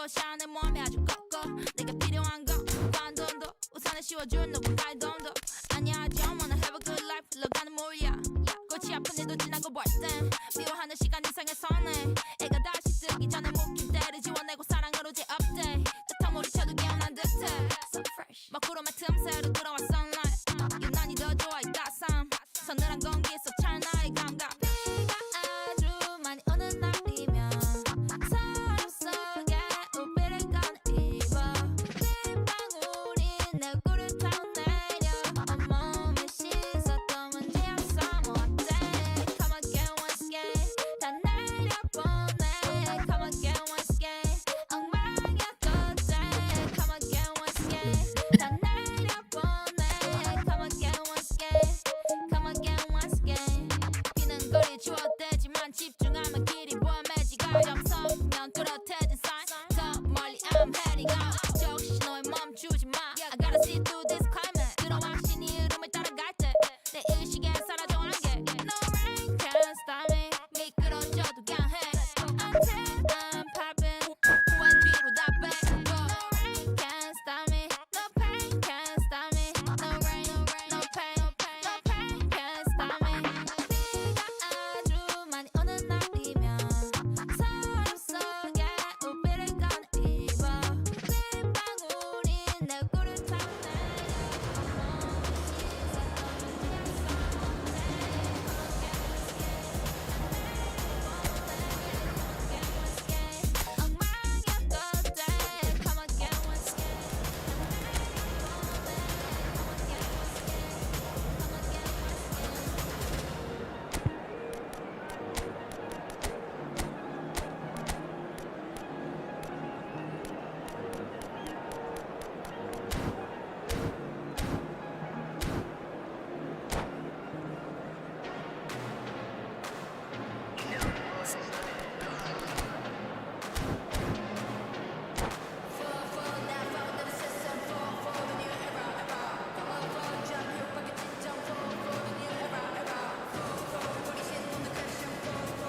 샤넬 몸에 아주 꺾어 내게 필요한 건 반돈도 우산을 씌워준 누군 달돈도 아니야 I don't wanna have a good life 흘러가는 물이야 꽃이 아픈 일도 지나고 볼땐 미워하는 시간 이상해서네 애가 다시 뜨기 전에 묶인 때를 지워내고 사랑으로 재업데이 끝한 머리채도 개운한 듯해 So fresh 먹구름의 틈새로 들어와 sunlight 유난히 더 좋아 이 따스함 서늘한 공기에서 찰나의 감각 비가 아주 많이 오는 날이면 내 얼굴을 타내려 온몸에 씻었던 먼지 없어 뭐 어때 Come again once again 다 내려보내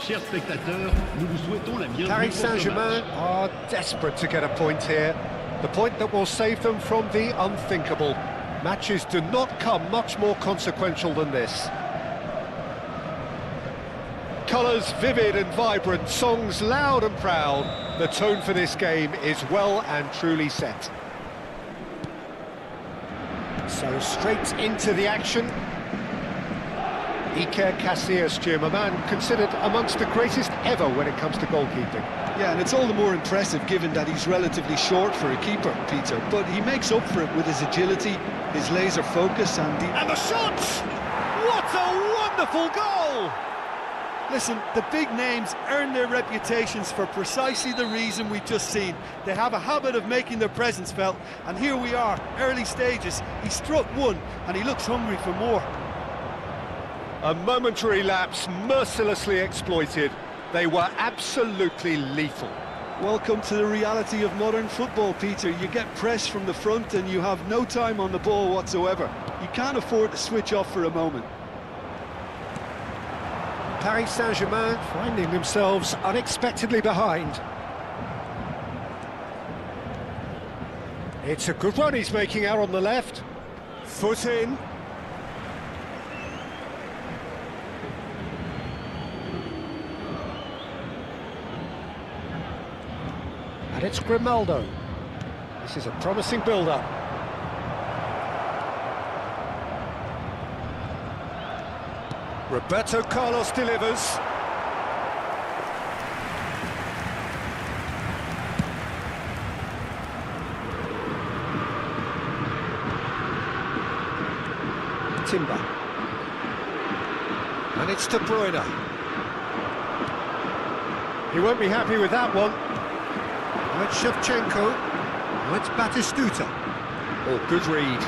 Chers spectateurs, nous vous souhaitons la bienvenue Paris pour ce Saint-Germain match. are desperate to get a point here. The point that will save them from the unthinkable. Matches do not come much more consequential than this. Colours vivid and vibrant, songs loud and proud. The tone for this game is well and truly set. So straight into the action. Iker Casillas, Jim, a man considered amongst the greatest ever when it comes to goalkeeping. Yeah, and it's all the more impressive given that he's relatively short for a keeper, Peter. But he makes up for it with his agility, his laser focus and the shot! What a wonderful goal! Listen, the big names earn their reputations for precisely the reason we've just seen. They have a habit of making their presence felt, and here we are, early stages. He struck one, and he looks hungry for more. A momentary lapse mercilessly exploited. They were absolutely lethal. Welcome to the reality of modern football, Peter. You get pressed from the front and you have no time on the ball whatsoever. You can't afford to switch off for a moment. Paris Saint-Germain finding themselves unexpectedly behind. It's a good run he's making out on the left. Foot in. And it's Grimaldo. This is a promising build-up. Roberto Carlos delivers. Timber. And it's De Bruyne. He won't be happy with that one. Now it's Shevchenko. Now it's Batistuta. Oh, good read.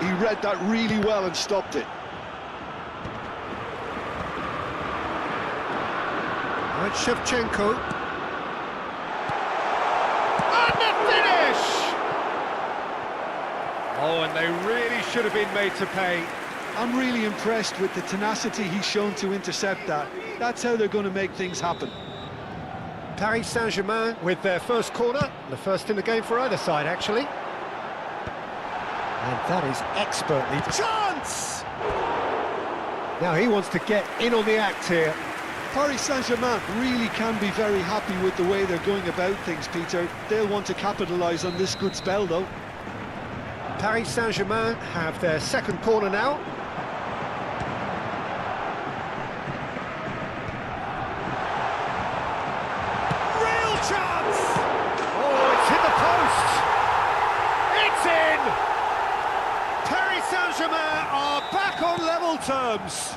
He read that really well and stopped it. Now it's Shevchenko. And the finish! Oh, and they really should have been made to pay. I'm really impressed with the tenacity he's shown to intercept that. That's how they're going to make things happen. Paris Saint-Germain with their first corner, the first in the game for either side, actually. And that is expertly... Chance! Now he wants to get in on the act here. Paris Saint-Germain really can be very happy with the way they're going about things, Peter. They'll want to capitalise on this good spell, though. Paris Saint-Germain have their second corner now. Real chance! Oh, it's hit the post! It's in! Paris Saint-Germain are back on level terms.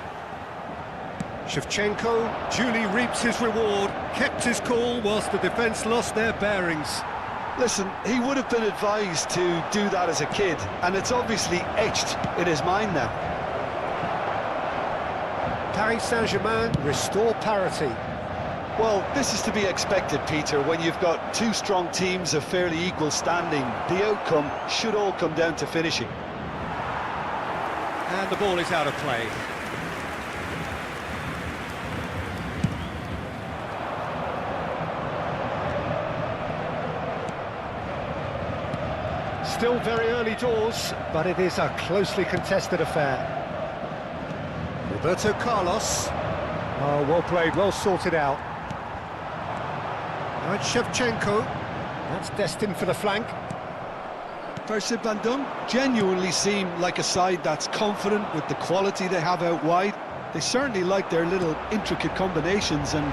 Shevchenko duly reaps his reward, kept his cool whilst the defence lost their bearings. Listen, he would have been advised to do that as a kid, and it's obviously etched in his mind now. Paris Saint-Germain restore parity. Well, this is to be expected, Peter, when you've got two strong teams of fairly equal standing. The outcome should all come down to finishing. And the ball is out of play. Still very early doors, but it is a closely contested affair. Roberto Carlos. Oh, well played, well sorted out. Now it's Shevchenko. That's destined for the flank. Percy Bandung genuinely seem like a side that's confident with the quality they have out wide. They certainly like their little intricate combinations and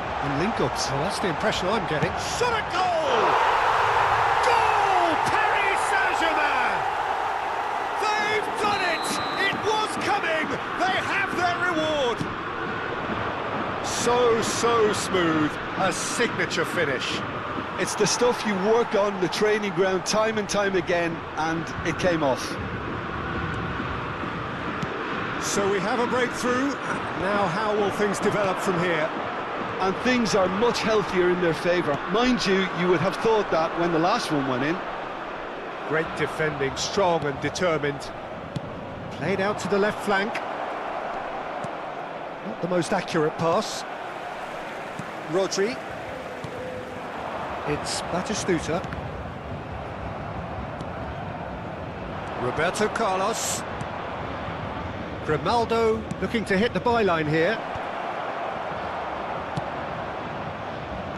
link-ups. Well, that's the impression I'm getting. Shot at goal! Goal! Paris Saint-Germain! They've done it! It was coming! They have their reward! So smooth. A signature finish. It's the stuff you work on the training ground time and time again, and it came off. So we have a breakthrough. Now how will things develop from here? And things are much healthier in their favour. Mind you, you would have thought that when the last one went in. Great defending, strong and determined. Played out to the left flank. Not the most accurate pass. Rodri. It's Batistuta. Roberto Carlos. Grimaldo looking to hit the byline here.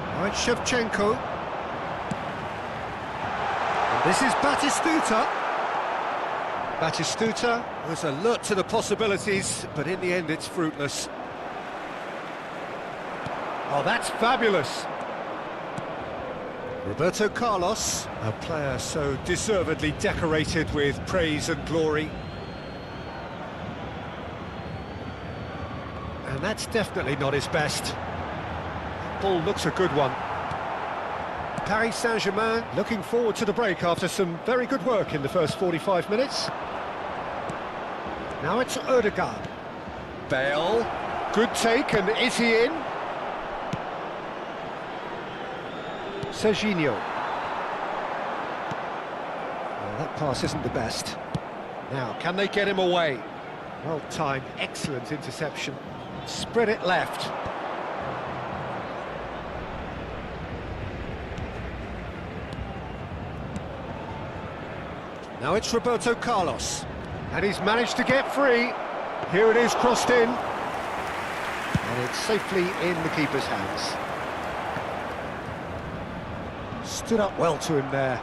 Now it's Shevchenko. And this is Batistuta. Batistuta was alert to the possibilities, but in the end it's fruitless. Oh, that's fabulous. Roberto Carlos, a player so deservedly decorated with praise and glory. And that's definitely not his best. Ball looks a good one. Paris Saint-Germain looking forward to the break after some very good work in the first 45 minutes. Now it's Odegaard. Bale, good take, and is he in? Serginho. Well, that pass isn't the best. Now, can they get him away? Well timed, excellent interception. Spread it left. Now it's Roberto Carlos. And he's managed to get free. Here it is, crossed in. And it's safely in the keeper's hands. Stood up well to him there.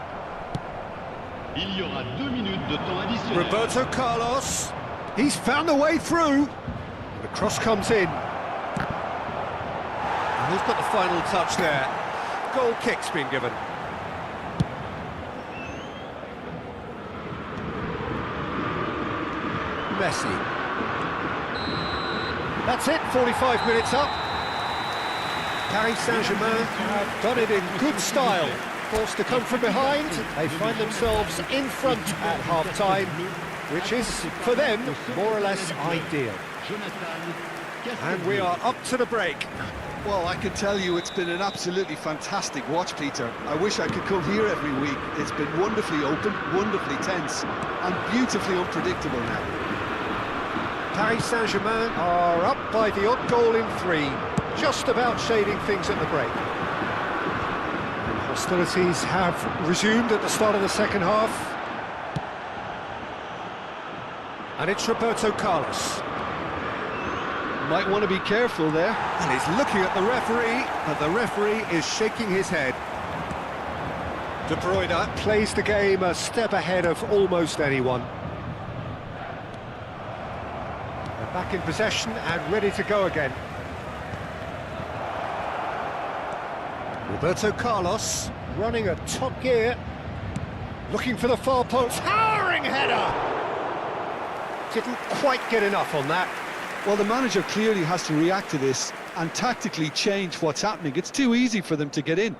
Il y aura 2 minutes de temps additionnel. Roberto Carlos. He's found the way through. And the cross comes in. And who's got the final touch there? Goal kick's been given. Messi. That's it, 45 minutes up. Paris Saint-Germain have done it in good style. Forced to come from behind, they find themselves in front at half-time, which is, for them, more or less ideal. And we are up to the break. Well, I can tell you it's been an absolutely fantastic watch, Peter. I wish I could come here every week. It's been wonderfully open, wonderfully tense, and beautifully unpredictable now. Paris Saint-Germain are up by the odd goal in 3, just about shading things at the break. And hostilities have resumed at the start of the second half. And it's Roberto Carlos. Might want to be careful there. And he's looking at the referee, but the referee is shaking his head. De Bruyne plays the game a step ahead of almost anyone. They're back in possession and ready to go again. Roberto Carlos running at top gear, looking for the far post, towering header! Didn't quite get enough on that. Well, the manager clearly has to react to this and tactically change what's happening. It's too easy for them to get in.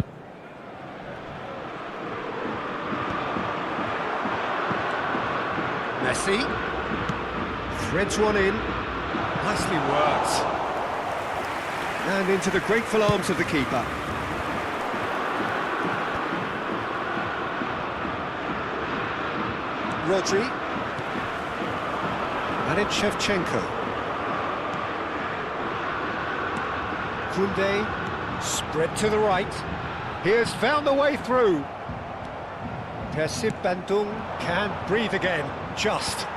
Messi threads one in, nicely worked. And into the grateful arms of the keeper. Rodri. And it's Shevchenko. Koundé, spread to the right. He has found the way through. Persib Bandung can't breathe again, just.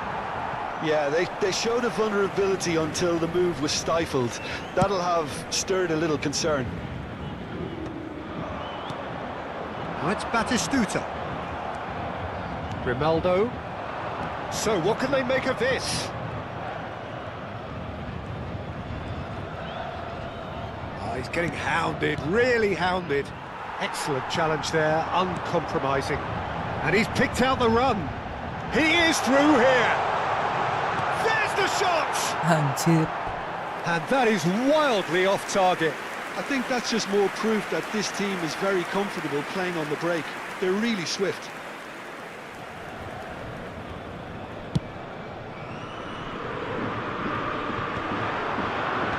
Yeah, they showed a vulnerability until the move was stifled. That'll have stirred a little concern. Now it's Batistuta. Grimaldo. So what can they make of this? Oh, he's getting hounded, really hounded. Excellent challenge there, uncompromising. And he's picked out the run. He is through here. There's the shot! Anjir. And that is wildly off target. I think that's just more proof that this team is very comfortable playing on the break. They're really swift.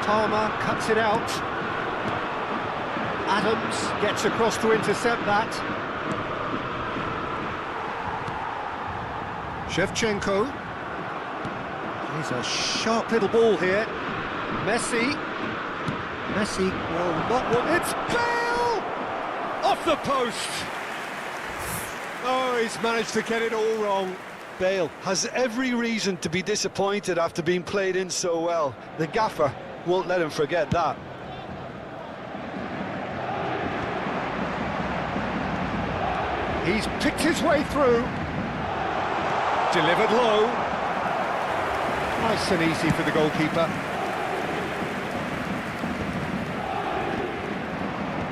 Palmer cuts it out. Adams gets across to intercept that. Shevchenko. He's a sharp little ball here. Messi. Messi will not want... It's Bale! Off the post! Oh, he's managed to get it all wrong. Bale has every reason to be disappointed after being played in so well. The gaffer won't let him forget that. He's picked his way through. Delivered low. Nice and easy for the goalkeeper.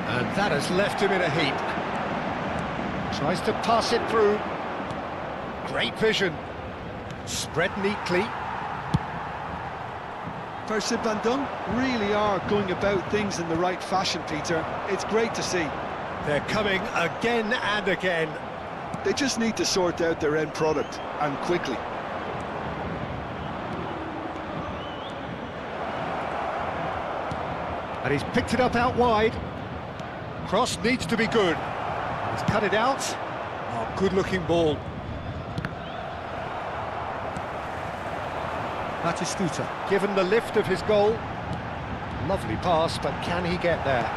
And that has left him in a heap. Tries to pass it through. Great vision. Spread neatly. Percy Bandung really are going about things in the right fashion, Peter. It's great to see. They're coming again and again. They just need to sort out their end product, and quickly. And he's picked it up out wide. Cross needs to be good. He's cut it out. Oh, good-looking ball. Batistuta, given the lift of his goal. Lovely pass, but can he get there?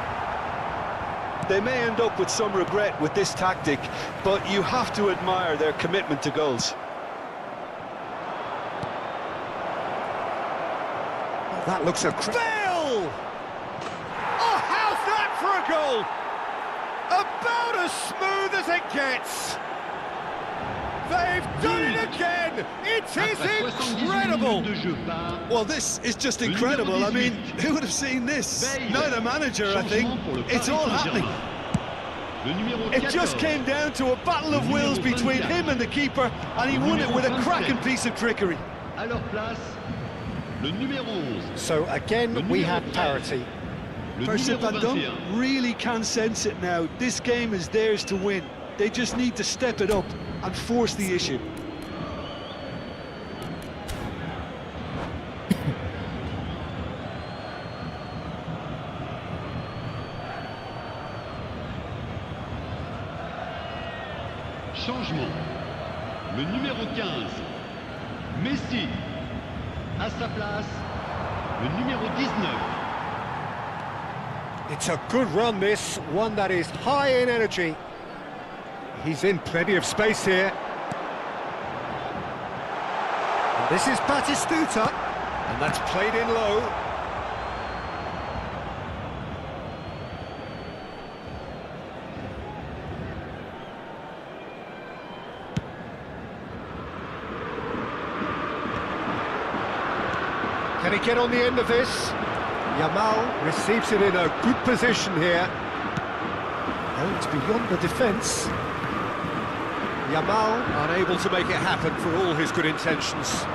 They may end up with some regret with this tactic, but you have to admire their commitment to goals. Oh, that looks a... Bale! Oh, how's that for a goal? About as smooth as it gets. They've done it again! It is incredible! Well, this is just incredible. I mean, who would have seen this? Not a manager, I think. It's all happening. It just came down to a battle of wills between him and the keeper, and he won it with a cracking piece of trickery. So again, we had parity. Percy Bandung really can sense it now. This game is theirs to win. They just need to step it up and force the issue. Changement. Le numéro 15, Messi. À sa place, le numéro 19. It's a good run, this. One that is high in energy. He's in plenty of space here. And this is Batistuta. And that's played in low. Can he get on the end of this? Yamal receives it in a good position here. Oh, it's beyond the defence. Yamal unable to make it happen for all his good intentions.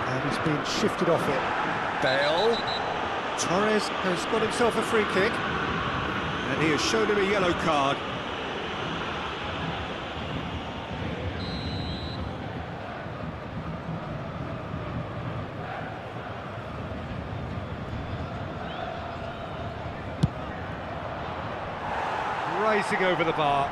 And he's been shifted off it. Bale. Torres has got himself a free kick. And he has shown him a yellow card. Racing over the bar.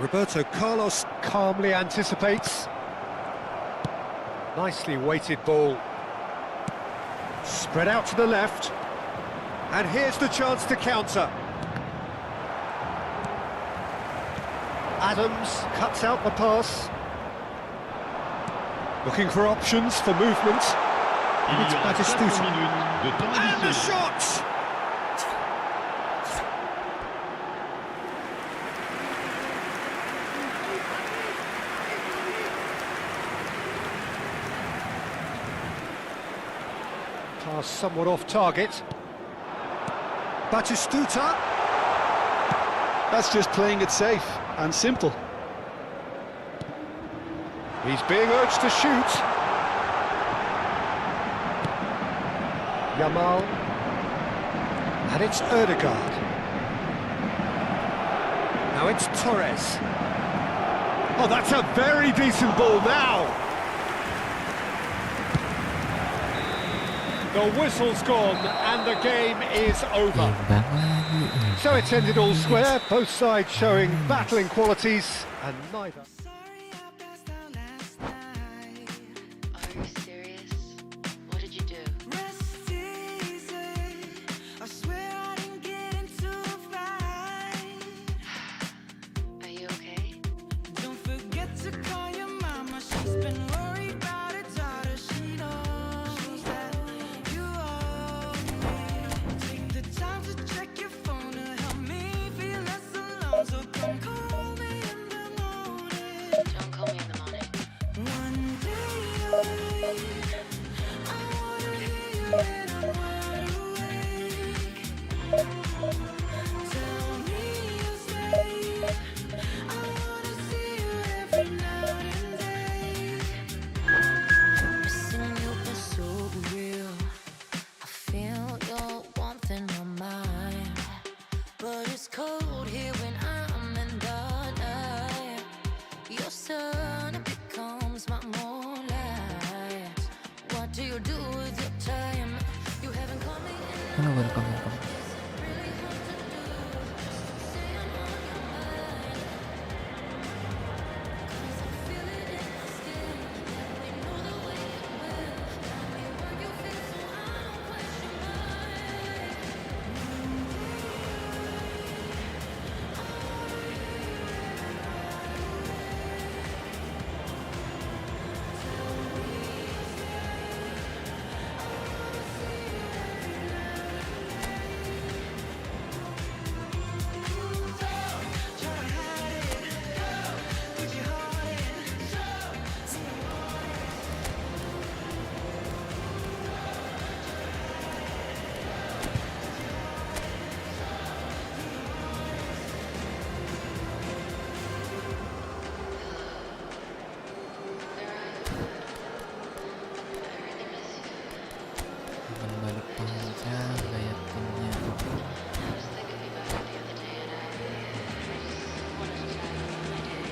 Roberto Carlos calmly anticipates. Nicely weighted ball. Spread out to the left. And here's the chance to counter. Adams cuts out the pass. Looking for options for movement. It's Batistuta. And the shot! Pass somewhat off target. Batistuta. That's just playing it safe and simple. He's being urged to shoot. Yamal. And it's Ødegaard. Now it's Torres. Oh, that's a very decent ball now. The whistle's gone and the game is over. Imbang lagi So it's ended all square, both sides showing battling qualities, and neither... Sorry I passed out last night. Are you serious? What did you do? Rest easy. I swear I didn't get into a fight. Are you okay? Don't forget to call your mama. She's been worried about her daughter. She knows that you owe me. Take the time to check your phone to help me feel less alone. So come call me in the morning. Don't call me in the morning. One day I wanna hear you when I'm wide awake. Tell me you'll stay. I wanna see you every night and day. Missing you is so real. I feel your warmth in my mind, but it's cold here when I'm in the night. Your sun becomes my moonlight. What do you do with your time? You haven't called me in. Welcome, welcome. Really hard to do. Say I'm on your mind. 'Cause I feel it in my skin. And we know the way it will. Tell me what you feel so I don't question mine. Akan balik panjang kayak timnya. I was thinking about it the other day and I just wanted to tell you about my day.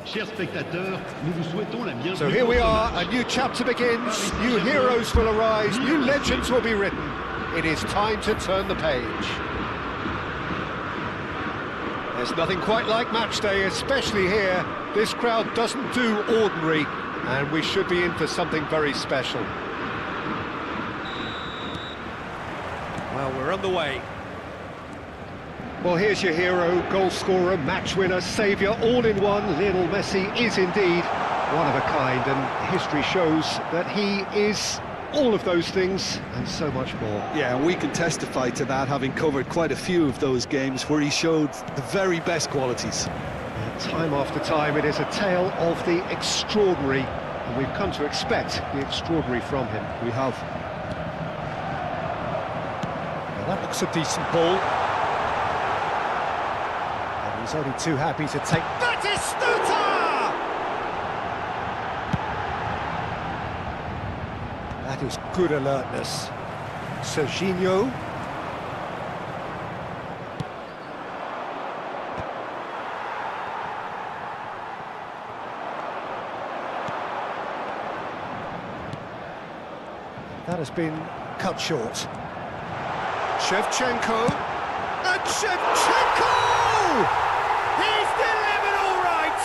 Chers spectateurs, nous vous souhaitons la bienvenue. So here we dans ce are, match. a new chapter begins, new heroes will arise, new legends will be written. It is time to turn the page. There's nothing quite like match day, especially here. This crowd doesn't do ordinary, and we should be in for something very special. Well, we're underway. Well, here's your hero, goal scorer, match winner, saviour, all in one. Lionel Messi is indeed one of a kind, and history shows that he is all of those things and so much more. Yeah, we can testify to that, having covered quite a few of those games where he showed the very best qualities. Time after time, it is a tale of the extraordinary, and we've come to expect the extraordinary from him. We have. Now that looks a decent ball. And he's only too happy to take... Batistuta! That is good alertness. Serginho. That has been cut short. Shevchenko. And Shevchenko! He's delivered all right!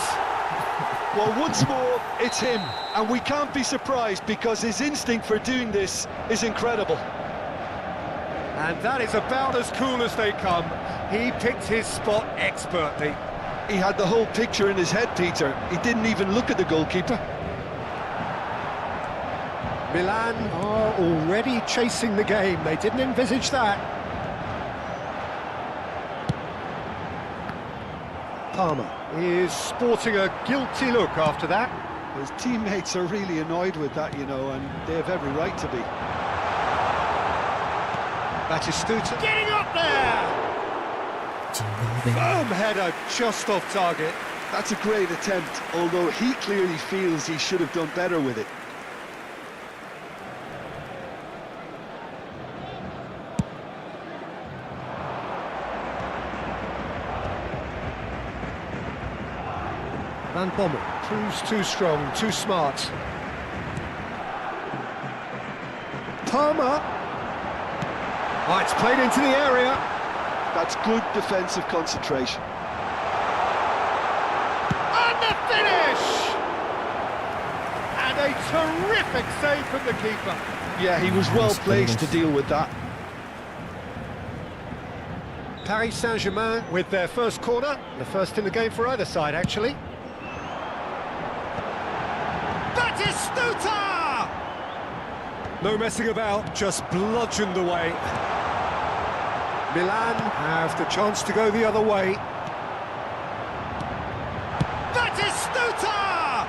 Well, once more, it's him. And we can't be surprised because his instinct for doing this is incredible. And that is about as cool as they come. He picked his spot expertly. He had the whole picture in his head, Peter. He didn't even look at the goalkeeper. Milan are already chasing the game. They didn't envisage that. Palmer is sporting a guilty look after that. His teammates are really annoyed with that, you know, and they have every right to be. Batistuta getting up there! Firm header just off target. That's a great attempt, although he clearly feels he should have done better with it. Van Bommel proves too strong, too smart. Palmer. Oh, it's played into the area. That's good defensive concentration. And the finish! And a terrific save from the keeper. Yeah, he was well placed to deal with that. Paris Saint-Germain with their first corner. The first in the game for either side, actually. Batistuta! No messing about, just bludgeoned away. Milan have the chance to go the other way. Batistuta!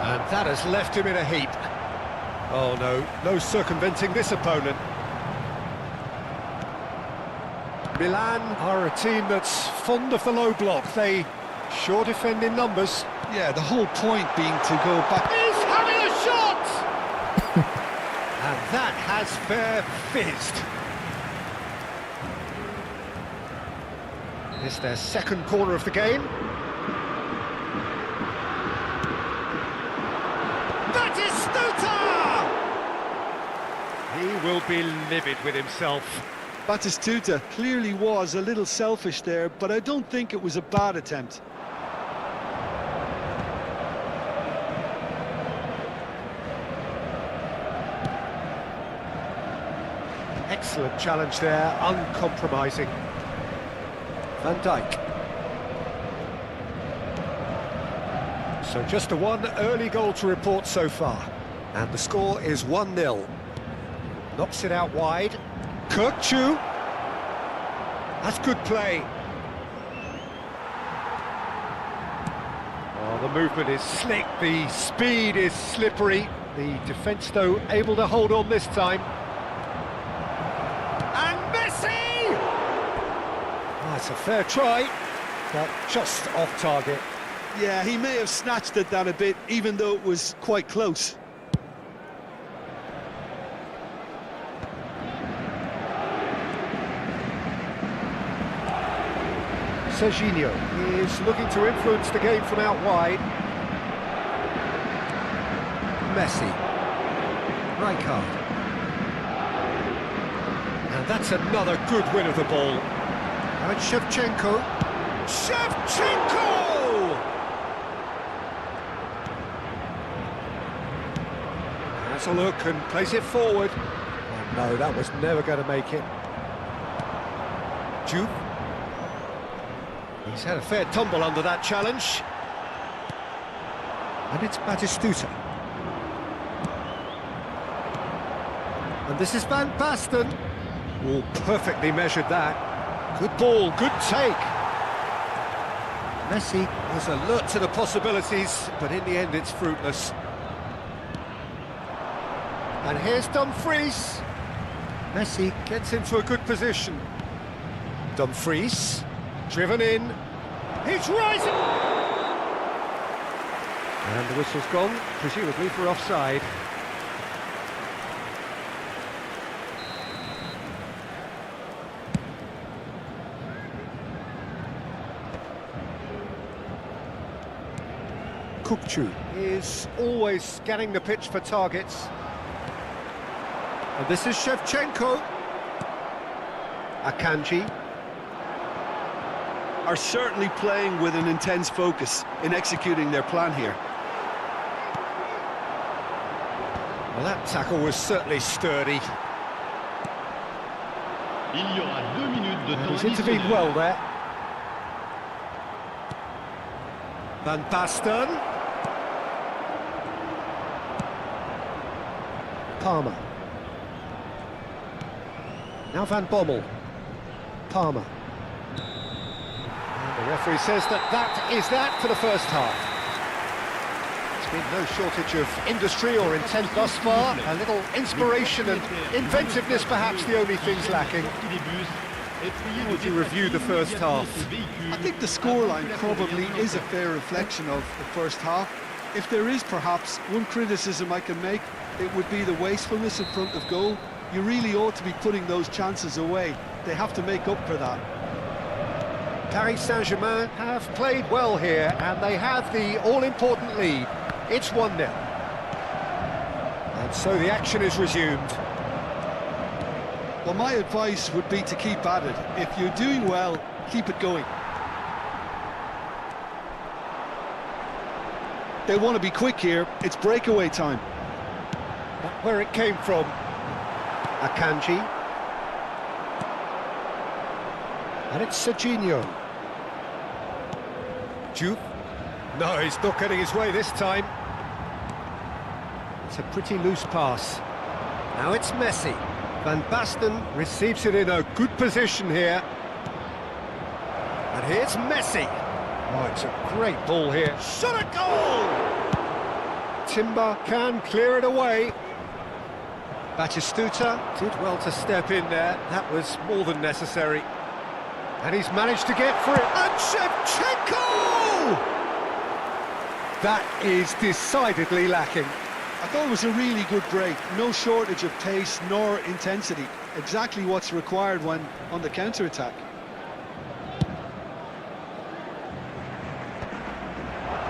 And that has left him in a heap. Oh no, no circumventing this opponent. Milan are a team that's fond of the low block. They sure defend in numbers. Yeah, the whole point being to go back. He's having a shot! And that has fair fizzed. It's their second corner of the game. Batistuta! He will be livid with himself. Batistuta clearly was a little selfish there, but I don't think it was a bad attempt. Excellent challenge there, uncompromising. Van Dijk. So just a one early goal to report so far. And the score is 1-0. Knocks it out wide. Kirkchu. That's good play. Oh, the movement is slick, the speed is slippery. The defence, though, able to hold on this time. And Messi! Oh, it's a fair try, but just off target. Yeah, he may have snatched at that a bit, even though it was quite close. Serginho is looking to influence the game from out wide. Messi. Rijkaard. And that's another good win of the ball. And Shevchenko. Shevchenko! Has a look and plays it forward. Oh no, that was never going to make it. Juve. He's had a fair tumble under that challenge. And it's Batistuta. And this is Van Basten. Oh, perfectly measured that. Good ball, good take. Messi was alert to the possibilities, but in the end it's fruitless. And here's Dumfries. Messi gets into a good position. Dumfries. Driven in, he's rising! And the whistle's gone, presumably for offside. Kukçu is always scanning the pitch for targets. And this is Shevchenko. Akanji. Are certainly playing with an intense focus in executing their plan here. Well, that tackle was certainly sturdy. Il y aura 2 minutes de temps He's intervened additionnel. well there. Van Basten. Palmer. Now Van Bommel. Palmer. And the referee says that is that for the first half. There's been no shortage of industry or intent thus far. A little inspiration and inventiveness perhaps the only things lacking. How would you review the first half? I think the scoreline probably is a fair reflection of the first half. If there is perhaps one criticism I can make, it would be the wastefulness in front of goal. You really ought to be putting those chances away. They have to make up for that. Paris Saint-Germain have played well here and they have the all-important lead. It's 1-0. And so the action is resumed. Well, my advice would be to keep at it. If you're doing well, keep it going. They want to be quick here. It's breakaway time. That's where it came from. Akanji. And it's Serginho. Juve. No, he's not getting his way this time. It's a pretty loose pass. Now it's Messi. Van Basten receives it in a good position here. And here's Messi. Oh, it's a great ball here. Shot a goal! Timber can clear it away. Batistuta did well to step in there. That was more than necessary. And he's managed to get free. And Shevchenko! That is decidedly lacking. I thought it was a really good break. No shortage of pace nor intensity. Exactly what's required when on the counter-attack.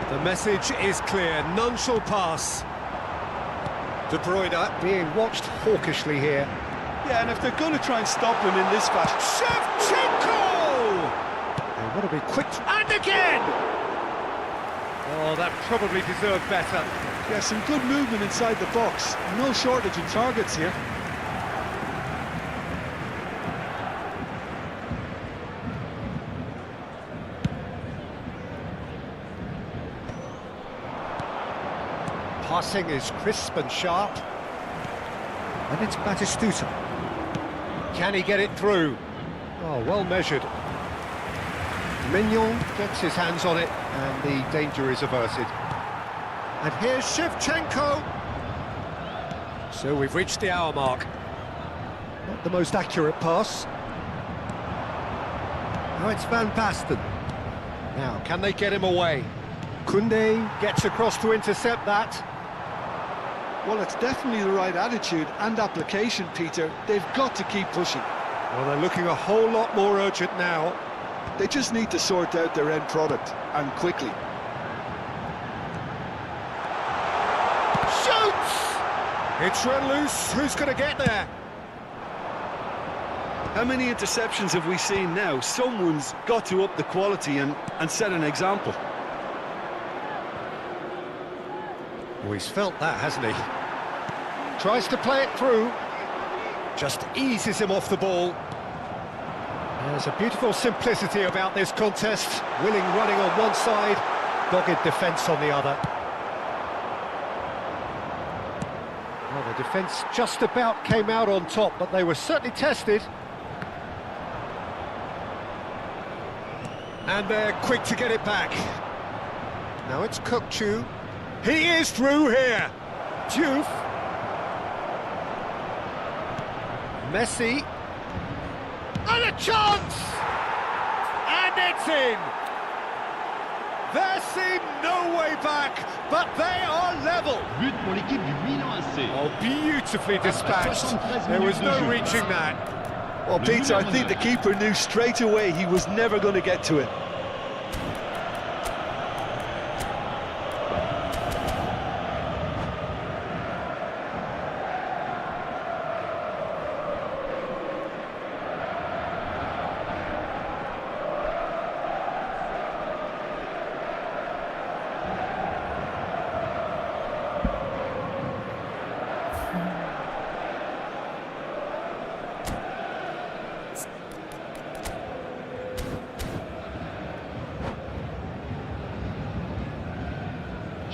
The message is clear. None shall pass. De Bruyne being watched hawkishly here. Yeah, and if they're going to try and stop him in this fashion... Shevchenko! They want to be quick. And again! Oh, that probably deserved better. Yeah, some good movement inside the box. No shortage of targets here. Passing is crisp and sharp. And it's Batistuta. Can he get it through? Oh, well measured. Mignon gets his hands on it, and the danger is averted. And here's Shevchenko. So we've reached the hour mark. Not the most accurate pass. Now it's Van Basten. Now, can they get him away? Koundé gets across to intercept that. Well, it's definitely the right attitude and application, Peter. They've got to keep pushing. Well, they're looking a whole lot more urgent now. They just need to sort out their end product, and quickly. Shoots! It's run loose. Who's going to get there? How many interceptions have we seen now? Someone's got to up the quality and set an example. Well, he's felt that, hasn't he? Tries to play it through. Just eases him off the ball. There's a beautiful simplicity about this contest. Willing running on one side, dogged defence on the other. Well, the defence just about came out on top, but they were certainly tested. And they're quick to get it back. Now it's Kukçu. He is through here. Juve. Messi. And a chance! And it's in! There seemed no way back, but they are level. But pour l'équipe du Milan AC. Oh, beautifully dispatched. There was no reaching that. Well, Peter, I think the keeper knew straight away he was never going to get to it.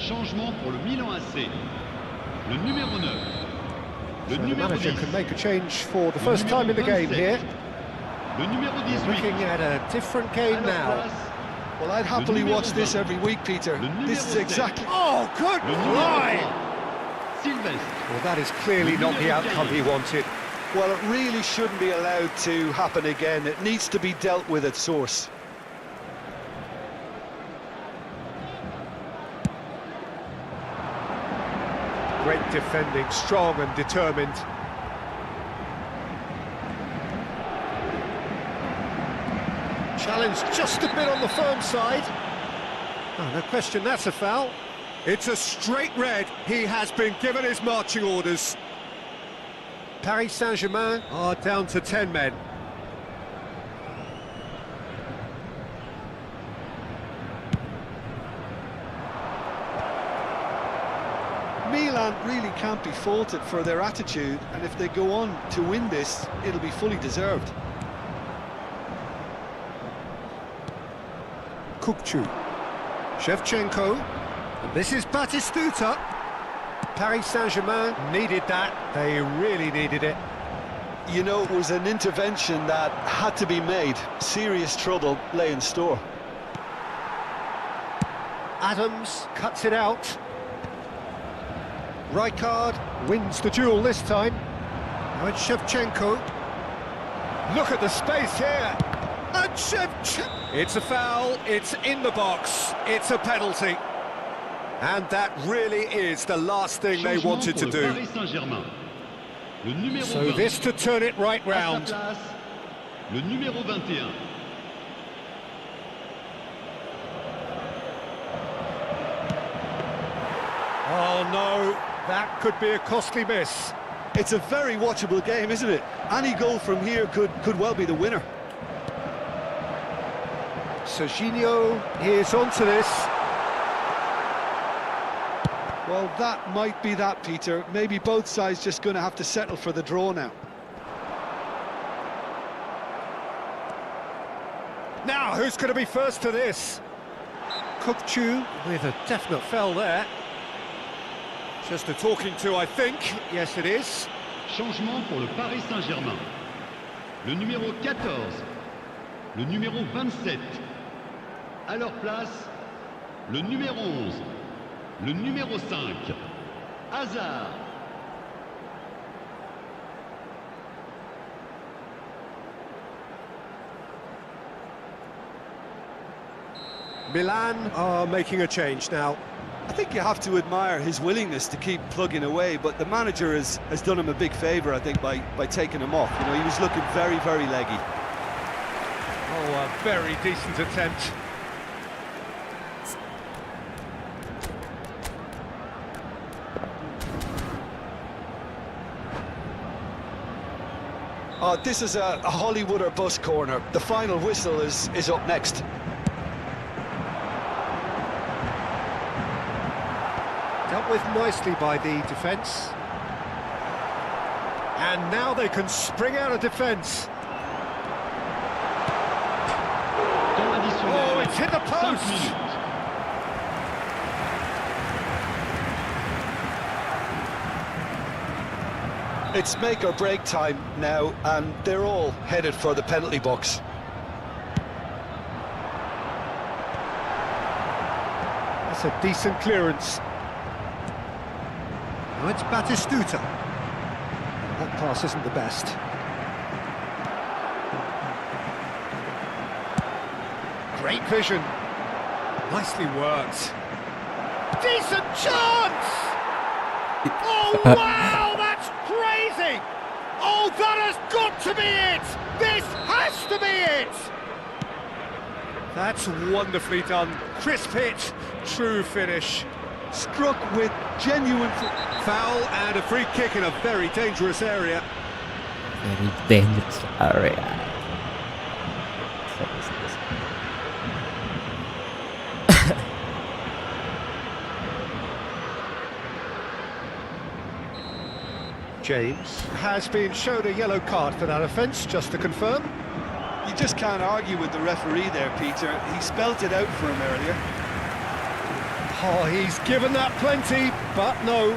Changement pour le Milan AC. Le numéro 9. Le So the numéro manager 10. can make a change for the Le first numéro time in the game 27. here. Le numéro 18. Looking at a different game À leur now. place, Well, I'd happily numéro watch this 20. every week, Peter. Le This is numéro exactly... Oh, good le numéro line! 3. Sylvestre. Well, that is clearly Le not the numéro outcome 15. he wanted. Well, it really shouldn't be allowed to happen again. It needs to be dealt with at source. Great defending, strong and determined. Challenge just a bit on the firm side. Oh, no question, that's a foul. It's a straight red. He has been given his marching orders. Paris Saint-Germain are down to 10 men. Milan really can't be faulted for their attitude, and if they go on to win this, it'll be fully deserved. Kukçu. Shevchenko. This is Batistuta. Paris Saint-Germain needed that. They really needed it. You know, it was an intervention that had to be made. Serious trouble lay in store. Adams cuts it out. Rijkaard wins the duel this time. Now it's Shevchenko. Look at the space here. And Shevchenko. It's a foul, it's in the box, it's a penalty. And that really is the last thing they Changement wanted pour to le do. Paris Saint-Germain. Le numéro So 20. this to turn it right À sa round. place, le numéro 21. Oh no, that could be a costly miss. It's a very watchable game, isn't it? Any goal from here could well be the winner. Serginho is onto this. Well, that might be that, Peter. Maybe both sides just going to have to settle for the draw now. Now, who's going to be first to this? Kukçu with a definite foul there. Just a talking to, I think. Yes, it is. Changement pour le Paris Saint-Germain. Le numéro 14. Le numéro 27. À leur place, le numéro 11. Le numéro 5. Hazard. Milan are making a change now. I think you have to admire his willingness to keep plugging away, but the manager has done him a big favour, I think, by taking him off. You know, he was looking very, very leggy. Oh, a very decent attempt. This is a Hollywood or bust corner. The final whistle is up next. Dealt with nicely by the defence. And now they can spring out of defence. Temps additionnel. Oh, it's hit the 5 post! minutes. It's make or break time now, and they're all headed for the penalty box. That's a decent clearance. Now it's Batistuta. That pass isn't the best. Great vision. Nicely worked. Decent chance! Oh, wow! That's crazy! Oh, that has got to be it! This has to be it! That's wonderfully done. Crisp hit, true finish. Struck with genuine... Foul and a free kick in a very dangerous area. Very dangerous area. James has been shown a yellow card for that offence, just to confirm. You just can't argue with the referee there, Peter. He spelt it out for him earlier. Oh, he's given that plenty, but no.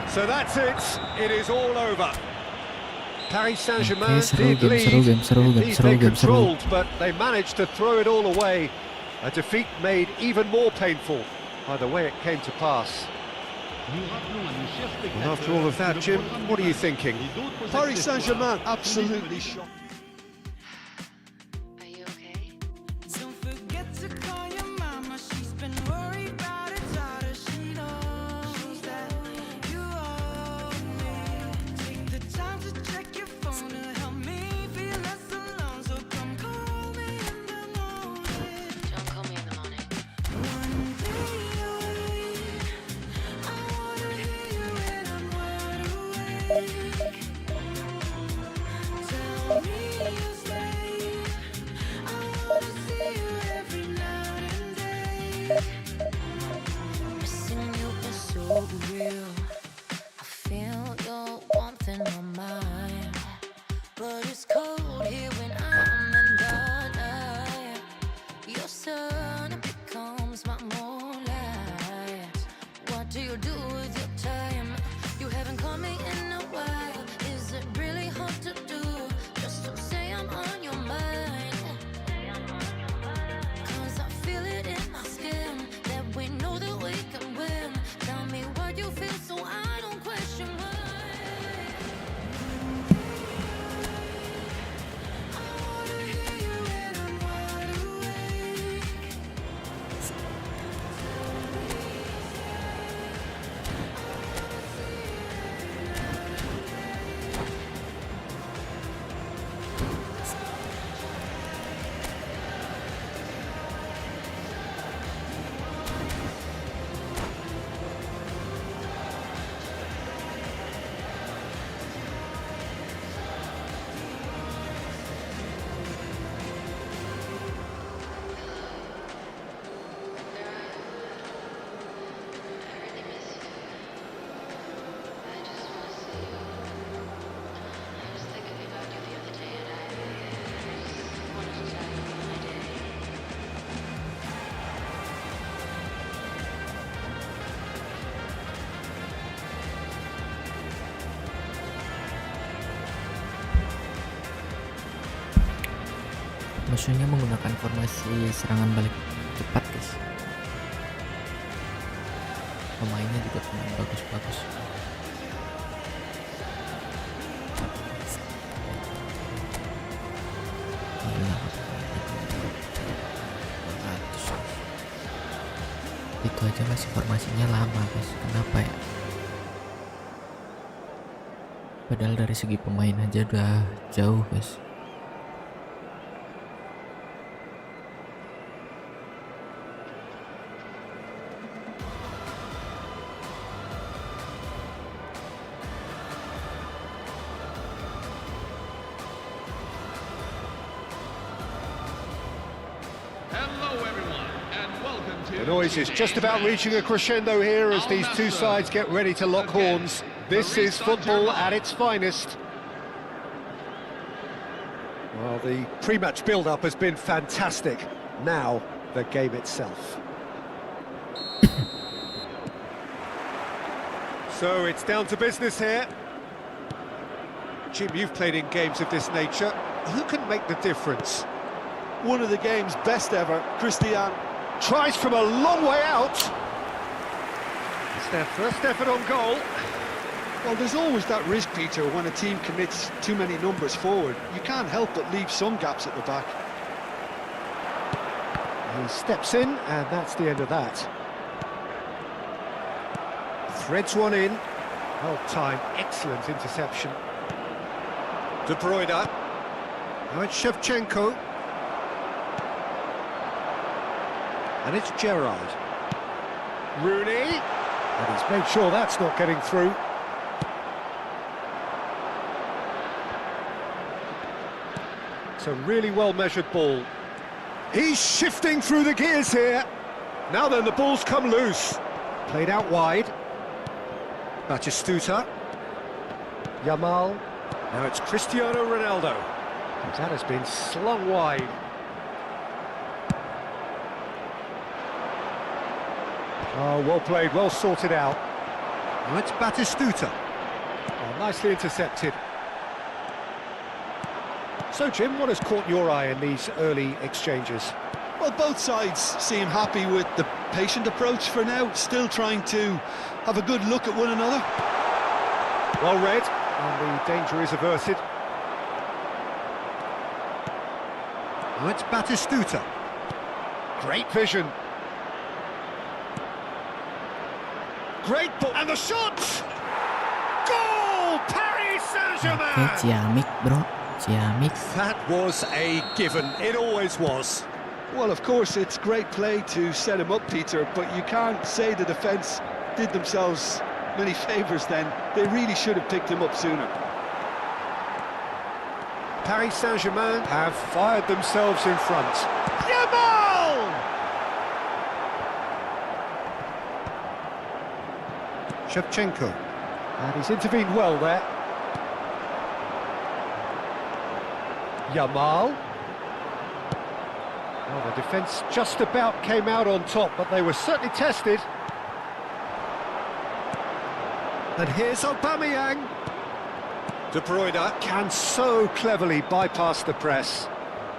So that's it. It is all over. Paris Saint-Germain Oke, seru, did game lead. seru, game seru, game Indeed, seru, they game seru. controlled, but they managed to throw it all away. A defeat made even more painful by the way it came to pass. And after all of that, Jim, what are you thinking? Paris Saint-Germain absolutely shocked. Are you okay? Don't forget to call your mama. She's been worried about her daughter. She knows that you owe me. Take the time to check your phone to help me feel less alone. So come call me in the morning. Don't call me in the morning. One day away, I wanna hear you when I'm wide awake. Tell me you'll stay. I wanna see you every night and day. Missing you is so real. I feel your warmth in my mind, but it's cold here when I'm in the night. Your sun becomes my moonlight. What do you do with your time? You haven't called me in a while. Is it really hard to do? Just to say I'm on your mind. 'Cause I feel it in my skin that we know that we can win. Tell me what you feel so I don't question why. I wanna hear you when I'm wide awake. I really miss you. I just want to see you. I was thinking about you the other day and I just wanted to tell you about my day. Musuhnya menggunakan formasi serangan balik cepat, guys. Pemainnya juga pemain bagus-bagus. Gila. 400. Itu aja masih formasinya lama, guys. Kenapa ya? Padahal dari segi pemain aja udah jauh, guys. Hello everyone, and welcome to The noise is just about reaching a crescendo here as these two sides get ready to lock horns. This is football at its finest. Well, the pre-match build-up has been fantastic. Now, the game itself. So it's down to business here. Jim, you've played in games of this nature. Who can make the difference? One of the game's best ever, Christian. Tries from a long way out. It's their first effort on goal. Well, there's always that risk, Peter, when a team commits too many numbers forward. You can't help but leave some gaps at the back. He steps in, and that's the end of that. Threads one in. Well timed, excellent interception. De Bruyne. Now it's Shevchenko. And it's Gerrard. Rooney. And he's made sure that's not getting through. It's a really well-measured ball. He's shifting through the gears here. Now then, the ball's come loose. Played out wide. Batistuta. Yamal. Now it's Cristiano Ronaldo. That has been slung wide. Oh, well played, well sorted out. Now it's Batistuta. Oh, nicely intercepted. So, Jim, what has caught your eye in these early exchanges? Well, both sides seem happy with the patient approach for now, still trying to have a good look at one another. Well read, and the danger is averted. Now it's Batistuta. Great vision. Great ball, and the shot! Goal! Paris Saint-Germain! Oke, Ciamik bro, Ciamik. That was a given, it always was. Well, of course, it's great play to set him up, Peter, but you can't say the defence did themselves many favours then. They really should have picked him up sooner. Paris Saint-Germain have fired themselves in front. Yamal! Shevchenko. And he's intervened well there. Yamal. Well, the defence just about came out on top, but they were certainly tested. And here's Aubameyang. De Bruyne can so cleverly bypass the press.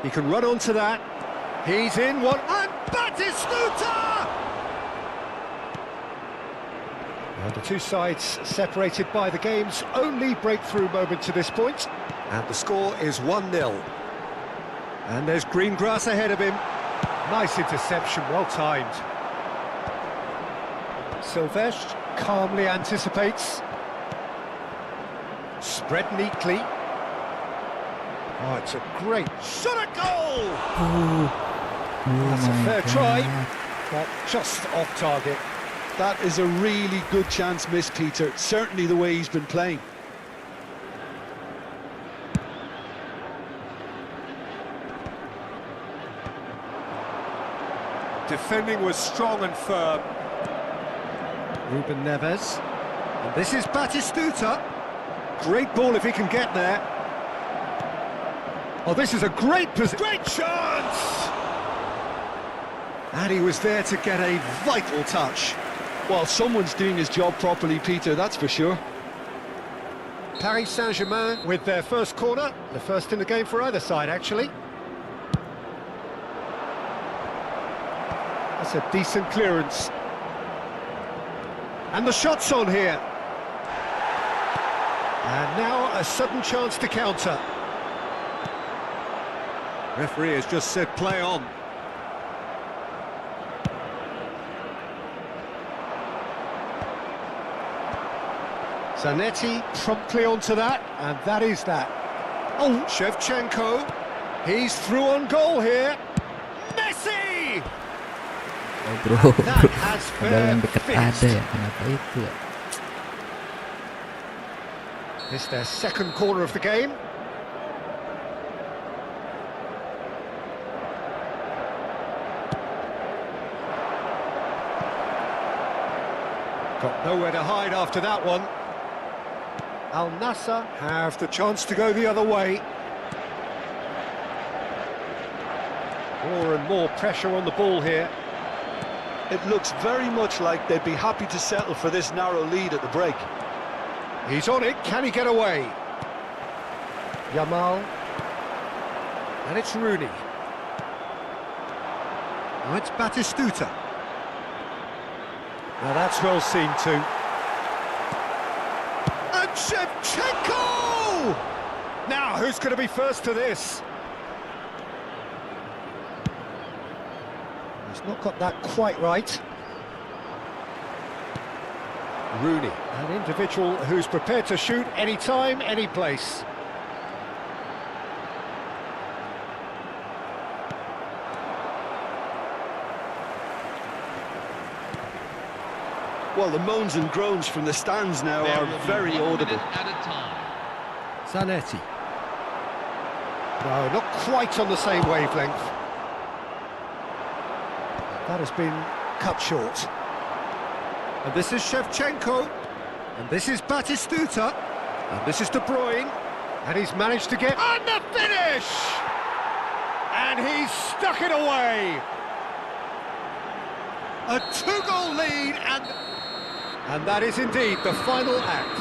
He can run onto that. He's in one, and Batistuta! And the two sides separated by the game's only breakthrough moment to this point. And the score is 1-0. And there's green grass ahead of him. Nice interception, well timed. Silvestre calmly anticipates. Spread neatly. Oh, it's a great shot at goal! That's a fair try, but just off target. That is a really good chance missed, Peter. Certainly the way he's been playing. Defending was strong and firm. Ruben Neves. And this is Batistuta. Great ball if he can get there. Oh, this is a great position. Great chance! And he was there to get a vital touch. Well, someone's doing his job properly, Peter, that's for sure. Paris Saint-Germain with their first corner. The first in the game for either side, actually. That's a decent clearance. And the shot's on here. And now a sudden chance to counter. Referee has just said play on. Zanetti promptly onto that, and that is that. Oh, Shevchenko. He's through on goal here. Messi! Oh bro, That has padahal yang fair deket finished. ada ya, kenapa itu ya? It's their second corner of the game. Got nowhere to hide after that one. Al Nassr have the chance to go the other way. More and more pressure on the ball here. It looks very much like they'd be happy to settle for this narrow lead at the break. He's on it, can he get away? Yamal. And it's Rooney. Now it's Batistuta. Now that's well seen too. And Shevchenko! Now, who's going to be first to this? He's not got that quite right. Rooney, an individual who's prepared to shoot any time, any place. Well, the moans and groans from the stands now are very audible. At a time. Zanetti. No, not quite on the same wavelength. That has been cut short. And this is Shevchenko. And this is Batistuta. And this is De Bruyne. And he's managed to get... And the finish! And he's stuck it away! A 2-goal lead, and that is indeed the final act.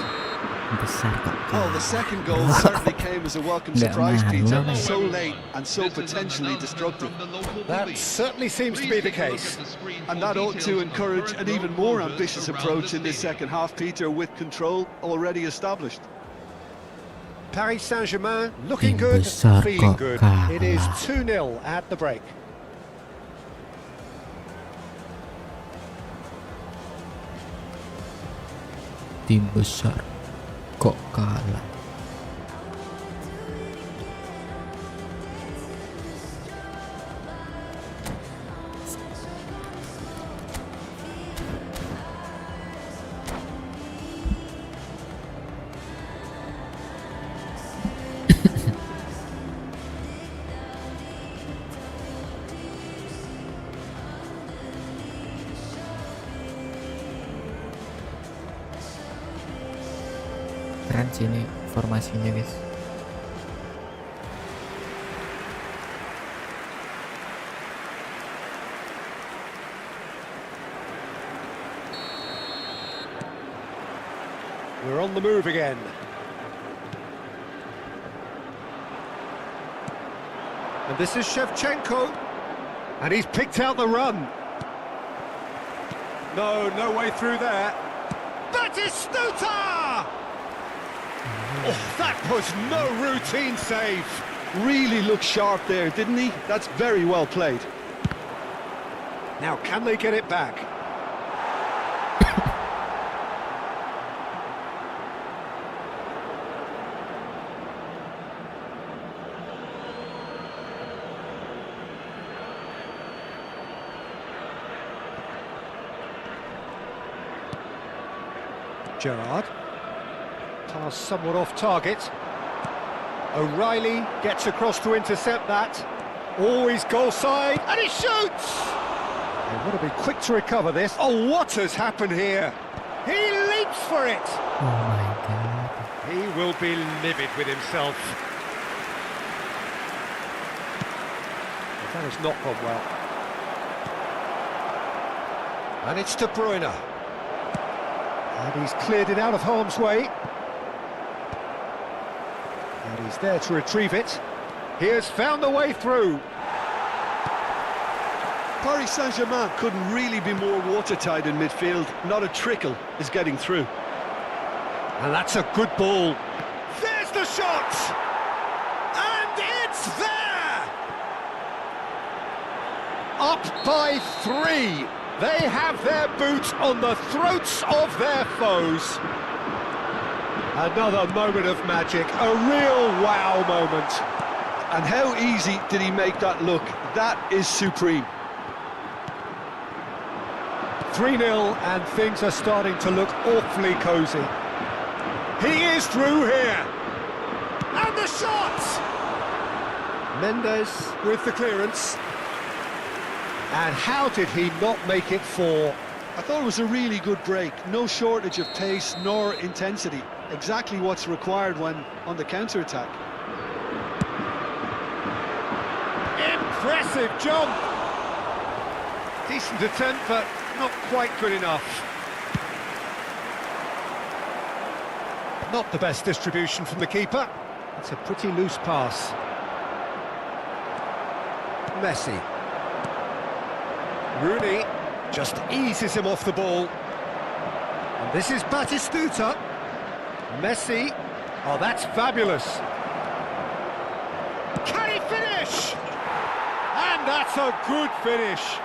Besar kok Oh, the second goal certainly came as a welcome surprise, Peter. So late and so potentially destructive. That certainly seems to be the case. And that ought to encourage an even more ambitious approach in this second half, Peter, with control already established. Paris Saint-Germain looking Tim good, besar feeling kok good. kalah. It is 2-0 at the break. Tim besar kok kalah. Keren sih ini formasinya, guys. We're on the move again. And this is Shevchenko. And he's picked out the run. No way through there. Batistuta! Oh, that was no routine save. Really looked sharp there, didn't he? That's very well played. Now, can they get it back? Gerrard. Pass somewhat off target. O'Reilly gets across to intercept that. Always goal side, and he shoots! They want to be quick to recover this. Oh, what has happened here? He leaps for it! Oh my god. He will be livid with himself. That has not gone well. And it's De Bruyne. And he's cleared it out of harm's way. And he's there to retrieve it. He has found the way through. Paris Saint-Germain couldn't really be more watertight in midfield. Not a trickle is getting through. And that's a good ball. There's the shot! And it's there! Up by 3. They have their boot on the throats of their foes. Another moment of magic, a real wow moment. And how easy did he make that look? That is supreme. 3-0, and things are starting to look awfully cosy. He is through here. And the shot! Mendes with the clearance. And how did he not make it 4? I thought it was a really good break. No shortage of pace nor intensity. Exactly what's required when on the counter-attack. Impressive jump! Decent attempt, but not quite good enough. Not the best distribution from the keeper. It's a pretty loose pass. Messi. Rooney just eases him off the ball. And this is Batistuta. Messi. Oh, that's fabulous. Can he finish? And that's a good finish.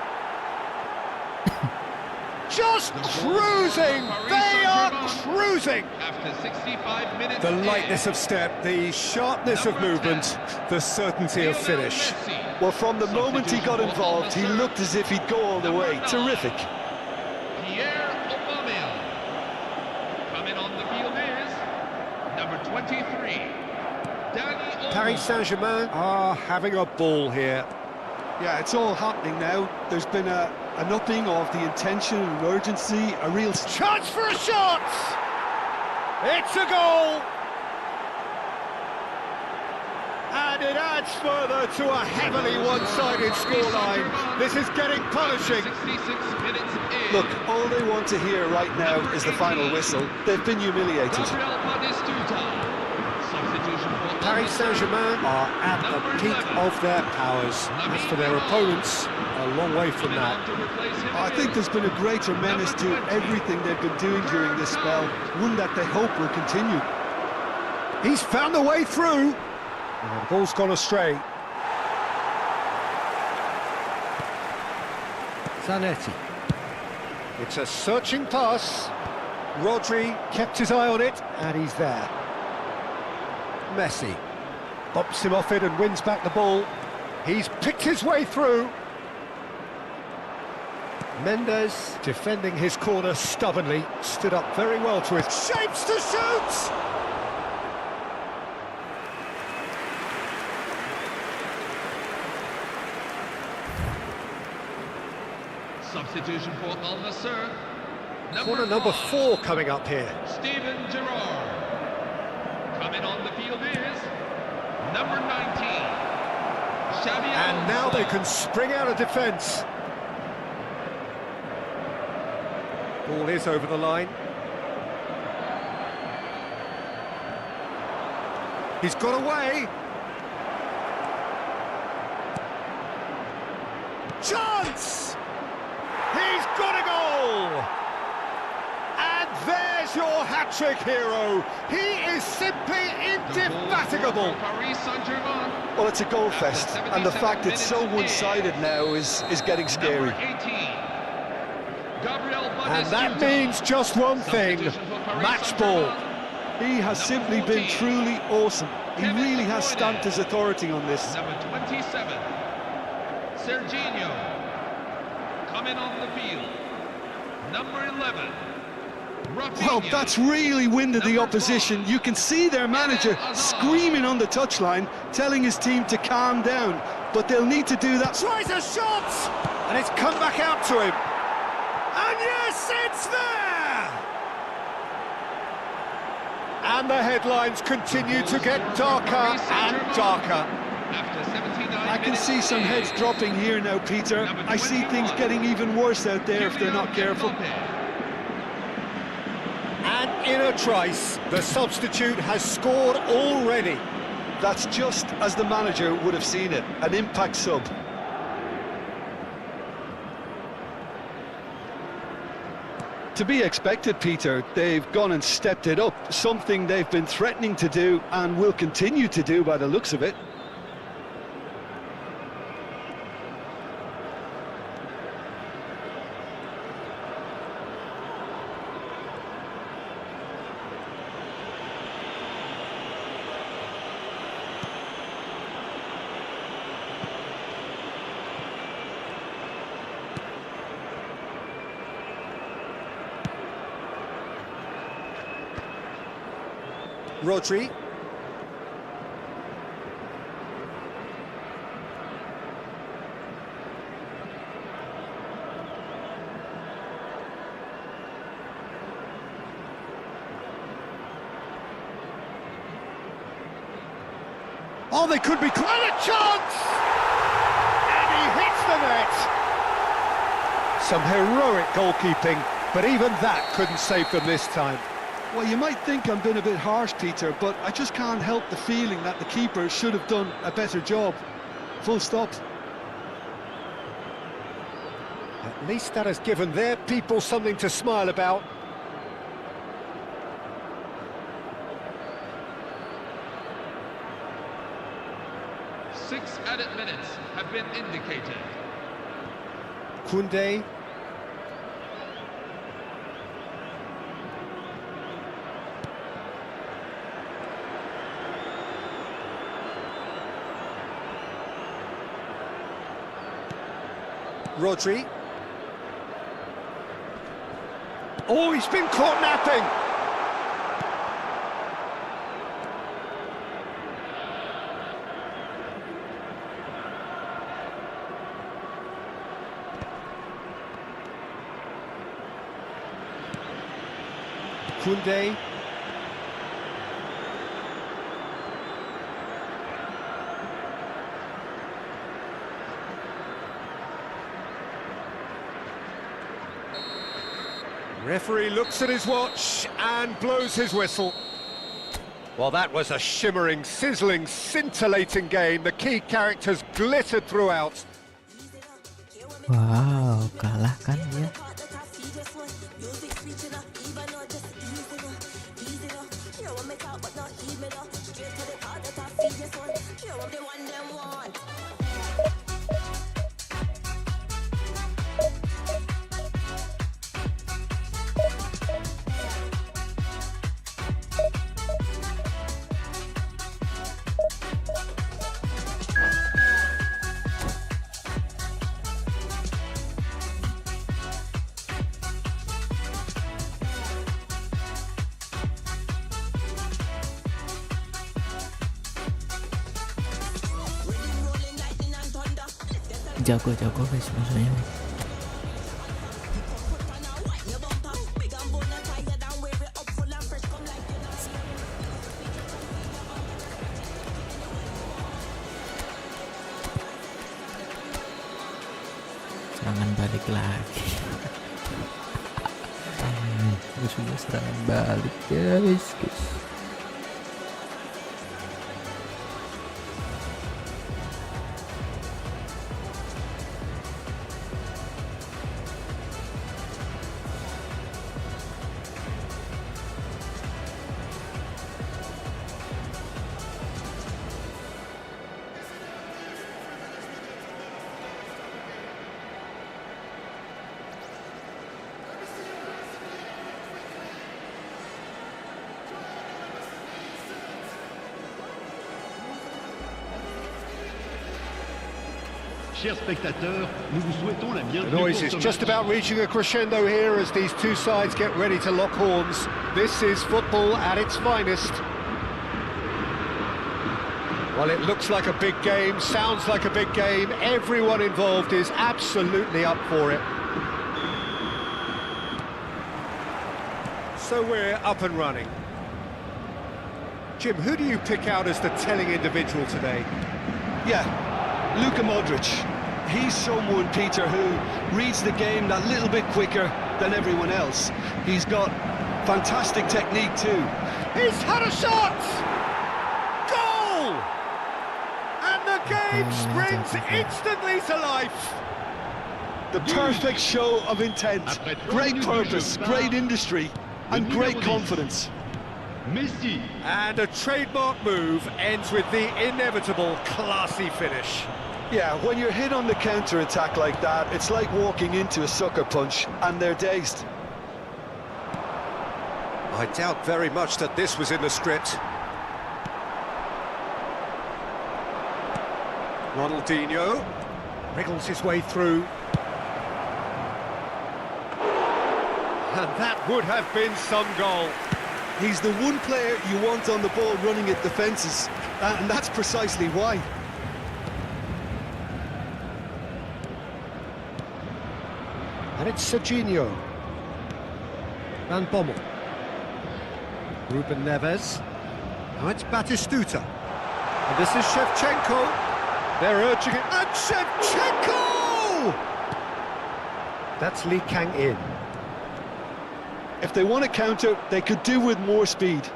Just cruising! They are cruising! After 65 minutes, The lightness of step, the sharpness of movement, the certainty of finish. Well, from the moment he got involved, he looked as if he'd go all the way. Terrific. Pierre Aubameyang. Coming on the field is number 23, Danny Olmo. Paris Saint-Germain are having a ball here. Yeah, it's all happening now. There's been an upping of the intention and urgency, a real... Chance for a shot! It's a goal! And it adds further to a heavily one-sided scoreline. This is getting punishing. 66 minutes in. Look, all they want to hear right now is the final whistle. They've been humiliated. Gabriel Batistuta. Substitution for Paris Saint-Germain are at the peak of their powers. As for their opponents, a long way from that. I think there's been a greater menace to everything they've been doing during this spell, one that they hope will continue. He's found the way through. And the ball's gone astray. Zanetti. It's a searching pass. Rodri kept his eye on it, and he's there. Messi bumps him off it and wins back the ball. He's picked his way through. Mendes, defending his corner stubbornly, stood up very well to his shapes to shoot! Substitution for Al Nassr. Corner number 4 coming up here. Steven Gerrard. Coming on the field is number 19. Xavi And now Alonso. they can spring out of defence. Ball is over the line. He's got away. Chance! He's got a goal! And there's your hat-trick hero. He is simply indefatigable. Paris Saint-Germain. Well, it's a goal fest, and the fact it's so one-sided now is getting scary. Number 18. Gabriel And that Batistuta. means just one thing, Substitution for Paris match ball. Saint-Germain. He has simply been truly awesome. He really has stamped his authority on this. Number 27. Serginho. Coming on the field. Number 11. Rafinha. Well, that's really winded the opposition. You can see their manager screaming on the touchline, telling his team to calm down. But they'll need to do that. Tries a shot! And it's come back out to him. And yes, it's there! And the headlines continue to get darker and darker. After 79 I can minutes see some in. heads dropping here now, Peter. I see things getting even worse out there if they're not careful. And in a trice, the substitute has scored already. That's just as the manager would have seen it, an impact sub. To be expected, Peter. They've gone and stepped it up, something they've been threatening to do and will continue to do by the looks of it. Rodri. Oh, they could be quite a chance! And he hits the net! Some heroic goalkeeping, but even that couldn't save them this time. Well, you might think I'm being a bit harsh, Peter, but I just can't help the feeling that the keeper should have done a better job. Full stop. At least that has given their people something to smile about. Six added minutes have been indicated. Koundé. Rodri. Oh, he's been caught napping. Koundé. Referee looks at his watch and blows his whistle. Well, that was a shimmering, sizzling, scintillating game. The key characters glittered throughout. Wow, kalah kan dia. Jago-jago guys musuhnya. Serangan balik lagi. Musuhnya serangan balik guys. Chers spectateurs, nous vous souhaitons la The bienvenue noise pour is ce just match. about reaching a crescendo here as these two sides get ready to lock horns. This is football at its finest. Well, it looks like a big game, sounds like a big game. Everyone involved is absolutely up for it. So we're up and running. Jim, who do you pick out as the telling individual today? Yeah, Luka Modric. He's someone, Peter, who reads the game that little bit quicker than everyone else. He's got fantastic technique too. He's had a shot! Goal! And the game springs instantly to life. The perfect show of intent, great purpose, great industry, and great confidence. Messi. And a trademark move ends with the inevitable classy finish. Yeah, when you're hit on the counter-attack like that, it's like walking into a sucker punch, and they're dazed. I doubt very much that this was in the script. Ronaldinho wriggles his way through. And that would have been some goal. He's the one player you want on the ball running at defences, and that's precisely why. And it's Serginho. Van Bommel. Ruben Neves. Now it's Batistuta. And this is Shevchenko. They're urging it. And Shevchenko! That's Lee Kang-in. If they want to counter, they could do with more speed.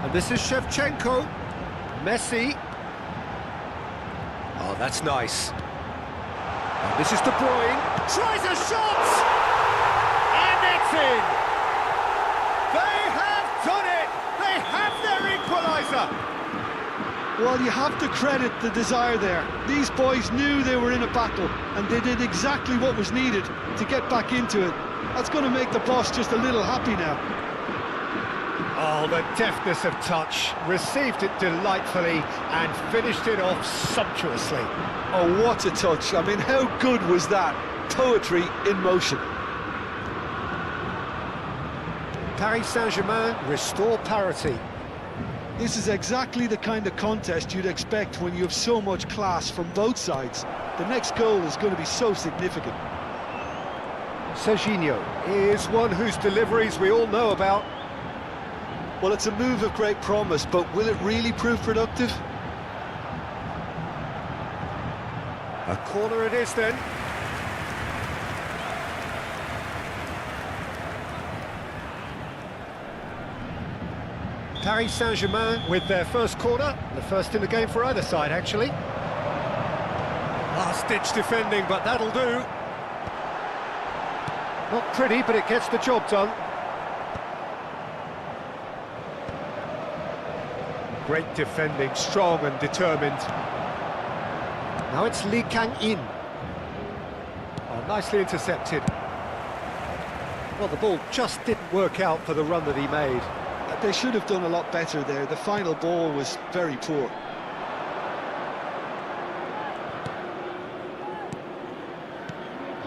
And this is Shevchenko. Messi. Oh, that's nice. And this is De Bruyne. Tries a shot! And it's in! They have done it! They have their equaliser! Well, you have to credit the desire there. These boys knew they were in a battle, and they did exactly what was needed to get back into it. That's going to make the boss just a little happy now. Oh, the deftness of touch. Received it delightfully and finished it off sumptuously. Oh, what a touch. I mean, how good was that? Poetry in motion. Paris Saint-Germain restore parity. This is exactly the kind of contest you'd expect when you have so much class from both sides. The next goal is going to be so significant. Serginho is one whose deliveries we all know about. Well, it's a move of great promise, but will it really prove productive? A corner it is then. Paris Saint-Germain with their first corner, the first in the game for either side actually. Last-ditch defending, but that'll do. Not pretty, but it gets the job done. Great defending, strong and determined. Now it's Lee Kang-in. Oh, nicely intercepted. Well, the ball just didn't work out for the run that he made. They should have done a lot better there. The final ball was very poor.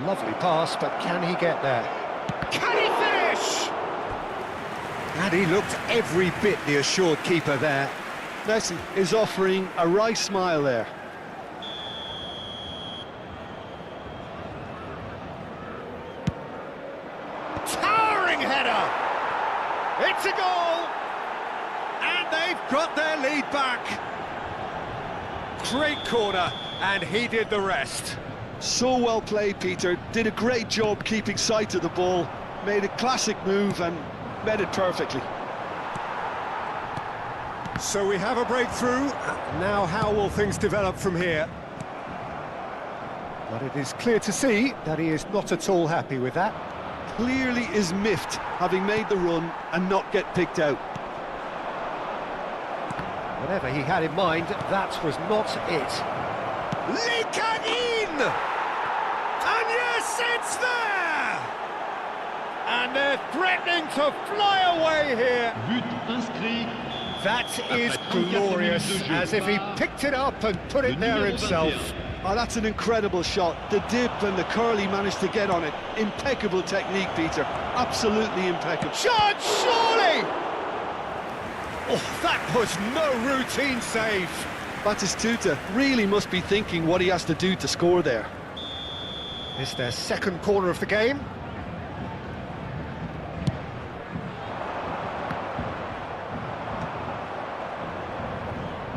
Lovely pass, but can he get there? Can he finish? And he looked every bit the assured keeper there. Messi is offering a wry smile there. Towering header! It's a goal! And they've got their lead back. Great corner, and he did the rest. So well played, Peter. Did a great job keeping sight of the ball. Made a classic move and met it perfectly. So we have a breakthrough. Now how will things develop from here? But it is clear to see that he is not at all happy with that. Clearly is miffed, having made the run and not get picked out. Whatever he had in mind, that was not it. Lee Kang-in! And yes, it's there! And they're threatening to fly away here. But inscrit. That is glorious, as if he picked it up and put it there himself. Oh, that's an incredible shot. The dip and the curl he managed to get on it. Impeccable technique, Peter. Absolutely impeccable. Shot, surely! Oh, that was no routine save. Batistuta really must be thinking what he has to do to score there. It's their second corner of the game.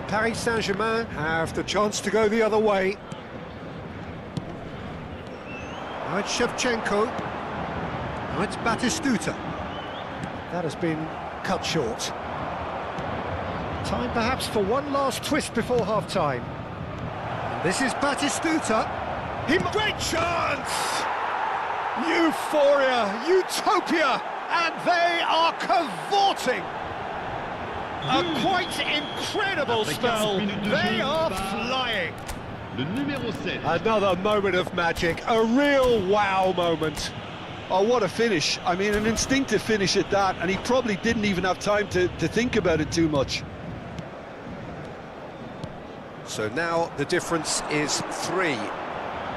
Paris Saint-Germain have the chance to go the other way. Now it's Shevchenko. Now it's Batistuta. That has been cut short. Time perhaps for one last twist before half-time. This is Batistuta. Great chance! Euphoria, utopia, and they are cavorting. A quite incredible spell. They are flying. Le numéro 7. Another moment of magic, a real wow moment. Oh, what a finish. I mean, an instinctive finish at that, and he probably didn't even have time to think about it too much. So now the difference is 3.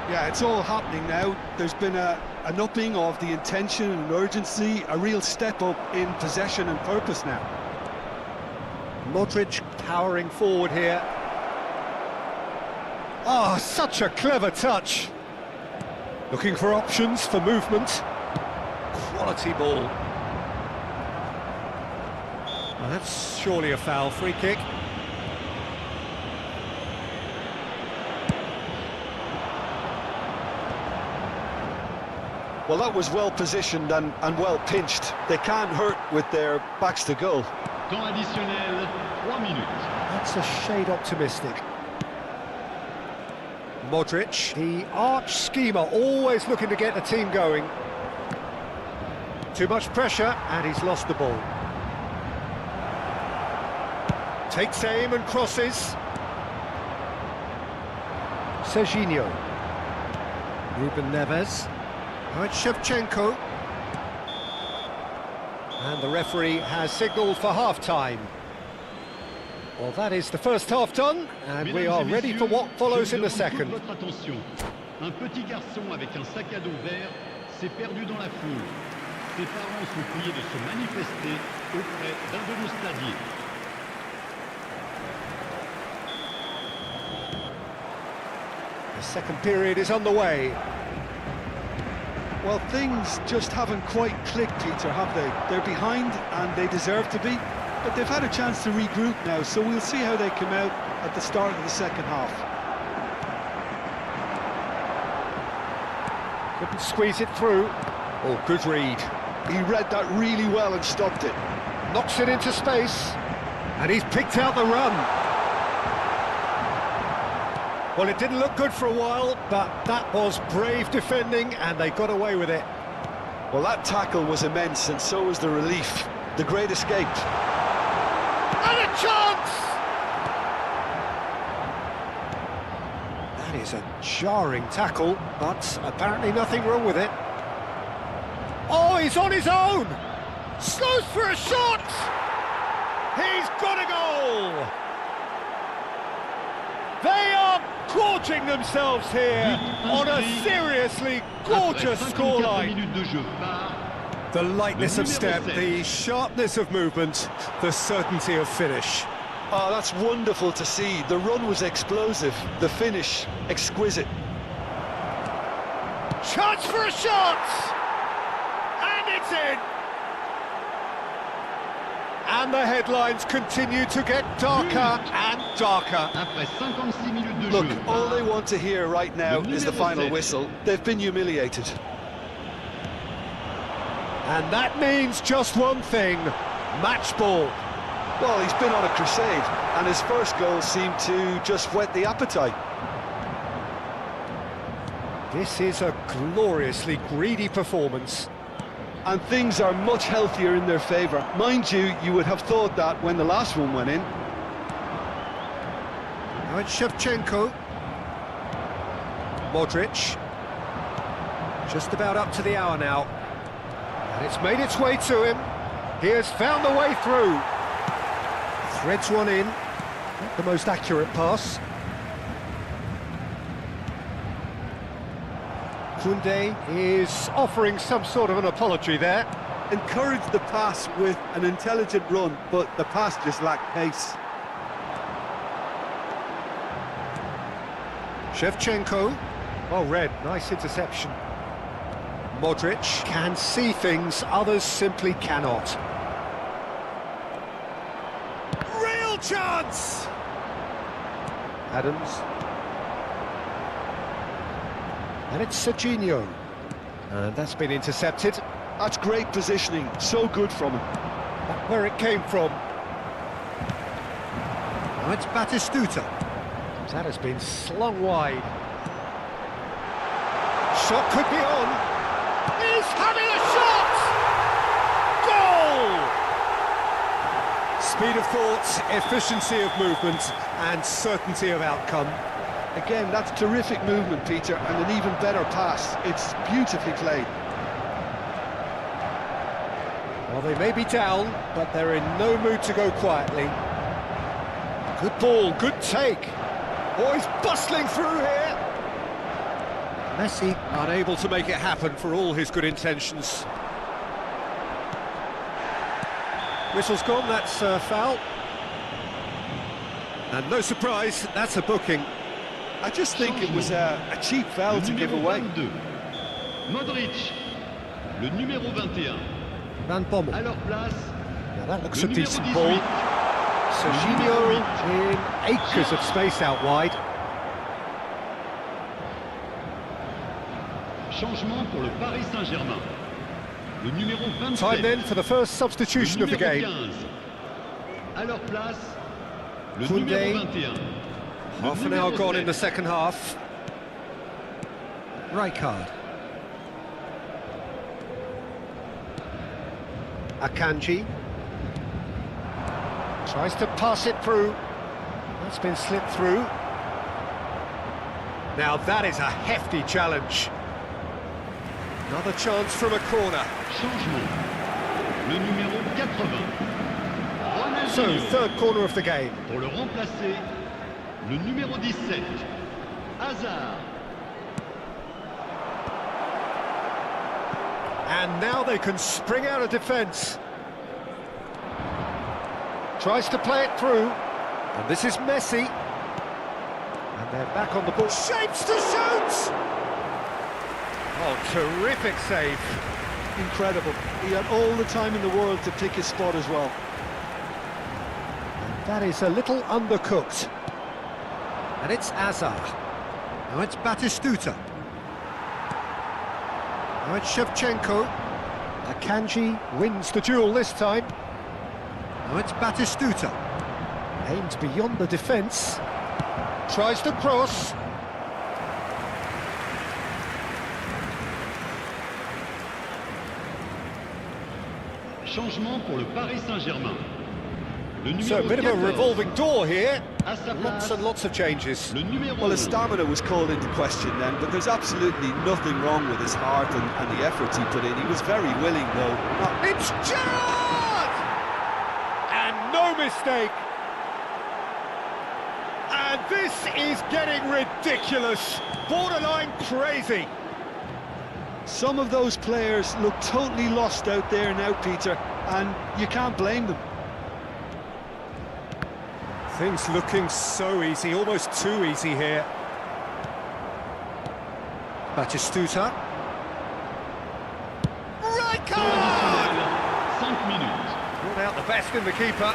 Yeah, it's all happening now. There's been an upping of the intention and urgency, a real step up in possession and purpose now. Modric powering forward here. Oh, such a clever touch. Looking for options for movement. Quality ball. Well, that's surely a foul. Free kick. Well, that was well positioned and well pinched. They can't hurt with their backs to goal. Temps additionnel, 3 minutes. That's a shade optimistic. Modric, the arch schemer, always looking to get the team going. Too much pressure, and he's lost the ball. Takes aim and crosses. Serginho. Ruben Neves. Now it's Shevchenko. And the referee has signalled for half-time. Well, that is the first half done, and we are ready for what follows in the second. Votre attention. Un petit garçon avec un sac à dos vert s'est perdu dans la foule. Ses parents sont priés de se manifester auprès d'un de nos stadiers. The second period is underway. Well, things just haven't quite clicked, Peter, have they? They're behind, and they deserve to be, but they've had a chance to regroup now, so we'll see how they come out at the start of the second half. Couldn't squeeze it through. Oh, good read. He read that really well and stopped it. Knocks it into space. And he's picked out the run. Well, it didn't look good for a while, but that was brave defending, and they got away with it. Well, that tackle was immense, and so was the relief. The great escape. And a chance! That is a jarring tackle, but apparently nothing wrong with it. Oh, he's on his own! Slows for a shot! He's got a goal! They are gorging themselves here on a seriously gorgeous scoreline. The lightness of step, the sharpness of movement, the certainty of finish. Oh, that's wonderful to see. The run was explosive, the finish exquisite. Chance for a shot! And it's in! And the headlines continue to get darker and darker. Look, all they want to hear right now is the final whistle. They've been humiliated. And that means just one thing, match ball. Well, he's been on a crusade, and his first goal seemed to just whet the appetite. This is a gloriously greedy performance. And things are much healthier in their favour. Mind you, you would have thought that when the last one went in. Now it's Shevchenko. Modric. Just about up to the hour now. And it's made its way to him. He has found the way through. Threads one in. Not the most accurate pass. Koundé is offering some sort of an apology there. Encouraged the pass with an intelligent run, but the pass just lacked pace. Shevchenko. Well read, nice interception. Modric can see things others simply cannot. Real chance! Adams. And it's Serginho. And that's been intercepted. That's great positioning, so good from him. Not where it came from. Now it's Batistuta. That has been slung wide. Shot could be on. He's having a shot! Goal! Speed of thought, efficiency of movement, and certainty of outcome. Again, that's terrific movement, Peter, and an even better pass. It's beautifully played. Well, they may be down, but they're in no mood to go quietly. Good ball, good take. Oh, he's bustling through here. Messi unable to make it happen for all his good intentions. Whistle's gone, that's a foul. And no surprise, that's a booking. I just think it was a cheap foul to give away. Modric, le numéro 21. Van Bommel. À leur place, Now that looks le a numéro decent 18. ball. Serginho in acres of space out wide. Changement pour le Paris Saint-Germain. Le numéro 27. Time then for the first substitution le of the numéro game. 15. À leur place, le Koundé. numéro 21. Le Half an hour numéro gone in the 7. second half. Rijkaard. Akanji. Tries to pass it through. That's been slipped through. Now that is a hefty challenge. Another chance from a corner. Changement. Le numéro 80. So, Ronaldinho. third corner of the game. Pour le remplacer, le numéro 17. Hazard. And now they can spring out of defence. Tries to play it through. And this is Messi. And they're back on the ball. Shapes to shoot! Oh, terrific save. Incredible. He had all the time in the world to pick his spot as well. And that is a little undercooked. And it's Hazard. Now it's Batistuta. Now it's Shevchenko. Akanji wins the duel this time. Now it's Batistuta. Aimed beyond the defence. Tries to cross. Changement pour le Paris Saint-Germain. Le So a numéro bit of a 14, revolving door here. à sa Lots place, and lots of changes. le numéro Well, his 11. stamina was called into question then, but there's absolutely nothing wrong with his heart and the efforts he put in. He was very willing, though. It's Gerrard! And no mistake. And this is getting ridiculous. Borderline crazy. Some of those players look totally lost out there now, Peter, and you can't blame them. Things looking so easy, almost too easy here. Batistuta. Right card! 5 minutes. Brought out the best in the keeper.